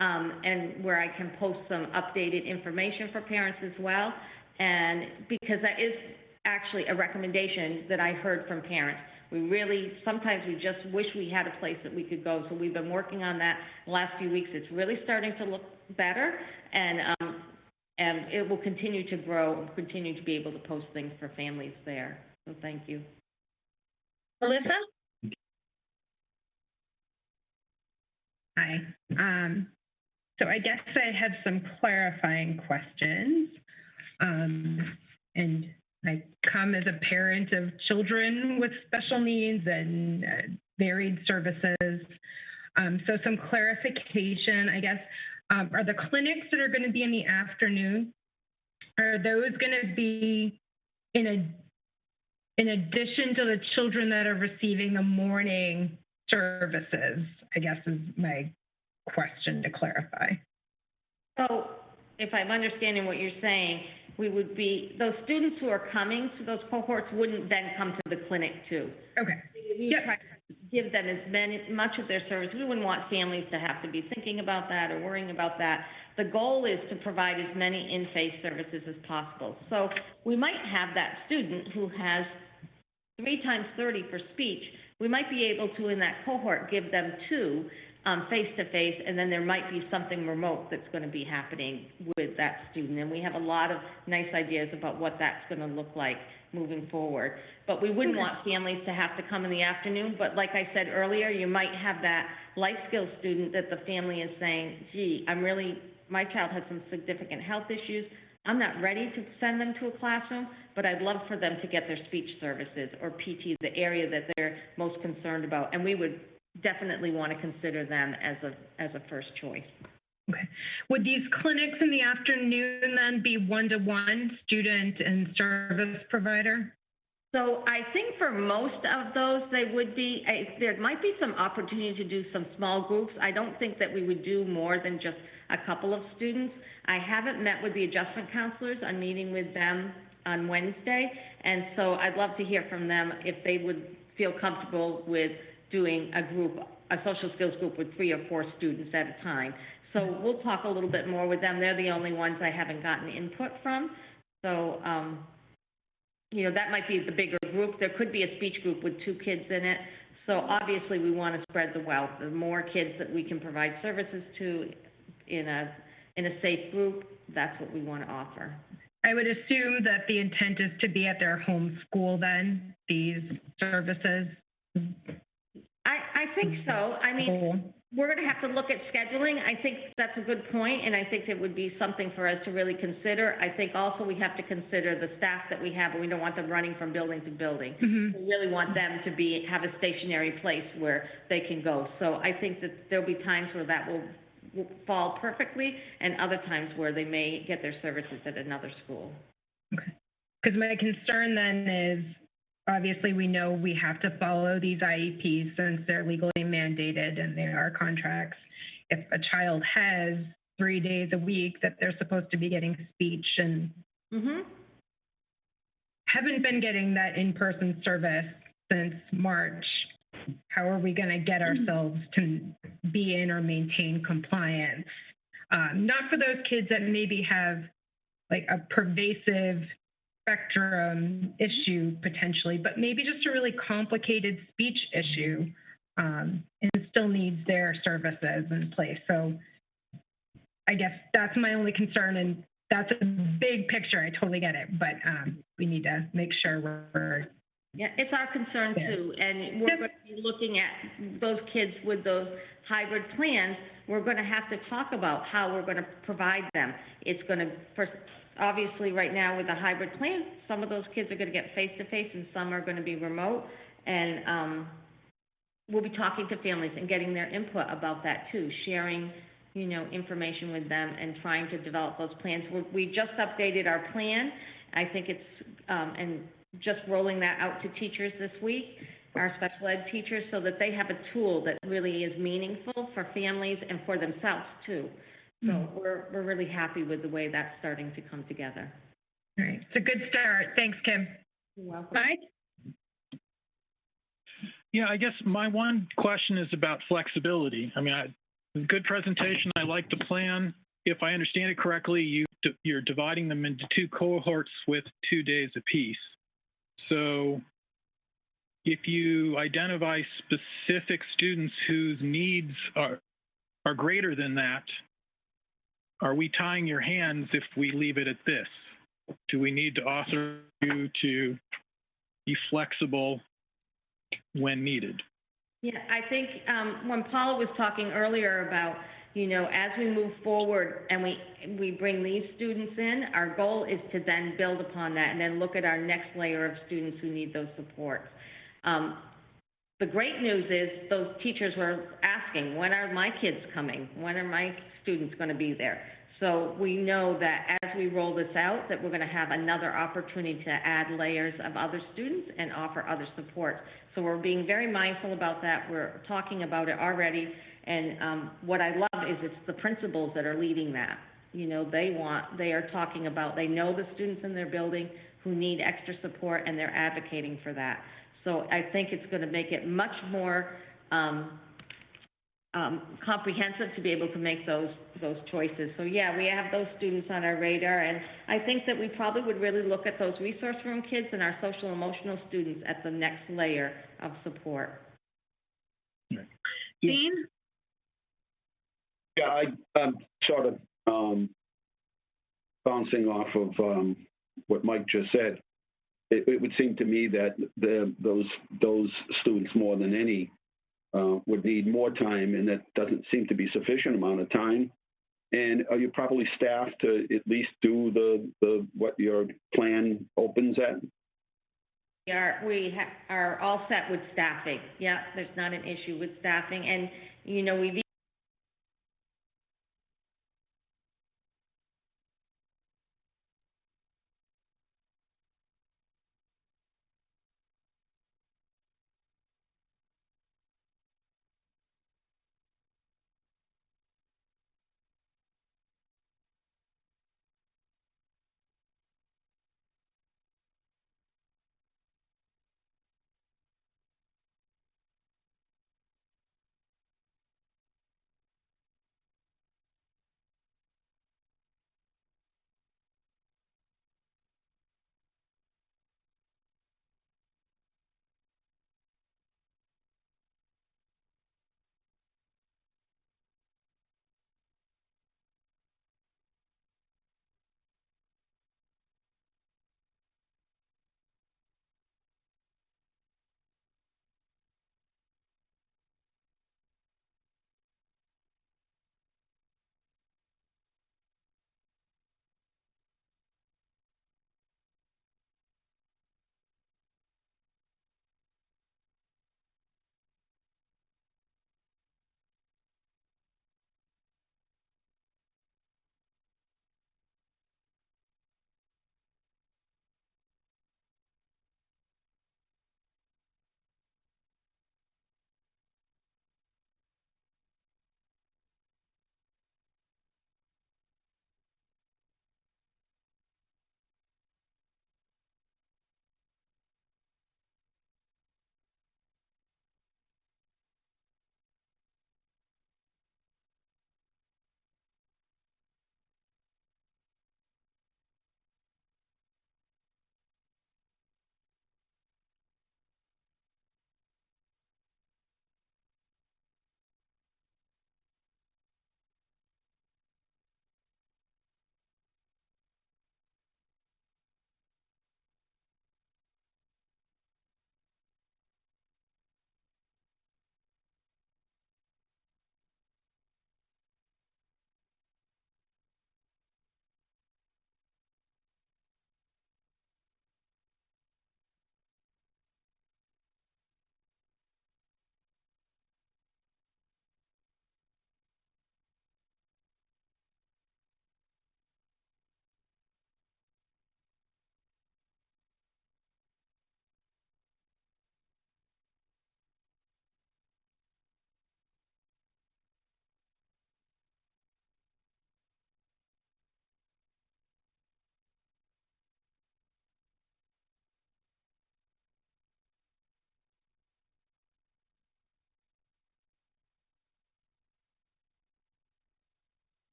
and where I can post some updated information for parents as well. And because that is actually a recommendation that I heard from parents. Sometimes we just wish we had a place that we could go. So we've been working on that the last few weeks. It's really starting to look better, and it will continue to grow and continue to be able to post things for families there. So thank you. Melissa? Hi. So I guess I have some clarifying questions. And I come as a parent of children with special needs and varied services. So some clarification, I guess, are the clinics that are going to be in the afternoon, are those going to be in addition to the children that are receiving the morning services, I guess is my question to clarify. So if I'm understanding what you're saying, those students who are coming to those cohorts wouldn't then come to the clinic too. Okay. We try to give them much of their service. We wouldn't want families to have to be thinking about that or worrying about that. The goal is to provide as many in-face services as possible. So we might have that student who has 3 times 30 for speech. We might be able to, in that cohort, give them 2 face-to-face, and then there might be something remote that's going to be happening with that student. And we have a lot of nice ideas about what that's going to look like moving forward. But we wouldn't want families to have to come in the afternoon. But like I said earlier, you might have that life skills student that the family is saying, gee, my child has some significant health issues. I'm not ready to send them to a classroom, but I'd love for them to get their speech services or PT, the area that they're most concerned about. And we would definitely want to consider them as a first choice. Okay. Would these clinics in the afternoon then be one-to-one student and service provider? So I think for most of those, they would be, there might be some opportunity to do some small groups. I don't think that we would do more than just a couple of students. I haven't met with the adjustment counselors. I'm meeting with them on Wednesday. And so I'd love to hear from them if they would feel comfortable with doing a group, a social skills group with 3 or 4 students at a time. So we'll talk a little bit more with them. They're the only ones I haven't gotten input from. So, you know, that might be the bigger group. There could be a speech group with 2 kids in it. So obviously we want to spread the wealth. The more kids that we can provide services to in a safe group, that's what we want to offer. I would assume that the intent is to be at their home school then, these services? I think so. I mean, we're going to have to look at scheduling. I think that's a good point, and I think it would be something for us to really consider. I think also we have to consider the staff that we have, and we don't want them running from building to building. We really want them to have a stationary place where they can go. So I think that there'll be times where that will fall perfectly, and other times where they may get their services at another school. Okay. Because my concern then is, obviously, we know we have to follow these IEPs since they're legally mandated and they are contracts. If a child has 3 days a week that they're supposed to be getting speech and haven't been getting that in-person service since March, how are we going to get ourselves to be in or maintain compliance? Not for those kids that maybe have like a pervasive spectrum issue potentially, but maybe just a really complicated speech issue and still needs their services in place. So I guess that's my only concern, and that's a big picture. I totally get it, but we need to make sure we're... Yeah, it's our concern too, and we're going to be looking at those kids with those hybrid plans. We're going to have to talk about how we're going to provide them. It's going to, obviously right now with the hybrid plan, some of those kids are going to get face-to-face and some are going to be remote, and we'll be talking to families and getting their input about that too, sharing, you know, information with them and trying to develop those plans. We just updated our plan. I think it's, and just rolling that out to teachers this week, our special ed teachers, so that they have a tool that really is meaningful for families and for themselves too. So we're really happy with the way that's starting to come together. All right, it's a good start. Thanks, Kim. You're welcome. Bye. Yeah, I guess my one question is about flexibility. I mean, good presentation. I like the plan. If I understand it correctly, you're dividing them into 2 cohorts with 2 days apiece. So if you identify specific students whose needs are greater than that, are we tying your hands if we leave it at this? Do we need to authorize you to be flexible when needed? Yeah, I think when Paula was talking earlier about, you know, as we move forward and we bring these students in, our goal is to then build upon that and then look at our next layer of students who need those supports. The great news is those teachers were asking, when are my kids coming? When are my students going to be there? So we know that as we roll this out, that we're going to have another opportunity to add layers of other students and offer other support. So we're being very mindful about that. We're talking about it already. And what I love is it's the principals that are leading that. You know, they are talking about, they know the students in their building who need extra support, and they're advocating for that. So I think it's going to make it much more comprehensive to be able to make those choices. So yeah, we have those students on our radar, and I think that we probably would really look at those resource room kids and our social emotional students at the next layer of support. Dean? Yeah, I'm sort of bouncing off of what Mike just said. It would seem to me that those students more than any would need more time, and that doesn't seem to be sufficient amount of time. And are you properly staffed to at least do the what your plan opens at? We are all set with staffing. Yeah, there's not an issue with staffing, and you know we've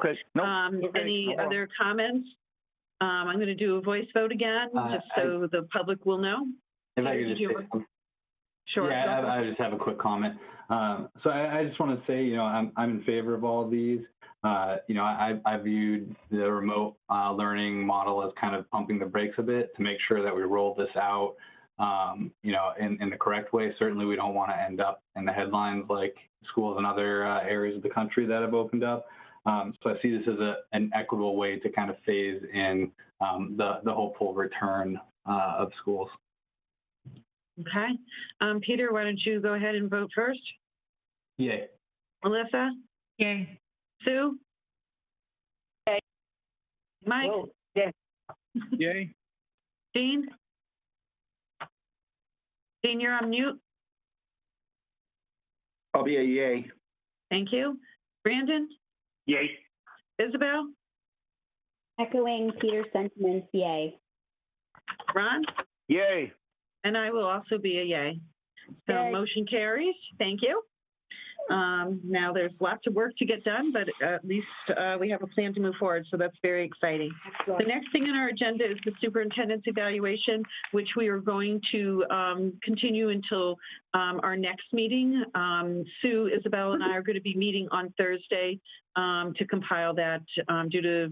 Okay. Any other comments? I'm going to do a voice vote again, just so the public will know. If I could just say something. Sure. Yeah, I just have a quick comment. So I just want to say, I'm in favor of all of these. I viewed the remote learning model as kind of pumping the brakes a bit to make sure that we roll this out, in the correct way. Certainly, we don't want to end up in the headlines like schools in other areas of the country that have opened up. So I see this as an equitable way to kind of phase in the hopeful return of schools. Okay. Peter, why don't you go ahead and vote first? Yay. Melissa? Yay. Sue? Yay. Mike? Yay. Yay. Dean? Dean, you're on mute. I'll be a yay. Thank you. Brandon? Yay. Isabel? Echoing Peter's sentiments, yay. Ron? Yay. And I will also be a yay. So Yay. motion carries. Thank you. Now there's lots of work to get done, but at least we have a plan to move forward, so that's very exciting. Excellent. The next thing on our agenda is the superintendent's evaluation, which we are going to continue until our next meeting. Sue, Isabel, and I are going to be meeting on Thursday to compile that due to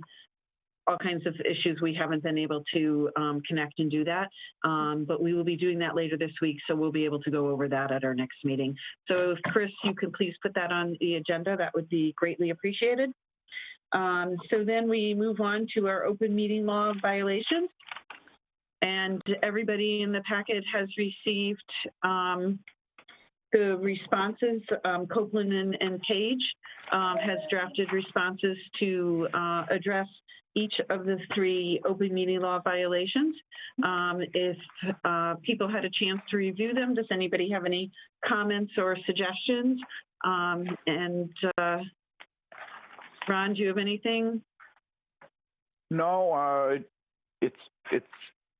all kinds of issues. We haven't been able to connect and do that, but we will be doing that later this week, so we'll be able to go over that at our next meeting. So if Chris, you could please put that on the agenda, that would be greatly appreciated. So then we move on to our open meeting law violations. And everybody in the packet has received the responses. Copeland and Page has drafted responses to address each of the 3 open meeting law violations. If people had a chance to review them, does anybody have any comments or suggestions? Ron, do you have anything? No, it's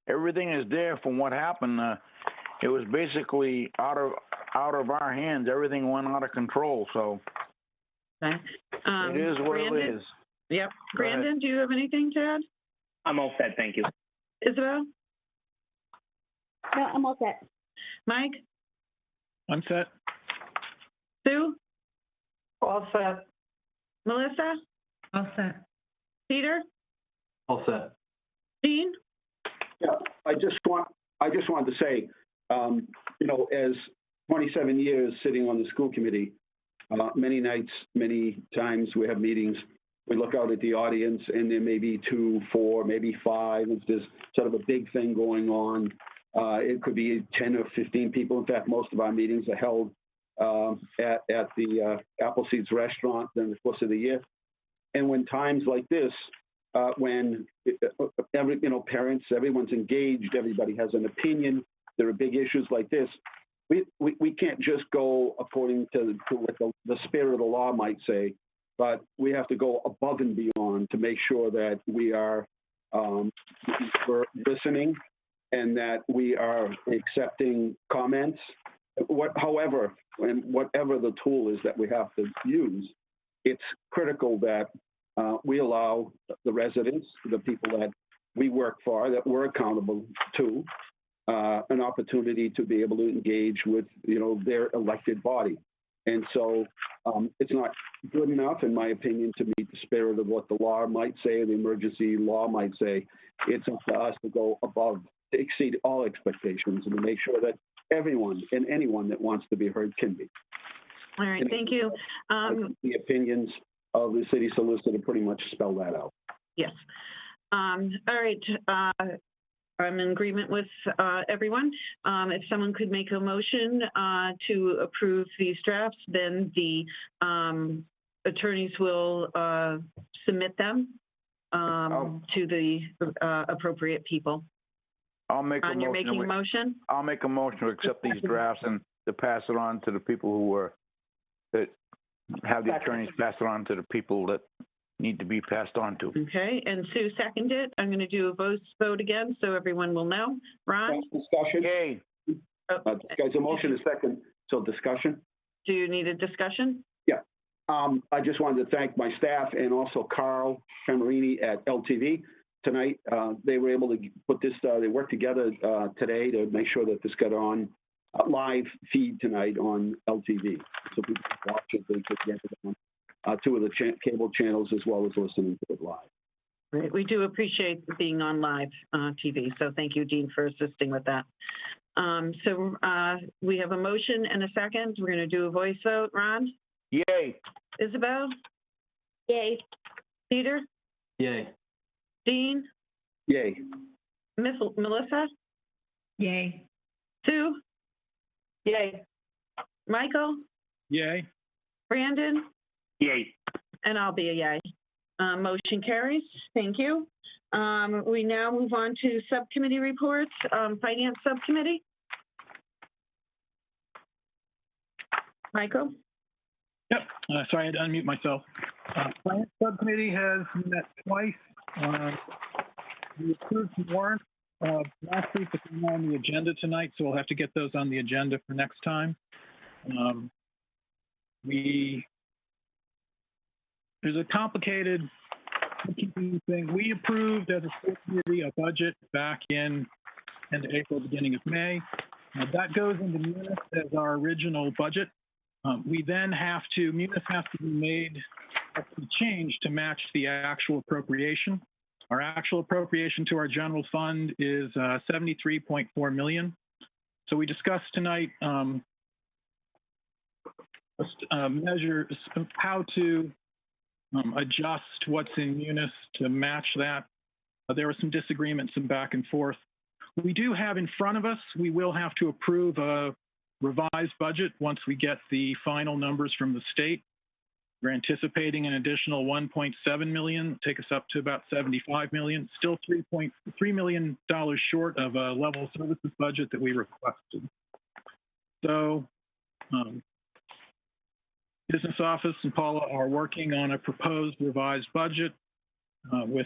everything is there from what happened. It was basically out of our hands. Everything went out of control. So okay. It is what Brandon? it is. Yep. Brandon, do you have anything to add? I'm all set, thank you. Isabel? No, I'm all set. Mike? I'm set. Sue? All set. Melissa? All set. Peter? All set. Dean? Yeah, I just wanted to say, as 27 years sitting on the school committee, many nights, many times we have meetings, we look out at the audience and there may be 2, 4, maybe 5. If there's sort of a big thing going on, it could be 10 or 15 people. In fact, most of our meetings are held at the Appleseeds restaurant during the course of the year. And when times like this, when parents, everyone's engaged, everybody has an opinion, there are big issues like this, we can't just go according to what the spirit of the law might say, but we have to go above and beyond to make sure that we are we're listening and that we are accepting comments. However, and whatever the tool is that we have to use, it's critical that we allow the residents, the people that we work for, that we're accountable to, an opportunity to be able to engage with, their elected body. And so it's not good enough, in my opinion, to meet the spirit of what the law might say, the emergency law might say. It's up to us to go above, to exceed all expectations and to make sure that everyone and anyone that wants to be heard can be. All right, thank you. The opinions of the city solicitor pretty much spell that out. Yes. All right. I'm in agreement with everyone. If someone could make a motion to approve these drafts, then the attorneys will submit them to the appropriate people. I'll make a motion. You're making a motion? I'll make a motion to accept these drafts and to pass it on to the people that have the attorneys pass it on to the people that need to be passed on to. Okay, and Sue seconded it. I'm going to do a vote again so everyone will know. Ron? Discussion? Yay. Guys, a motion is second, so discussion? Do you need a discussion? Yeah. I just wanted to thank my staff and also Carl Camerini at LTV. Tonight, they were able to put this, they worked together today to make sure that this got on a live feed tonight on LTV. So people can watch it, they could get it on two of the cable channels as well as listening to it live. Great. We do appreciate being on live TV. So thank you, Dean, for assisting with that. We have a motion and a second. We're going to do a voice vote. Ron? Yay. Isabel? Yay. Peter? Yay. Dean? Yay. Melissa? Yay. Sue? Yay. Michael? Yay. Brandon? Yay. And I'll be a yay. Motion carries. Thank you. We now move on to subcommittee reports. Finance subcommittee. Michael? Yep. Sorry, I had to unmute myself. Finance subcommittee has met twice. We approved some warrants last week, but they're not on the agenda tonight, so we'll have to get those on the agenda for next time. There's a complicated thing. We approved as a school committee a budget back in end of April, beginning of May. That goes into Munis as our original budget. We then Munis has to be made a change to match the actual appropriation. Our actual appropriation to our general fund is $73.4 million. So we discussed tonight measure how to adjust what's in Munis to match that. There were some disagreements and back and forth. We do have in front of us, we will have to approve a revised budget once we get the final numbers from the state. We're anticipating an additional $1.7 million, take us up to about $75 million, still $3.3 million short of a level services budget that we requested. So business office and Paula are working on a proposed revised budget with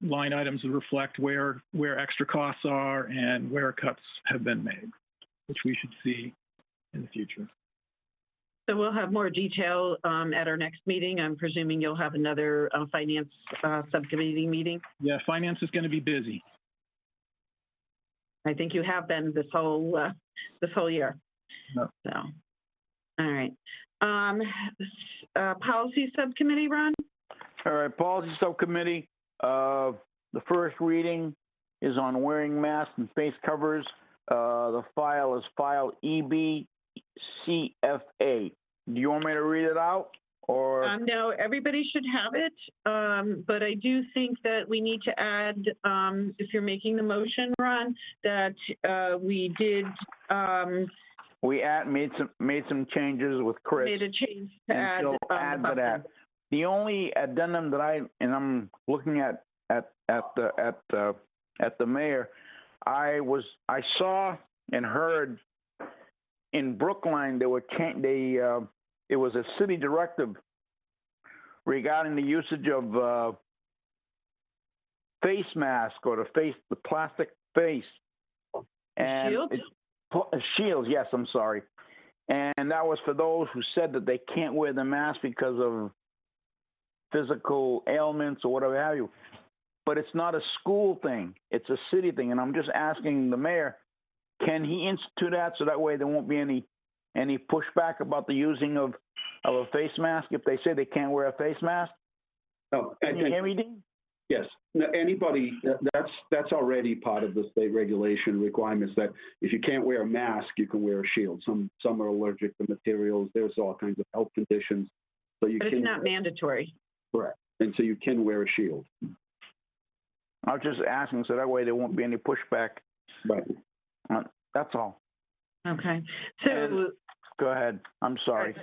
line items that reflect where extra costs are and where cuts have been made, which we should see in the future. So we'll have more detail at our next meeting. I'm presuming you'll have another finance subcommittee meeting. Yeah, finance is going to be busy. I think you have been this whole year. No. So, all right. Policy subcommittee, Ron? All right, policy subcommittee. The first reading is on wearing masks and face covers. The file is file EBCFA. Do you want me to read it out? Or no, everybody should have it, but I do think that we need to add, if you're making the motion, Ron, that we did. We made some changes with Chris. Made a change to add to that. The only addendum that I'm looking at the mayor, I saw and heard in Brookline it was a city directive regarding the usage of face mask or the plastic face and shields. Yes, I'm sorry. And that was for those who said that they can't wear the mask because of physical ailments or whatever have you. But it's not a school thing. It's a city thing. And I'm just asking the mayor, can he institute that so that way there won't be any pushback about the using of a face mask if they say they can't wear a face mask? Oh, can you hear me, Dean? Yes. No, anybody, that's already part of the state regulation requirements that if you can't wear a mask, you can wear a shield. Some are allergic to materials. There's all kinds of health conditions. So you but it's not mandatory. Correct. And so you can wear a shield. I was just asking so that way there won't be any pushback. Right. That's all. Okay. So go ahead. I'm sorry.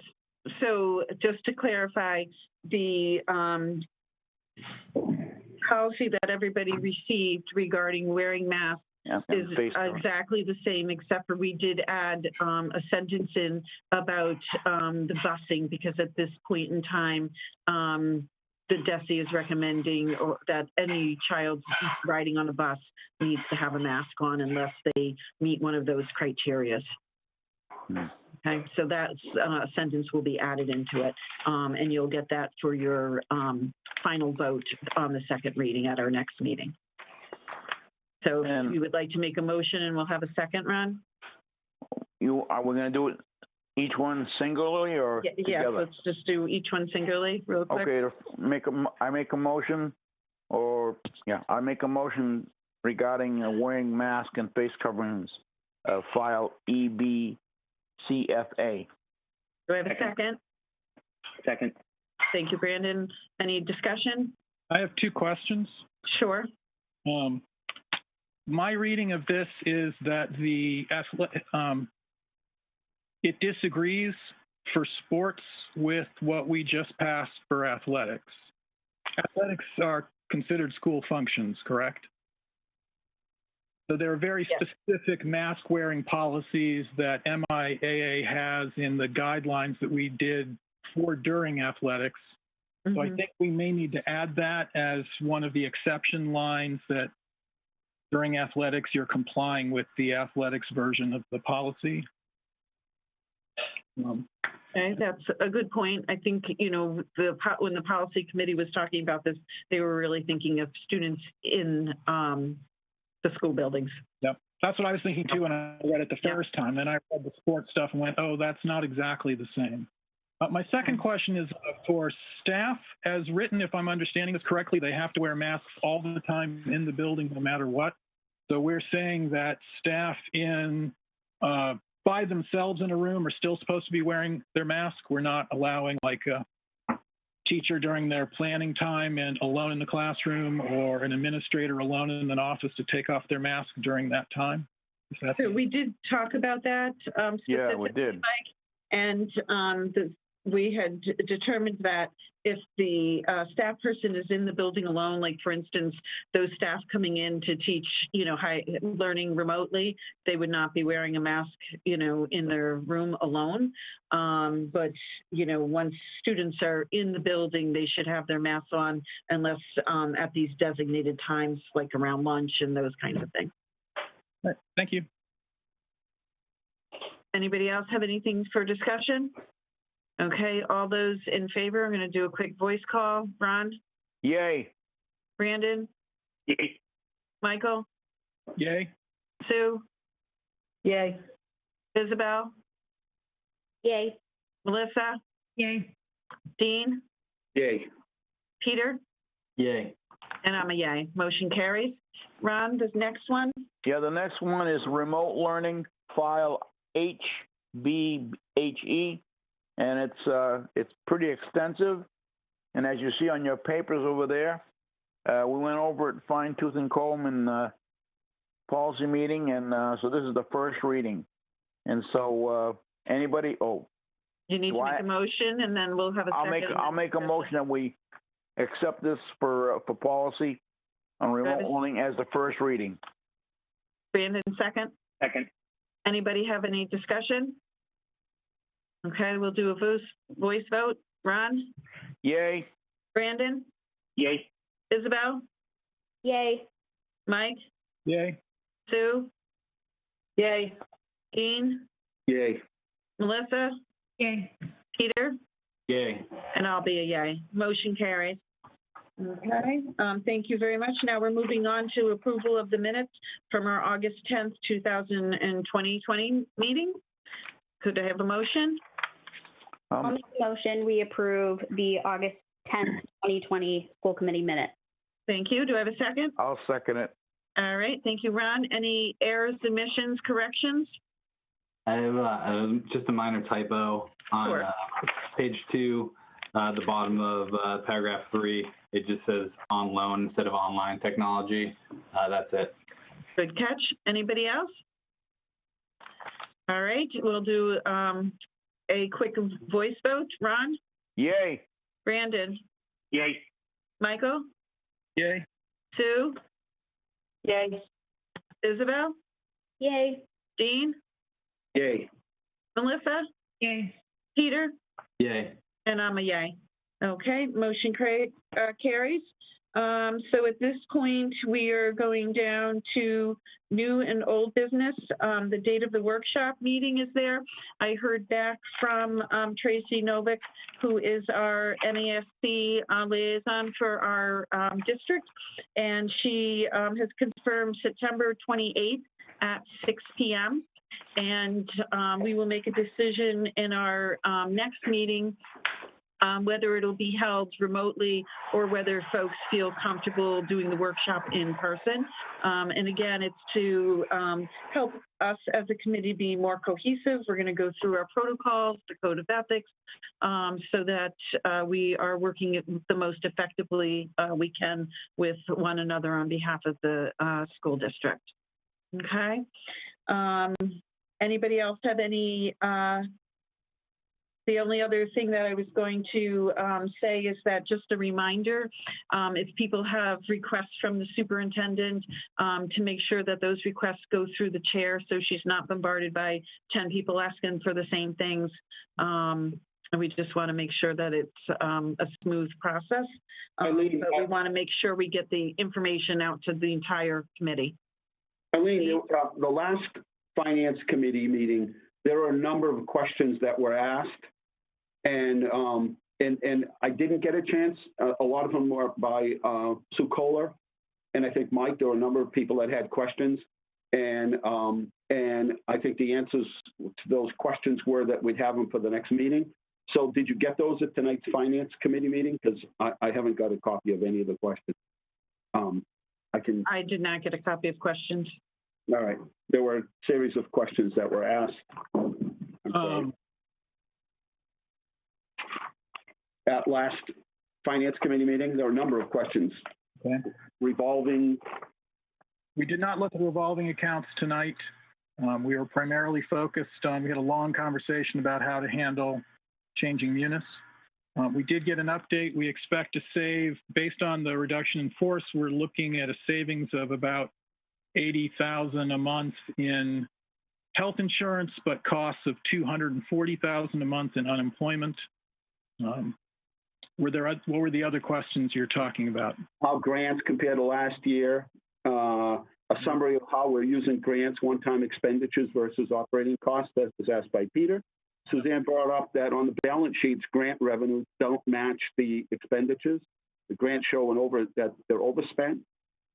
So just to clarify, the policy that everybody received regarding wearing masks is exactly the same, except for we did add a sentence in about the busing, because at this point in time, the DESE is recommending that any child riding on a bus needs to have a mask on unless they meet one of those criteria. Okay, so that sentence will be added into it, and you'll get that for your final vote on the second reading at our next meeting. So if you would like to make a motion, and we'll have a second, Ron? Are we going to do it each one singularly or Yeah, together? let's just do each one singularly real quick. Okay, I make a motion, I make a motion regarding wearing mask and face coverings, file EBCFA. Do I have a second? Second. Thank you, Brandon. Any discussion? I have two questions. Sure. My reading of this is that it disagrees for sports with what we just passed for athletics. Athletics are considered school functions, correct? So there are very specific mask-wearing policies that MIAA has in the guidelines that we did for during athletics. So I think we may need to add that as one of the exception lines that during athletics, you're complying with the athletics version of the policy. Okay, that's a good point. I think, you know, when the policy committee was talking about this, they were really thinking of students in the school buildings. Yep, that's what I was thinking too when I read it the first time. Then I read the sports stuff and went, oh, that's not exactly the same. My second question is for staff, as written, if I'm understanding this correctly, they have to wear masks all the time in the building, no matter what. So we're saying that staff by themselves in a room are still supposed to be wearing their mask. We're not allowing like a teacher during their planning time and alone in the classroom, or an administrator alone in an office to take off their mask during that time. So we did talk about that. Yeah, we did. Mike, and we had determined that if the staff person is in the building alone, like for instance, those staff coming in to teach, you know, learning remotely, they would not be wearing a mask, you know, in their room alone. But, you know, once students are in the building, they should have their masks on unless at these designated times, like around lunch and those kinds of things. All right, thank you. Anybody else have anything for discussion? Okay, all those in favor, I'm going to do a quick voice call. Ron? Yay. Brandon? Yay. Michael? Yay. Sue? Yay. Isabel? Yay. Melissa? Yay. Dean? Yay. Peter? Yay. And I'm a yay. Motion carries. Ron, the next one? Yeah, the next one is remote learning, file HBHE. And it's pretty extensive. And as you see on your papers over there, we went over it fine tooth and comb in the policy meeting, and so this is the first reading. And so anybody, you need to make a motion, and then we'll have a second. I'll make a motion that we accept this for policy on remote learning as the first reading. Brandon, second. Second. Anybody have any discussion? Okay, we'll do a voice vote. Ron? Yay. Brandon? Yay. Isabel? Yay. Mike? Yay. Sue? Yay. Dean? Yay. Melissa? Yay. Peter? Yay. And I'll be a yay. Motion carries. Okay, thank you very much. Now we're moving on to approval of the minutes from our August 10th, 2020 meeting. Could I have a motion? I'll make a motion. We approve the August 10th, 2020 school committee minutes. Thank you. Do I have a second? I'll second it. All right. Thank you, Ron. Any errors, omissions, corrections? I have just a minor typo on page 2, the bottom of paragraph 3. It just says on loan instead of online technology. That's it. Good catch. Anybody else? All right. We'll do a quick voice vote. Ron? Yay. Brandon? Yay. Michael? Yay. Sue? Yay. Isabel? Yay. Dean? Yay. Melissa? Yay. Peter? Yay. And I'm a yay. Okay, motion carries. So at this point, we are going down to new and old business. The date of the workshop meeting is there. I heard back from Tracy Novick, who is our MASC liaison for our district, and she has confirmed September 28th at 6 p.m. And we will make a decision in our next meeting whether it'll be held remotely or whether folks feel comfortable doing the workshop in person. And again, it's to help us as a committee be more cohesive. We're going to go through our protocols, the code of ethics, so that we are working the most effectively we can with one another on behalf of the school district. Okay. Anybody else have any? The only other thing that I was going to say is that just a reminder, if people have requests from the superintendent, to make sure that those requests go through the chair so she's not bombarded by 10 people asking for the same things. And we just want to make sure that it's a smooth process. But we want to make sure we get the information out to the entire committee. Eileen, the last Finance Committee meeting, there are a number of questions that were asked, and I didn't get a chance. A lot of them were by Sue Kohler, and I think Mike. There were a number of people that had questions, and I think the answers to those questions were that we'd have them for the next meeting. So, did you get those at tonight's Finance Committee meeting? Because I haven't got a copy of any of the questions. I did not get a copy of questions. All right. There were a series of questions that were asked. At last Finance Committee meeting, there were a number of questions. Okay. Revolving. We did not look at revolving accounts tonight. We were primarily focused on, we had a long conversation about how to handle changing munis. We did get an update. We expect to save, based on the reduction in force, we're looking at a savings of about $80,000 a month in health insurance, but costs of $240,000 a month in unemployment. What were the other questions you're talking about? How grants compare to last year, a summary of how we're using grants, one-time expenditures versus operating costs, that was asked by Peter. Suzanne brought up that on the balance sheets, grant revenues don't match the expenditures. The grants show that they're overspent.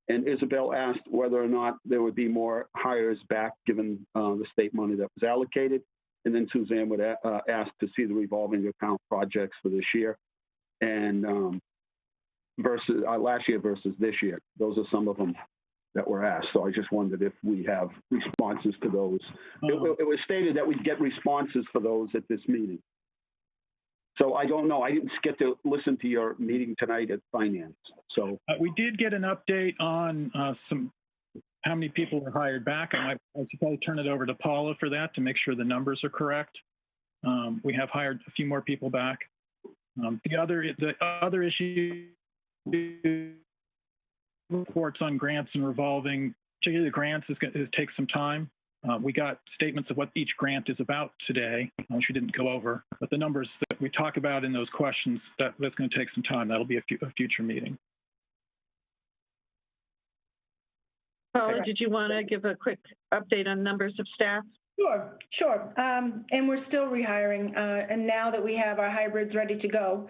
And Isabel asked whether or not there would be more hires back given the state money that was allocated. And then Suzanne would ask to see the revolving account projects for this year and versus last year versus this year. Those are some of them that were asked. So I just wondered if we have responses to those. It was stated that we'd get responses for those at this meeting. So I don't know. I didn't get to listen to your meeting tonight at Finance. So we did get an update on how many people were hired back. I should probably turn it over to Paula for that to make sure the numbers are correct. We have hired a few more people back. The other issue, reports on grants and revolving, particularly the grants, is going to take some time. We got statements of what each grant is about today, which we didn't go over, but the numbers that we talk about in those questions, that's going to take some time. That'll be a future meeting. Paula, did you want to give a quick update on numbers of staff? Sure. And we're still rehiring. And now that we have our hybrids ready to go,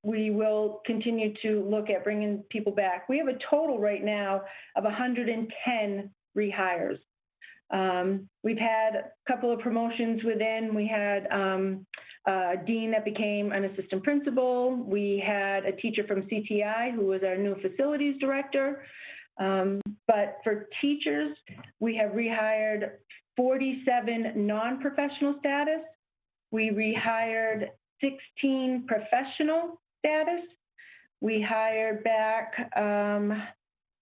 we will continue to look at bringing people back. We have a total right now of 110 rehires. We've had a couple of promotions within. We had a dean that became an assistant principal. We had a teacher from CTI who was our new facilities director. But for teachers, we have rehired 47 non-professional status. We rehired 16 professional status. We hired back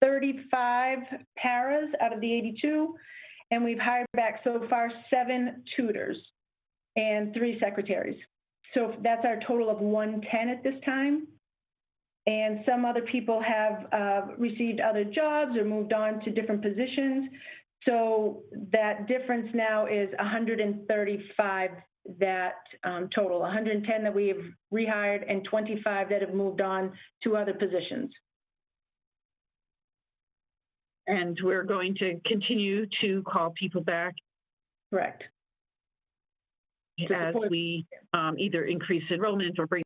35 paras out of the 82. And we've hired back so far 7 tutors and 3 secretaries. So that's our total of 110 at this time. And some other people have received other jobs or moved on to different positions. So that difference now is 135 that total, 110 that we have rehired and 25 that have moved on to other positions. And we're going to continue to call people back. Correct. As we either increase enrollment or bring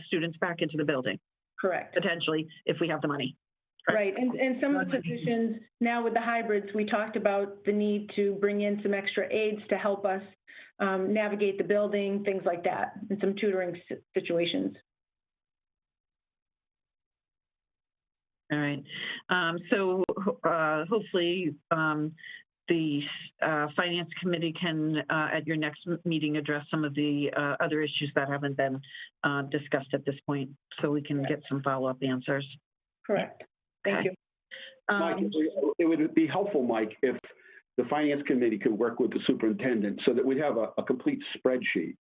students back into the building. Correct. Potentially, if we have the money. Right, and some of the positions, now with the hybrids, we talked about the need to bring in some extra aides to help us navigate the building, things like that, and some tutoring situations. All right, so hopefully the Finance Committee can, at your next meeting, address some of the other issues that haven't been discussed at this point, so we can get some follow-up answers. Correct. Thank you. Mike, it would be helpful, Mike, if the Finance Committee could work with the superintendent so that we have a complete spreadsheet.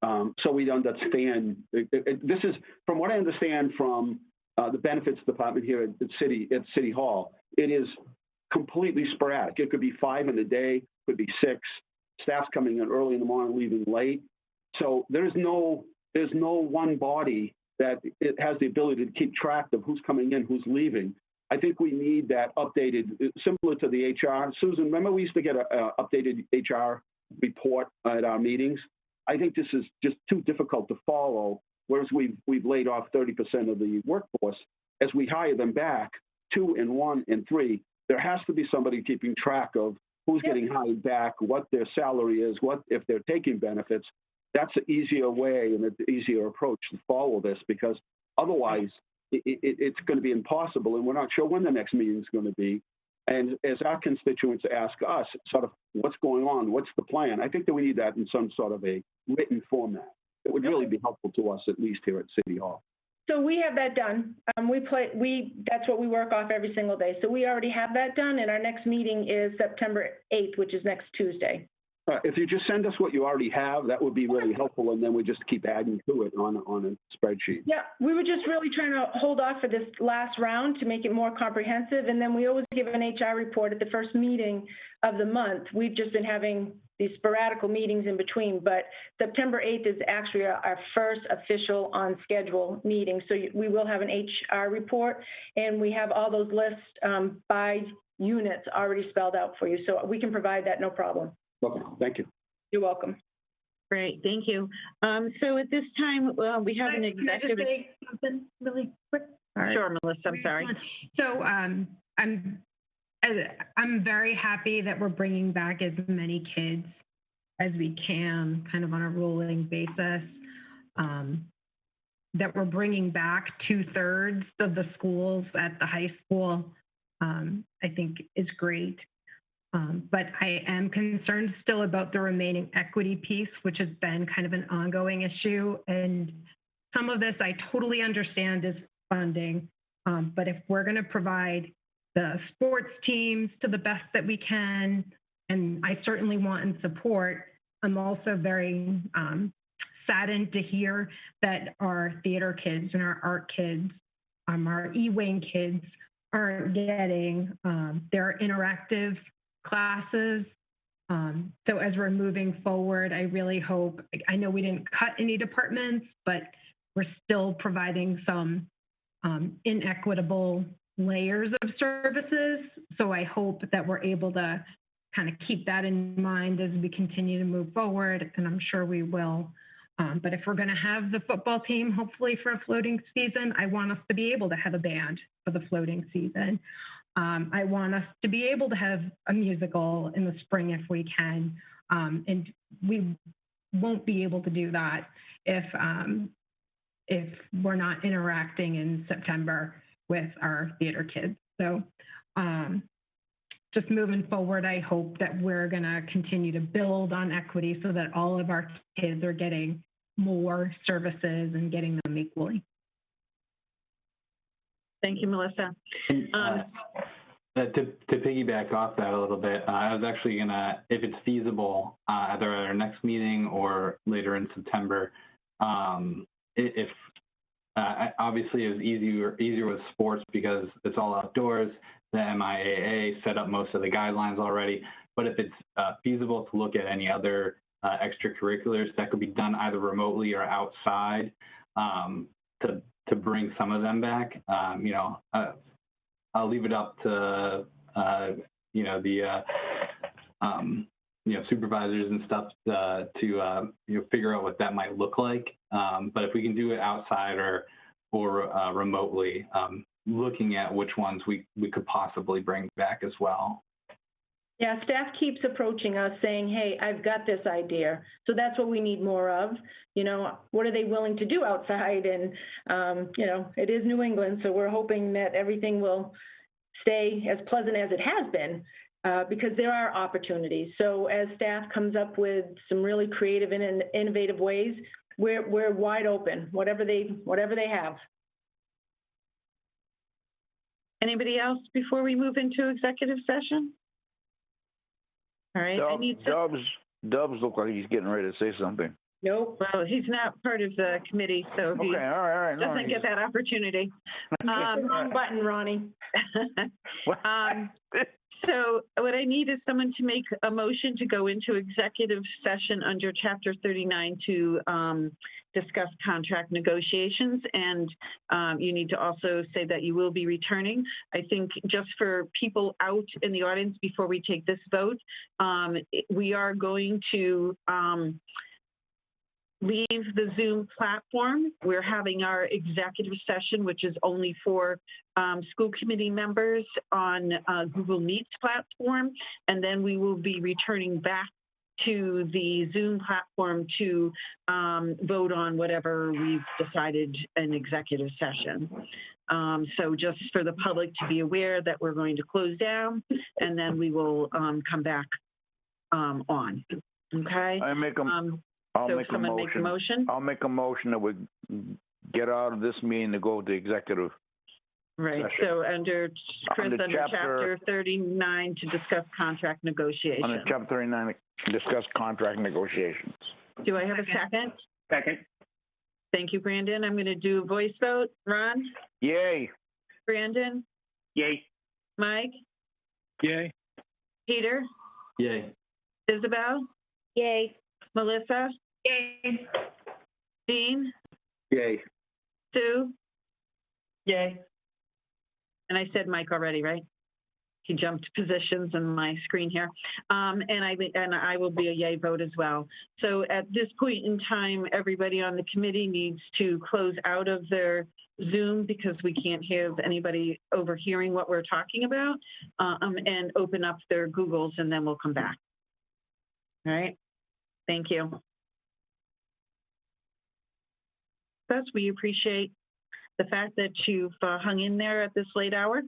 So we understand, this is, from what I understand from the benefits department here at City Hall, it is completely sporadic. It could be 5 in a day, could be 6. Staff's coming in early in the morning, leaving late. So there's no one body that it has the ability to keep track of who's coming in, who's leaving. I think we need that updated, similar to the HR. Susan, remember we used to get an updated HR report at our meetings? I think this is just too difficult to follow, whereas we've laid off 30% of the workforce. As we hire them back, 2 and 1 and 3, there has to be somebody keeping track of who's getting hired back, what their salary is, what if they're taking benefits. That's an easier way and an easier approach to follow this, because otherwise it's going to be impossible, and we're not sure when the next meeting is going to be. And as our constituents ask us, sort of, what's going on? What's the plan? I think that we need that in some sort of a written format. It would really be helpful to us, at least here at City Hall. So we have that done. That's what we work off every single day. So we already have that done, and our next meeting is September 8th, which is next Tuesday. If you just send us what you already have, that would be really helpful, and then we just keep adding to it on a spreadsheet. Yeah, we were just really trying to hold off for this last round to make it more comprehensive, and then we always give an HR report at the first meeting of the month. We've just been having these sporadic meetings in between, but September 8th is actually our first official on schedule meeting. So we will have an HR report, and we have all those lists by units already spelled out for you. So we can provide that, no problem. Okay, thank you. You're welcome. Great, thank you. So at this time, we have an executive. Can I just say something really quick? Sure, Melissa, I'm sorry. So I'm very happy that we're bringing back as many kids as we can, kind of on a rolling basis. That we're bringing back 2/3 of the schools at the high school, I think is great. But I am concerned still about the remaining equity piece, which has been kind of an ongoing issue. And some of this I totally understand is funding, but if we're going to provide the sports teams to the best that we can, and I certainly want and support, I'm also very saddened to hear that our theater kids and our art kids, our E-Wing kids aren't getting their interactive classes. So as we're moving forward, I really hope, I know we didn't cut any departments, but we're still providing some inequitable layers of services. So I hope that we're able to kind of keep that in mind as we continue to move forward, and I'm sure we will. But if we're going to have the football team, hopefully for a floating season, I want us to be able to have a band for the floating season. I want us to be able to have a musical in the spring if we can, and we won't be able to do that if we're not interacting in September with our theater kids. So just moving forward, I hope that we're going to continue to build on equity so that all of our kids are getting more services and getting them equally. Thank you, Melissa. To piggyback off that a little bit, I was actually gonna, if it's feasible, either at our next meeting or later in September, if obviously it was easier with sports because it's all outdoors. The MIAA set up most of the guidelines already, but if it's feasible to look at any other extracurriculars that could be done either remotely or outside, to bring some of them back. I'll leave it up to the supervisors and stuff to figure out what that might look like. But if we can do it outside or remotely, looking at which ones we could possibly bring back as well. Yeah, staff keeps approaching us saying, hey, I've got this idea. So that's what we need more of. What are they willing to do outside? And, it is New England, so we're hoping that everything will stay as pleasant as it has been, because there are opportunities. So as staff comes up with some really creative and innovative ways, we're wide open, whatever they have. Anybody else before we move into executive session? All right. Dubs look like he's getting ready to say something. Nope. Well, he's not part of the committee, so he all right. doesn't get that opportunity. Wrong button, Ronnie. So what I need is someone to make a motion to go into executive session under Chapter 39 to discuss contract negotiations. And you need to also say that you will be returning. I think just for people out in the audience before we take this vote, we are going to leave the Zoom platform. We're having our executive session, which is only for school committee members on Google Meets platform. And then we will be returning back to the Zoom platform to vote on whatever we've decided in executive session. So just for the public to be aware that we're going to close down and then we will come back on. Okay? I'll make a motion. I'll make a motion that we get out of this meeting to go to executive. Right. Session. So under chapter 39 to discuss contract negotiations. Under chapter 39 to discuss contract negotiations. Do I have a second? Second. Thank you, Brandon. I'm going to do a voice vote. Ron? Yay. Brandon? Yay. Mike? Yay. Peter? Yay. Isabel? Yay. Melissa? Yay. Dean? Yay. Sue? Yay. And I said Mike already, right? He jumped positions on my screen here. And I will be a yay vote as well. So at this point in time, everybody on the committee needs to close out of their Zoom because we can't have anybody overhearing what we're talking about, and open up their Googles, and then we'll come back. All right. Thank you. Gus, we appreciate the fact that you've hung in there at this late hour.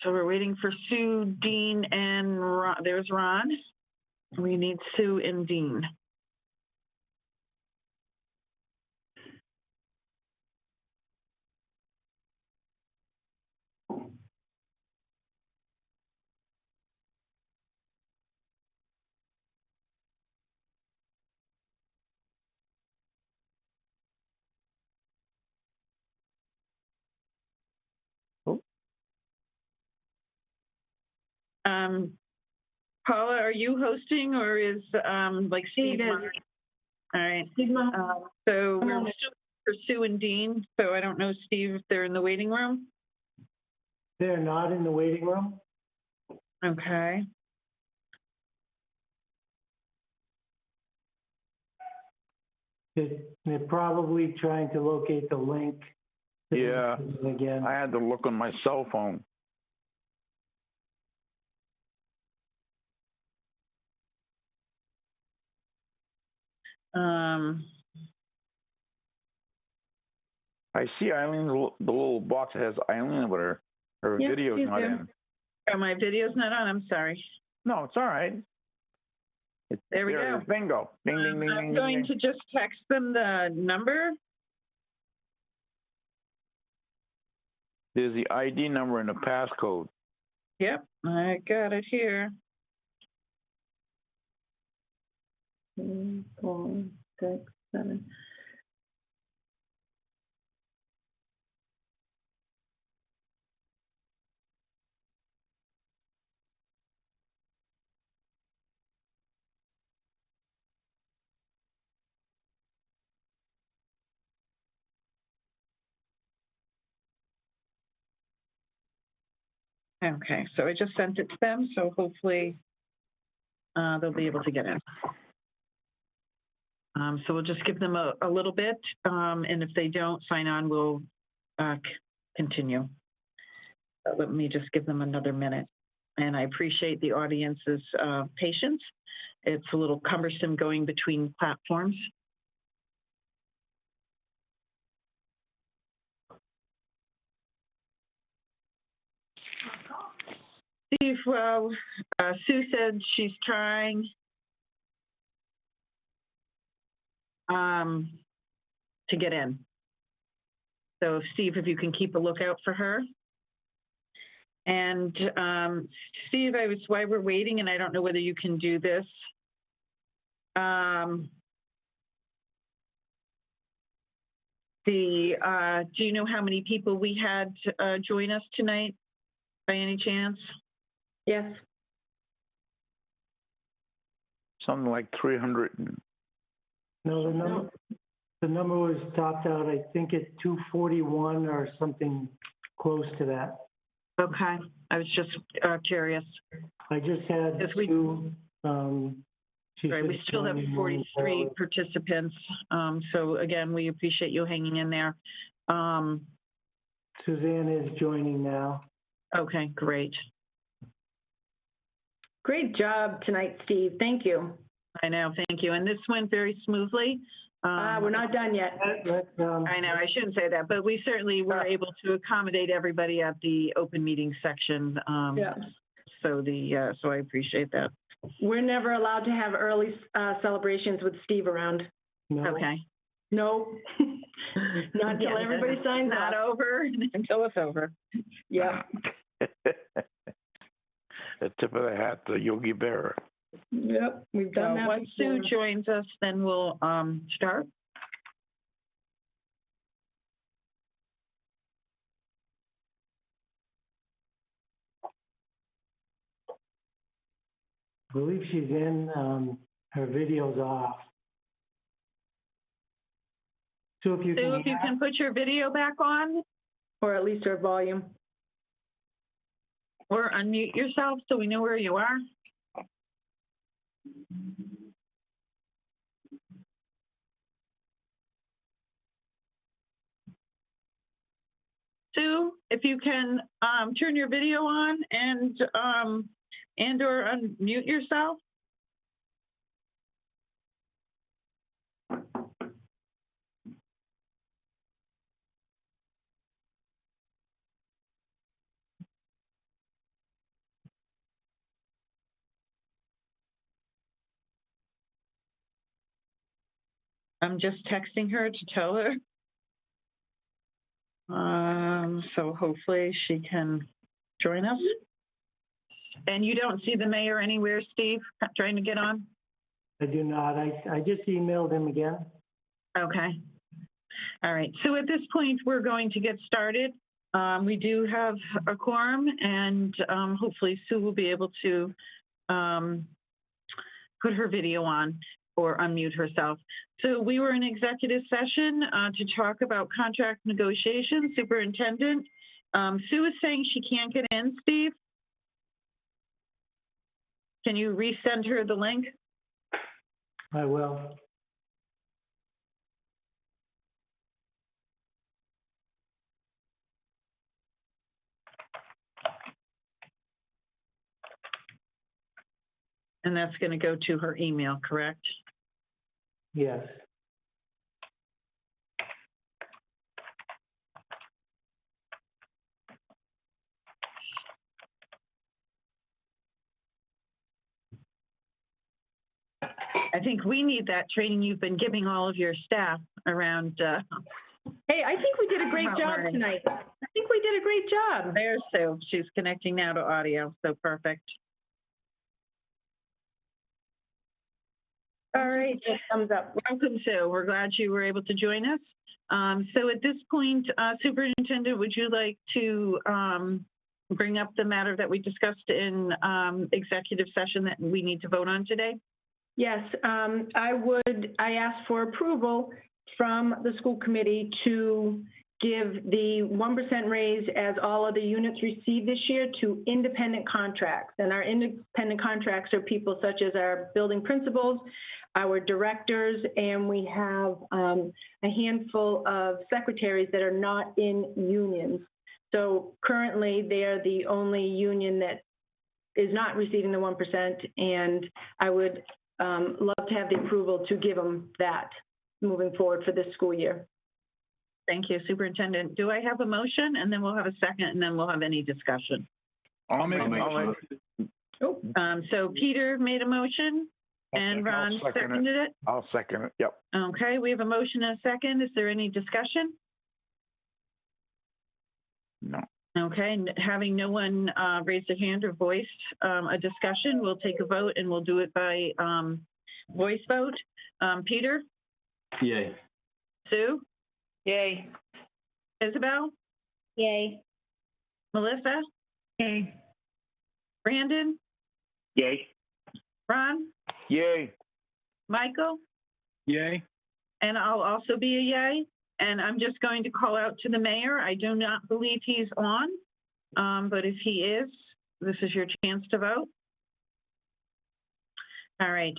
So we're waiting for Sue, Dean, and Ron. There's Ron. We need Sue and Dean. Paula, are you hosting or is like Steve? All right. So we're for Sue and Dean. So I don't know, Steve, if they're in the waiting room. They're not in the waiting room. Okay. They're probably trying to locate the link. Yeah. Again. I had to look on my cell phone. I see Eileen, the little box that has Eileen, but her video's not in. Oh, my video's not on. I'm sorry. No, it's all right. There we go. Bingo. Ding, ding, ding, I'm ding, going ding. to just text them the number. There's the ID number and the passcode. Yep, I got it here. 3, 4, 6, 7. Okay, so I just sent it to them, so hopefully they'll be able to get in. So we'll just give them a little bit, and if they don't sign on, we'll continue. Let me just give them another minute. And I appreciate the audience's patience. It's a little cumbersome going between platforms. Steve, well, Sue said she's trying to get in. So Steve, if you can keep a lookout for her. And Steve, while we're waiting, and I don't know whether you can do this. Do you know how many people we had join us tonight by any chance? Yes. Something like 300. No, the number was topped out, I think at 241 or something close to that. Okay, I was just curious. I just had two. Right, we still have 43 participants. So again, we appreciate you hanging in there. Suzanne is joining now. Okay, great. Great job tonight, Steve. Thank you. I know, thank you. And this went very smoothly. We're not done yet. I know, I shouldn't say that, but we certainly were able to accommodate everybody at the open meeting section. Yeah. So I appreciate that. We're never allowed to have early celebrations with Steve around. No. Okay. No. Not until everybody signs not up. over until it's over. Yeah. The tip of the hat, the Yogi Berra. Yep, we've done that once before. Sue joins us, then we'll start. I believe she's in, her video's off. So if you can put your video back on. Or at least her volume. Or unmute yourself so we know where you are. Sue, if you can turn your video on and or unmute yourself. I'm just texting her to tell her. So hopefully she can join us. And you don't see the mayor anywhere, Steve, trying to get on? I do not. I just emailed him again. Okay. All right. So at this point, we're going to get started. We do have a quorum, and hopefully Sue will be able to put her video on or unmute herself. So we were in executive session to talk about contract negotiations. Superintendent, Sue is saying she can't get in, Steve. Can you resend her the link? I will. And that's going to go to her email, correct? Yes. I think we need that training you've been giving all of your staff around. Hey, I think we did a great job tonight. I think we did a great job. There's Sue. She's connecting now to audio, so perfect. All right. Thumbs up. Welcome, Sue. We're glad you were able to join us. So at this point, Superintendent, would you like to bring up the matter that we discussed in executive session that we need to vote on today? Yes, I asked for approval from the school committee to give the 1% raise as all other units received this year to independent contracts. And our independent contracts are people such as our building principals, our directors, and we have a handful of secretaries that are not in unions. So currently, they are the only union that is not receiving the 1%, and I would love to have the approval to give them that moving forward for this school year. Thank you, Superintendent. Do I have a motion? And then we'll have a second, and then we'll have any discussion. I'll make a motion. So Peter made a motion, and Ron seconded it. I'll second it, yep. Okay, we have a motion and a second. Is there any discussion? No. Okay, having no one raise their hand or voice a discussion, we'll take a vote, and we'll do it by voice vote. Peter? Yay. Sue? Yay. Isabel? Yay. Melissa? Yay. Brandon? Yay. Ron? Yay. Michael? Yay. And I'll also be a yay. And I'm just going to call out to the mayor. I do not believe he's on, but if he is, this is your chance to vote. All right,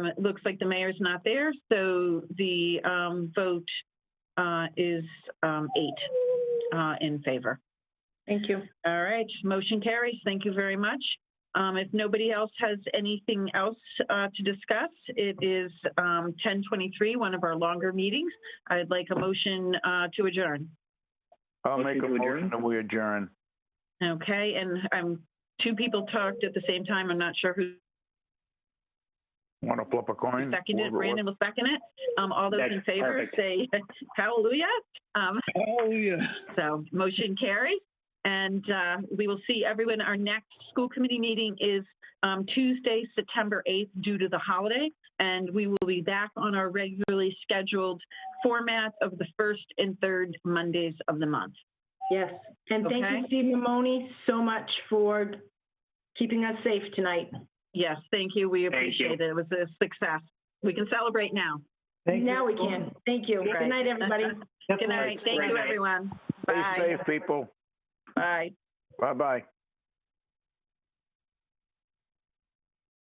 it looks like the mayor's not there, so the vote is 8 in favor. Thank you. All right, motion carries. Thank you very much. If nobody else has anything else to discuss, it is 10:23, one of our longer meetings. I'd like a motion to adjourn. I'll make a motion and we adjourn. Okay, and two people talked at the same time. I'm not sure who Want to flip a coin? seconded it. Brandon will second it. All those in favor say hallelujah. Hallelujah. So motion carries. And we will see everyone. Our next school committee meeting is Tuesday, September 8th, due to the holiday. And we will be back on our regularly scheduled format of the first and third Mondays of the month. Yes. And thank you, Steve Mamoni, so much for keeping us safe tonight. Yes, thank you. We appreciate it. It was a success. We can celebrate now. Now we can. Thank you. Right. Good night, everybody. Good night. Thank you, everyone. Bye. Stay safe, people. Bye. Bye-bye.